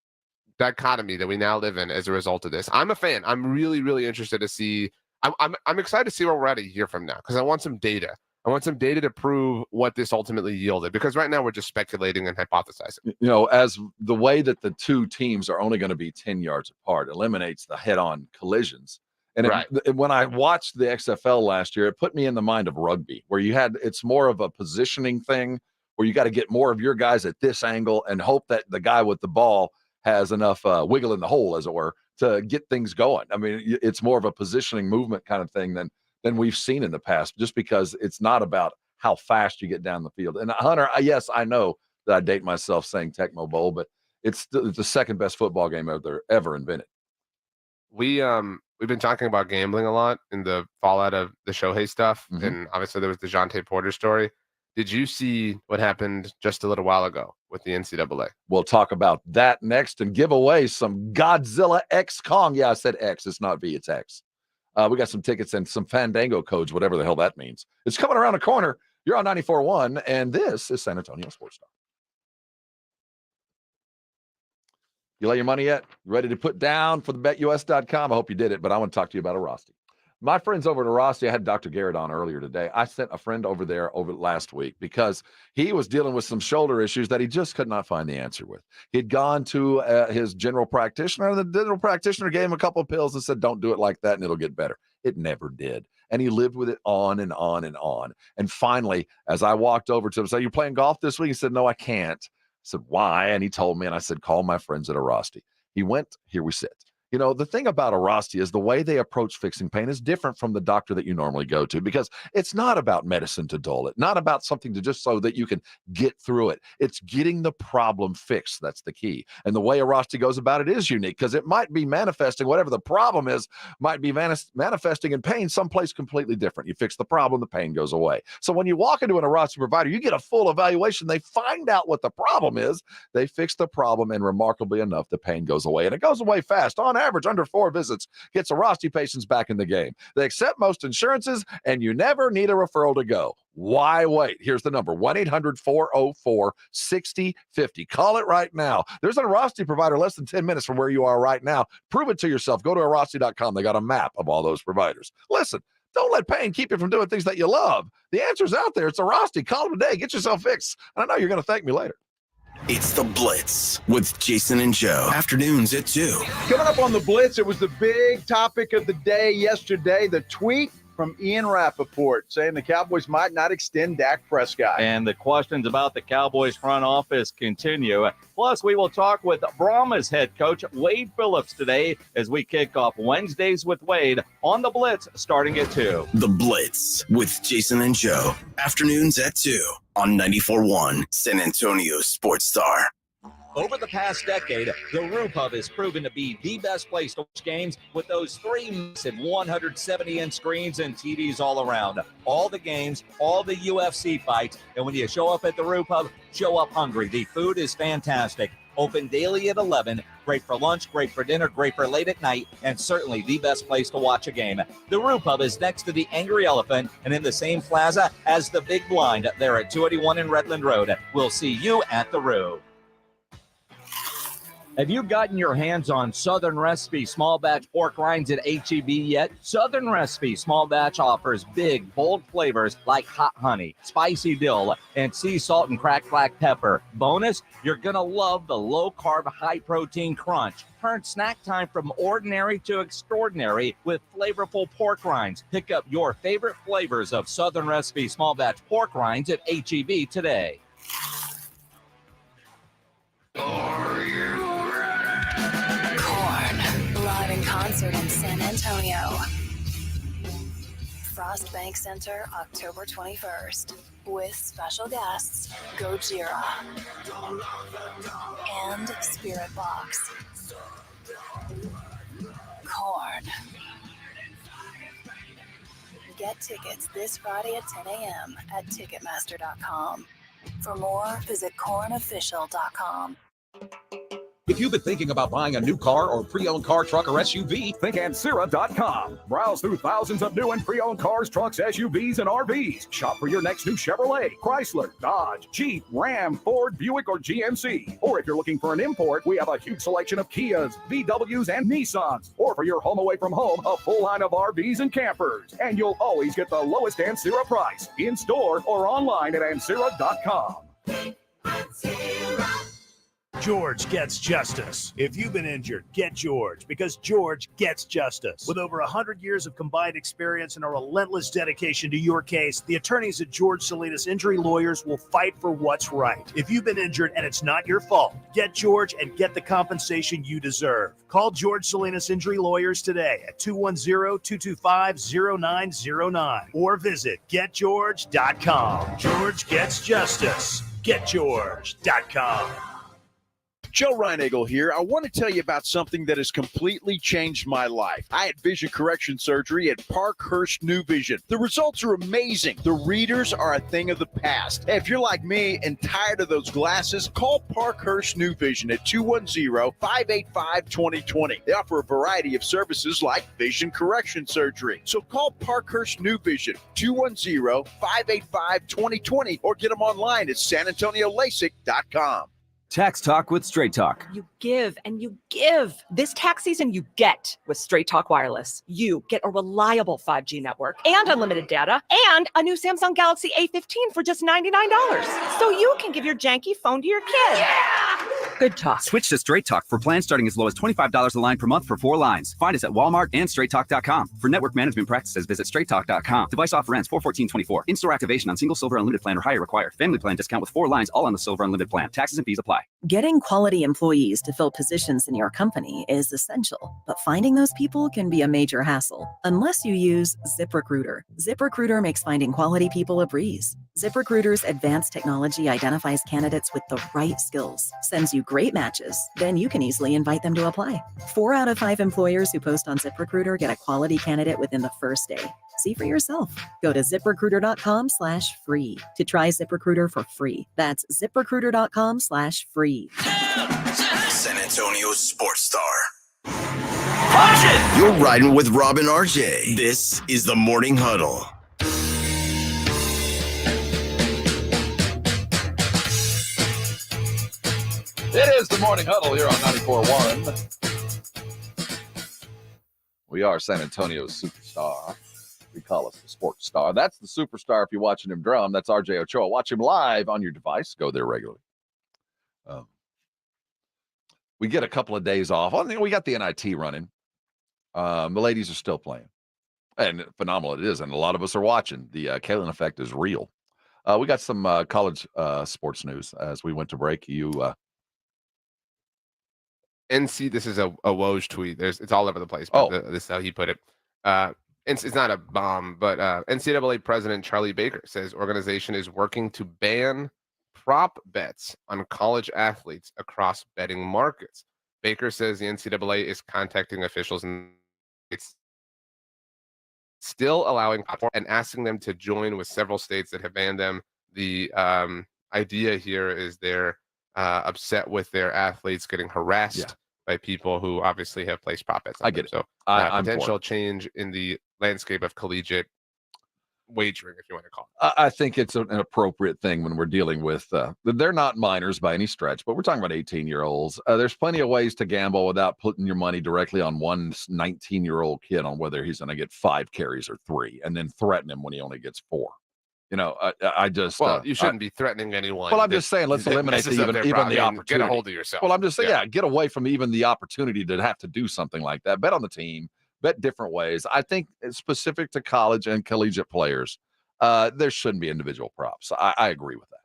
dichotomy that we now live in as a result of this. I'm a fan. I'm really, really interested to see. I'm excited to see where we're at a year from now, because I want some data. I want some data to prove what this ultimately yielded, because right now we're just speculating and hypothesizing. You know, as the way that the two teams are only going to be 10 yards apart eliminates the head-on collisions. And when I watched the XFL last year, it put me in the mind of rugby, where it's more of a positioning thing, where you got to get more of your guys at this angle and hope that the guy with the ball has enough wiggle in the hole, as it were, to get things going. I mean, it's more of a positioning movement kind of thing than we've seen in the past, just because it's not about how fast you get down the field. And Hunter, yes, I know that I date myself saying Tecmo Bowl, but it's the second best football game ever invented. We've been talking about gambling a lot in the fallout of the Shohei stuff. And obviously there was the Jonte Porter story. Did you see what happened just a little while ago with the NCAA? We'll talk about that next and give away some Godzilla X Kong. Yeah, I said X. It's not V, it's X. We got some tickets and some Fandango codes, whatever the hell that means. It's coming around the corner. You're on 94.1, and this is San Antonio Sports Star. You lay your money yet? You ready to put down for the betus.com? I hope you did it, but I want to talk to you about Arasti. My friends over at Arasti, I had Dr. Garrett on earlier today. I sent a friend over there last week because he was dealing with some shoulder issues that he just could not find the answer with. He'd gone to his general practitioner, and the general practitioner gave him a couple of pills and said, don't do it like that and it'll get better. It never did. And he lived with it on and on and on. And finally, as I walked over to him, said, you playing golf this week? He said, no, I can't. I said, why? And he told me, and I said, call my friends at Arasti. He went, here we sit. You know, the thing about Arasti is the way they approach fixing pain is different from the doctor that you normally go to, because it's not about medicine to dull it, not about something to just so that you can get through it. It's getting the problem fixed. That's the key. And the way Arasti goes about it is unique, because it might be manifesting, whatever the problem is, might be manifesting in pain someplace completely different. You fix the problem, the pain goes away. So when you walk into an Arasti provider, you get a full evaluation. They find out what the problem is. They fix the problem, and remarkably enough, the pain goes away. And it goes away fast. On average, under 4 visits gets Arasti patients back in the game. They accept most insurances, and you never need a referral to go. Why wait? Here's the number, 1-800-404-6050. Call it right now. There's an Arasti provider less than 10 minutes from where you are right now. Prove it to yourself. Go to Arasti.com. They got a map of all those providers. Listen, Don't let pain keep you from doing things that you love. The answer's out there. It's a Rosti. Call them today. Get yourself fixed. And I know you're going to thank me later. It's The Blitz with Jason and Joe. Afternoons at 2. Coming up on The Blitz, it was the big topic of the day yesterday, the tweet from Ian Rappaport saying the Cowboys might not extend Dak Prescott. And the questions about the Cowboys front office continue. Plus, we will talk with Brahma's head coach, Wade Phillips, today as we kick off Wednesdays with Wade on The Blitz starting at 2. The Blitz with Jason and Joe. Afternoons at 2 on 94.1 San Antonio Sports Star. Over the past decade, the Roof Hub has proven to be the best place to watch games with those 3 massive 170-inch screens and TVs all around. All the games, all the UFC fights, and when you show up at the Roof Hub, show up hungry. The food is fantastic. Open daily at 11. Great for lunch, great for dinner, great for late at night, and certainly the best place to watch a game. The Roof Hub is next to the Angry Elephant and in the same plaza as the Big Blind there at 281 in Redland Road. We'll see you at the Roof. Have you gotten your hands on Southern Recipe small batch pork rinds at HEB yet? Southern Recipe small batch offers big, bold flavors like hot honey, spicy dill, and sea salt and cracked black pepper. Bonus, you're going to love the low-carb, high-protein crunch. Turn snack time from ordinary to extraordinary with flavorful pork rinds. Pick up your favorite flavors of Southern Recipe small batch pork rinds at HEB today. Live in concert in San Antonio. Frost Bank Center, October 21st. With special guests, Gojira and Spirit Box. Korn. Get tickets this Friday at 10 a.m. at Ticketmaster.com. For more, visit KornOfficial.com. If you've been thinking about buying a new car or pre-owned car, truck, or SUV, think Ancira.com. Browse through thousands of new and pre-owned cars, trucks, SUVs, and RVs. Shop for your next new Chevrolet, Chrysler, Dodge, Jeep, Ram, Ford, Buick, or GMC. Or if you're looking for an import, we have a huge selection of Kias, VWs, and Nissans. Or for your home away from home, a full line of RVs and campers. And you'll always get the lowest Ancira price, in store or online at Ancira.com. George gets justice. If you've been injured, get George, because George gets justice. With over 100 years of combined experience and a relentless dedication to your case, the attorneys at George Salinas Injury Lawyers will fight for what's right. If you've been injured and it's not your fault, get George and get the compensation you deserve. Call George Salinas Injury Lawyers today at 210-225-0909 or visit getgeorge.com. George gets justice. Getgeorge.com. Joe Reinagle here. I want to tell you about something that has completely changed my life. I had vision correction surgery at Parkhurst New Vision. The results are amazing. The readers are a thing of the past. Hey, if you're like me and tired of those glasses, call Parkhurst New Vision at 210-585-2020. They offer a variety of services like vision correction surgery. So call Parkhurst New Vision, 210-585-2020, or get them online at sanantoniolasik.com. Tax Talk with Straight Talk. You give and you give. This tax season, you get with Straight Talk Wireless. You get a reliable 5G network and unlimited data and a new Samsung Galaxy A15 for just $99. So you can give your janky phone to your kid. Yeah! Good talk. Switch to Straight Talk for plans starting as low as $25 a line per month for 4 lines. Find us at Walmart and StraightTalk.com. For network management practices, visit StraightTalk.com. Device offer ends 4/14/24. In-store activation on single Silver Unlimited plan or higher required. Family plan discount with 4 lines all on the Silver Unlimited plan. Taxes and fees apply. Getting quality employees to fill positions in your company is essential, but finding those people can be a major hassle unless you use ZipRecruiter. ZipRecruiter makes finding quality people a breeze. ZipRecruiter's advanced technology identifies candidates with the right skills, sends you great matches, then you can easily invite them to apply. 4 out of 5 employers who post on ZipRecruiter get a quality candidate within the first day. See for yourself. Go to ZipRecruiter.com/free to try ZipRecruiter for free. That's ZipRecruiter.com/free. San Antonio Sports Star. You're riding with Rob and RJ. This is the Morning Huddle. It is the Morning Huddle here on 94.1. We are San Antonio's superstar. They call us the sports star. That's the superstar if you're watching him drum. That's RJ Ochoa. Watch him live on your device. Go there regularly. We get a couple of days off. We got the NIT running. The ladies are still playing. And phenomenal it is. And a lot of us are watching. The Kalen effect is real. We got some college sports news as we went to break. NC, this is a Woj tweet. It's all over the place. But this is how he put it. It's not a bomb, but NCAA President Charlie Baker says organization is working to ban prop bets on college athletes across betting markets. Baker says the NCAA is contacting officials and it's still allowing and asking them to join with several states that have banned them. The idea here is they're upset with their athletes getting harassed by people who obviously have placed prop bets on I get them. it. So potential change in the landscape of collegiate wagering, if you want to call it. I think it's an appropriate thing when we're dealing with they're not minors by any stretch, but we're talking about 18-year-olds. There's plenty of ways to gamble without putting your money directly on one 19-year-old kid on whether he's going to get 5 carries or 3 and then threaten him when he only gets 4. I just you shouldn't be threatening anyone. Well, I'm just saying let's eliminate even the opportunity. Get a hold of yourself. Well, I'm just saying get away from even the opportunity to have to do something like that. Bet on the team, bet different ways. I think it's specific to college and collegiate players. There shouldn't be individual props. I agree with that.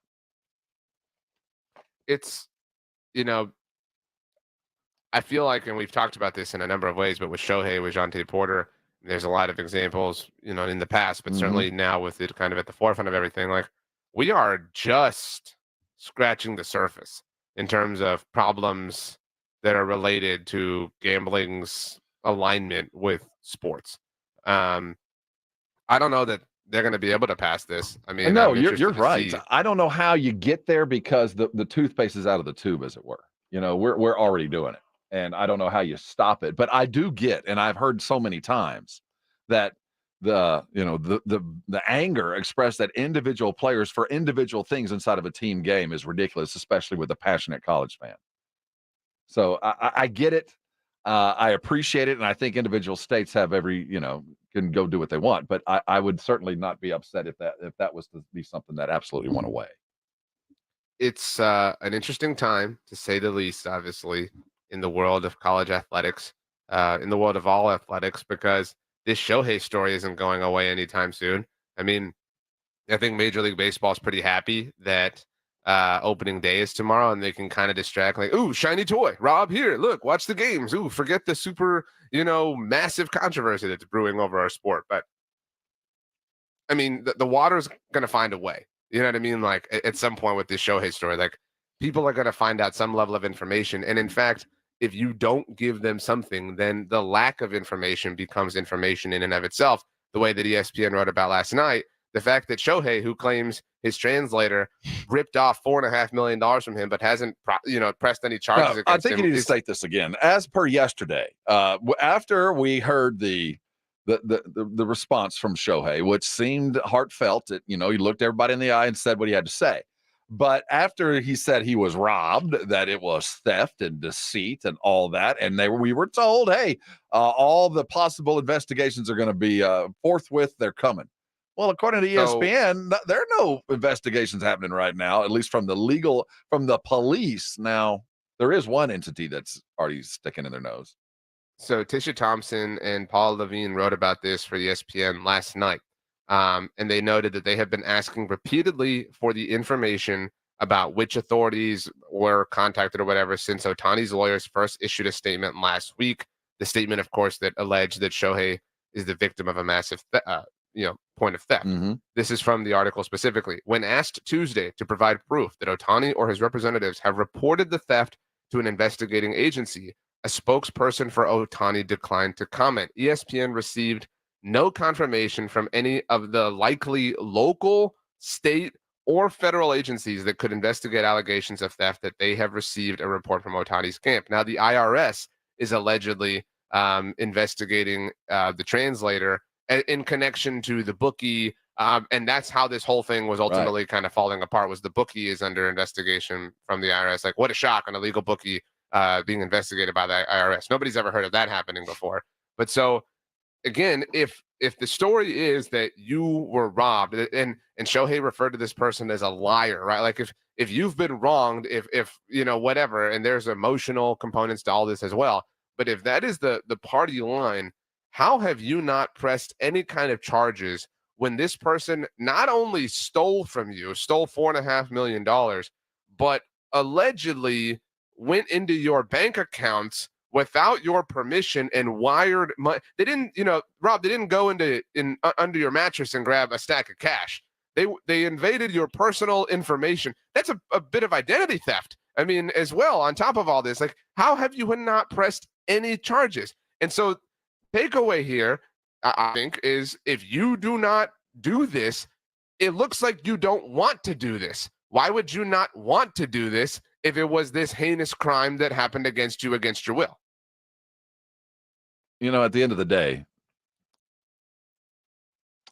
It's, I feel like, and we've talked about this in a number of ways, but with Shohei, with Jonte Porter, there's a lot of examples, in the past, but certainly now with it kind of at the forefront of everything, like we are just scratching the surface in terms of problems that are related to gambling's alignment with sports. I don't know that they're going to be able to pass this. I mean, no, you're right. I don't know how you get there because the toothpaste is out of the tube, as it were. We're already doing it, and I don't know how you stop it. But I do get, and I've heard so many times that the anger expressed at individual players for individual things inside of a team game is ridiculous, especially with a passionate college fan. So I get it. I appreciate it, and I think individual states have can go do what they want. But I would certainly not be upset if that was to be something that absolutely went away. It's an interesting time, to say the least, obviously, in the world of college athletics, in the world of all athletics, because this Shohei story isn't going away anytime soon. I mean, I think Major League Baseball is pretty happy that opening day is tomorrow, and they can kind of distract, like, ooh, shiny toy, Rob, here, look, watch the games. Ooh, forget the super, massive controversy that's brewing over our sport. But I mean, the water's going to find a way. You know what I mean? Like at some point with this Shohei story, like people are going to find out some level of information. And in fact, if you don't give them something, then the lack of information becomes information in and of itself. The way that ESPN wrote about last night, the fact that Shohei, who claims his translator ripped off $4.5 million from him, but hasn't, pressed any charges against him. I think you need to state this again. As per yesterday, after we heard the response from Shohei, which seemed heartfelt, he looked everybody in the eye and said what he had to say. But after he said he was robbed, that it was theft and deceit and all that, and we were told, hey, all the possible investigations are going to be forthwith. They're coming. Well, according to ESPN, there are no investigations happening right now, at least from the police. Now, there is one entity that's already sticking in their nose. So Tisha Thompson and Paul Levine wrote about this for ESPN last night. And they noted that they have been asking repeatedly for the information about which authorities were contacted or whatever since Ohtani's lawyers first issued a statement last week. The statement, of course, that alleged that Shohei is the victim of a massive point of theft. This is from the article specifically. When asked Tuesday to provide proof that Ohtani or his representatives have reported the theft to an investigating agency, a spokesperson for Ohtani declined to comment. ESPN received no confirmation from any of the likely local, state, or federal agencies that could investigate allegations of theft that they have received a report from Ohtani's camp. Now, the IRS is allegedly investigating the translator in connection to the bookie, and that's how this whole thing was ultimately kind of falling apart, was the bookie is under investigation from the IRS. Like, what a shock, an illegal bookie being investigated by the IRS. Nobody's ever heard of that happening before. But so, again, if if the story is that you were robbed, and Shohei referred to this person as a liar, right? Like if you've been wronged, if whatever, and there's emotional components to all this as well. But if that is the party line, how have you not pressed any kind of charges when this person not only stole from you, stole $4.5 million, but allegedly went into your bank accounts without your permission and wired money? They didn't, Rob, they didn't go under your mattress and grab a stack of cash. They invaded your personal information. That's a bit of identity theft. I mean, as well, on top of all this, like, how have you not pressed any charges? And so takeaway here, I think, is if you do not do this, it looks like you don't want to do this. Why would you not want to do this if it was this heinous crime that happened against you against your will? At the end of the day,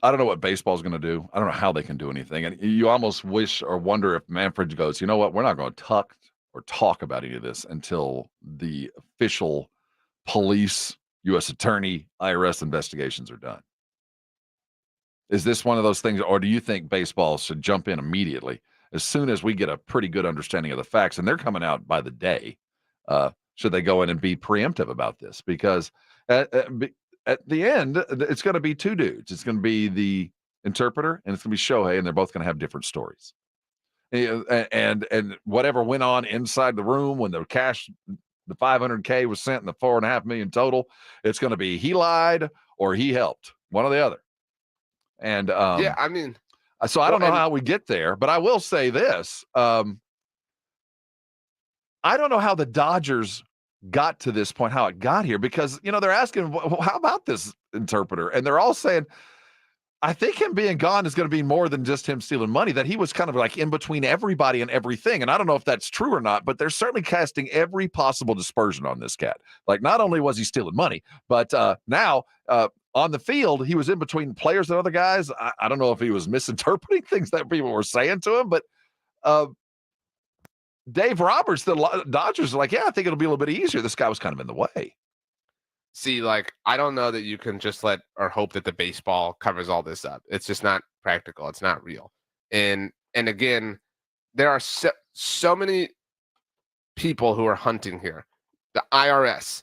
I don't know what baseball is going to do. I don't know how they can do anything. And you almost wish or wonder if Manfred goes, you know what, we're not going to talk about any of this until the official police, U.S. attorney, IRS investigations are done. Is this one of those things, or do you think baseball should jump in immediately as soon as we get a pretty good understanding of the facts? And they're coming out by the day. Should they go in and be preemptive about this? Because at the end, it's going to be two dudes. It's going to be the interpreter and it's going to be Shohei, and they're both going to have different stories. And whatever went on inside the room when the cash, the $500K was sent and the $4.5 million total, it's going to be he lied or he helped, one or the other. And yeah, I mean, so I don't know how we get there, but I will say this: I don't know how the Dodgers got to this point, how it got here, because they're asking, how about this interpreter? And they're all saying, I think him being gone is going to be more than just him stealing money, that he was kind of like in between everybody and everything. And I don't know if that's true or not, but they're certainly casting every possible dispersion on this cat. Like, not only was he stealing money, but now on the field, he was in between players and other guys. I don't know if he was misinterpreting things that people were saying to him, but Dave Roberts, the Dodgers are like, yeah, I think it'll be a little bit easier. This guy was kind of in the way. See, like, I don't know that you can just let or hope that the baseball covers all this up. It's just not practical. It's not real. And again, there are so many people who are hunting here. The IRS,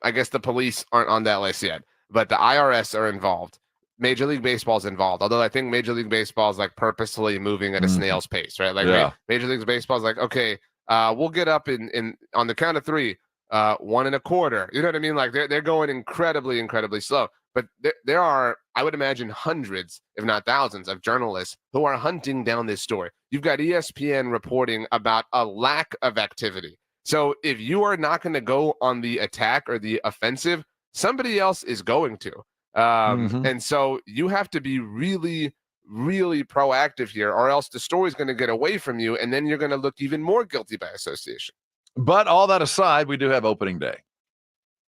I guess the police aren't on that list yet, but the IRS are involved. Major League Baseball is involved, although I think Major League Baseball is like purposefully moving at a snail's pace, right? Like, Major League Baseball is like, okay, we'll get up in on the count of 3. 1 1/4. You know what I mean? Like, they're going incredibly, incredibly slow. But there are, I would imagine, hundreds, if not thousands, of journalists who are hunting down this story. You've got ESPN reporting about a lack of activity. So if you are not going to go on the attack or the offensive, somebody else is going to. And so you have to be really, really proactive here, or else the story's going to get away from you, and then you're going to look even more guilty by association. But all that aside, we do have opening day.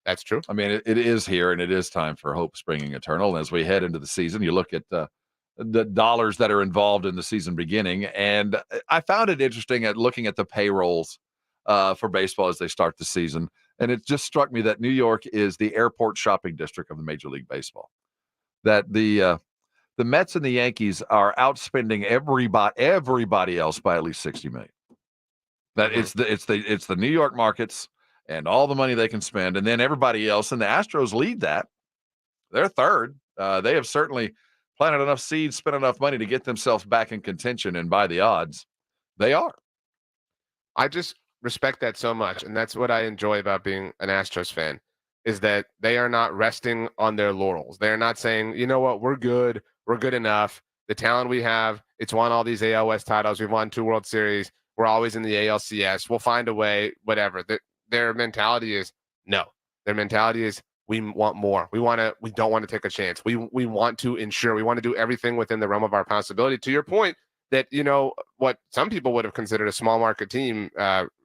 That's true. I mean, it is here, and it is time for hope springing eternal. And as we head into the season, you look at the dollars that are involved in the season beginning. And I found it interesting at looking at the payrolls for baseball as they start the season. And it just struck me that New York is the airport shopping district of the Major League Baseball. That the Mets and the Yankees are outspending everybody else by at least $60 million. That it's the New York markets and all the money they can spend, and then everybody else. And the Astros lead that. They're third. They have certainly planted enough seeds, spent enough money to get themselves back in contention, and by the odds, they are. I just respect that so much, and that's what I enjoy about being an Astros fan, is that they are not resting on their laurels. They're not saying, you know what, we're good enough. The talent we have, it's won all these AL West titles. We've won 2 World Series. We're always in the ALCS. We'll find a way, whatever. Their mentality is no. Their mentality is we want more. We don't want to take a chance. We want to ensure. We want to do everything within the realm of our possibility. To your point, that what some people would have considered a small market team,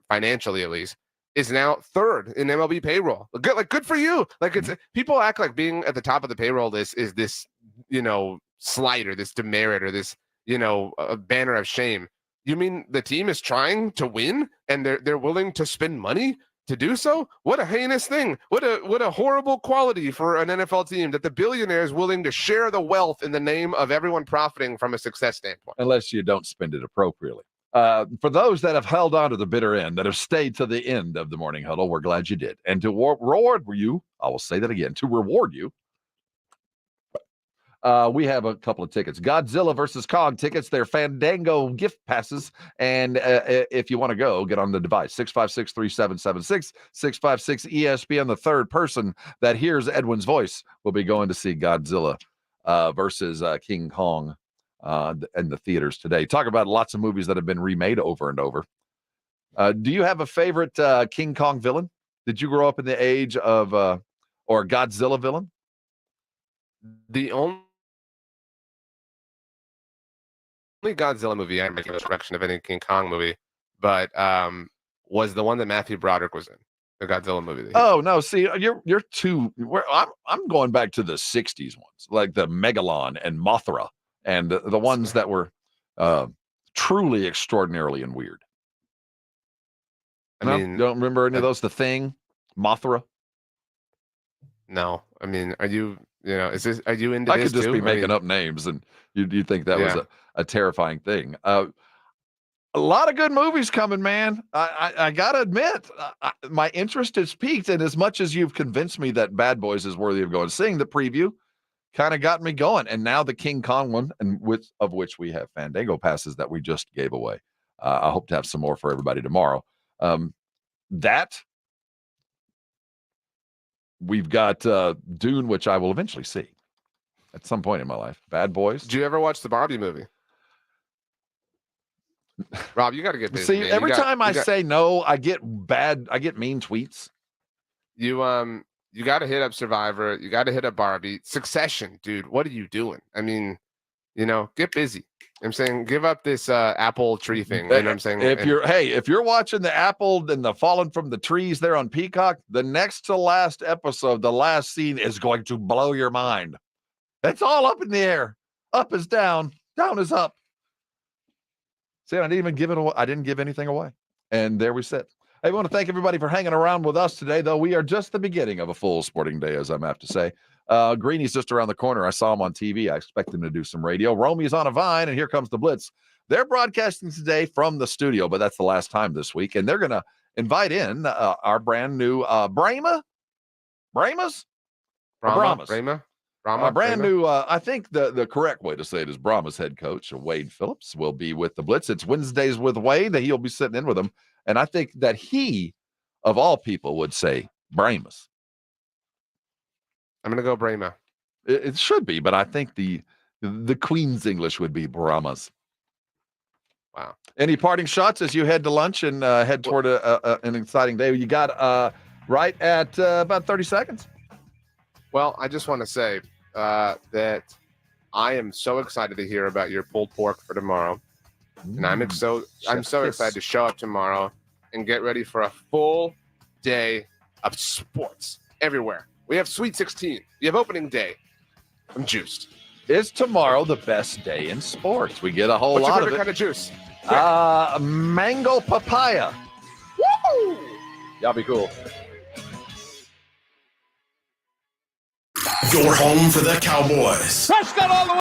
financially at least, is now third in MLB payroll. Good for you. Like, it's people act like being at the top of the payroll list is this slight or this demerit or this a banner of shame. You mean the team is trying to win and they're willing to spend money to do so? What a heinous thing. What a horrible quality for an NFL team that the billionaire is willing to share the wealth in the name of everyone profiting from a success standpoint. Unless you don't spend it appropriately. For those that have held on to the bitter end, that have stayed to the end of the morning huddle, we're glad you did. And to reward you, I will say that again, to reward you, we have a couple of tickets. Godzilla versus Kong tickets. They're Fandango gift passes. And if you want to go, get on the device. 656-3776, 656-ESPN. The third person that hears Edwin's voice will be going to see Godzilla versus King Kong in the theaters today. Talk about lots of movies that have been remade over and over. Do you have a favorite King Kong villain? Did you grow up in the age of or Godzilla villain? The only Godzilla movie I remember was correction of any King Kong movie, but was the one that Matthew Broderick was in, the Godzilla movie. Oh no! See, you're too. I'm going back to the '60s ones, like the Megalon and Mothra, and the ones that were truly extraordinarily and weird. I mean, you don't remember any of those? The Thing, Mothra. No, I mean, are you? You know, are you into I this could just too? be making up names, and you think that was a terrifying thing. A lot of good movies coming, man. I gotta admit, my interest has peaked, and as much as you've convinced me that Bad Boys is worthy of going, seeing the preview kind of got me going. And now the King Kong one, and of which we have Fandango passes that we just gave away. I hope to have some more for everybody tomorrow. We've got Dune, which I will eventually see at some point in my life. Bad Boys. Did you ever watch the Barbie movie? Rob, you got to get busy. See, man. every time I say no, I get mean tweets. You got to hit up Survivor. You got to hit up Barbie. Succession, dude. What are you doing? I mean, get busy. I'm saying, give up this apple tree thing. You know what I'm saying? If you're watching the apple and the falling from the trees there on Peacock, the next to last episode, the last scene is going to blow your mind. It's all up in the air. Up is down. Down is up. See, I didn't even give it away. I didn't give anything away. And there we sit. I want to thank everybody for hanging around with us today, though we are just the beginning of a full sporting day, as I'm apt to say. Greeny's just around the corner. I saw him on TV. I expect him to do some radio. Romy's on a vine, and here comes the Blitz. They're broadcasting today from the studio, but that's the last time this week. And they're going to invite in our brand new Brahma? Brahmas? Brahma? Brand new, I think the correct way to say it is Brahma's head coach, Wade Phillips, will be with the Blitz. It's Wednesdays with Wade. He'll be sitting in with them. And I think that he, of all people, would say Brahmas. I'm going to go Brahma. It should be, but I think the Queen's English would be Brahmas. Wow. Any parting shots as you head to lunch and head toward an exciting day? You got right at about 30 seconds. Well, I just want to say that I am so excited to hear about your pulled pork for tomorrow. And I'm so excited to show up tomorrow and get ready for a full day of sports everywhere. We have Sweet 16. We have opening day. I'm juiced. Is tomorrow the best day in sports? We get a whole What's lot your of favorite it. kind of juice? Mango papaya. Woo! Y'all be cool. Your home for the Cowboys. Prescott all the way.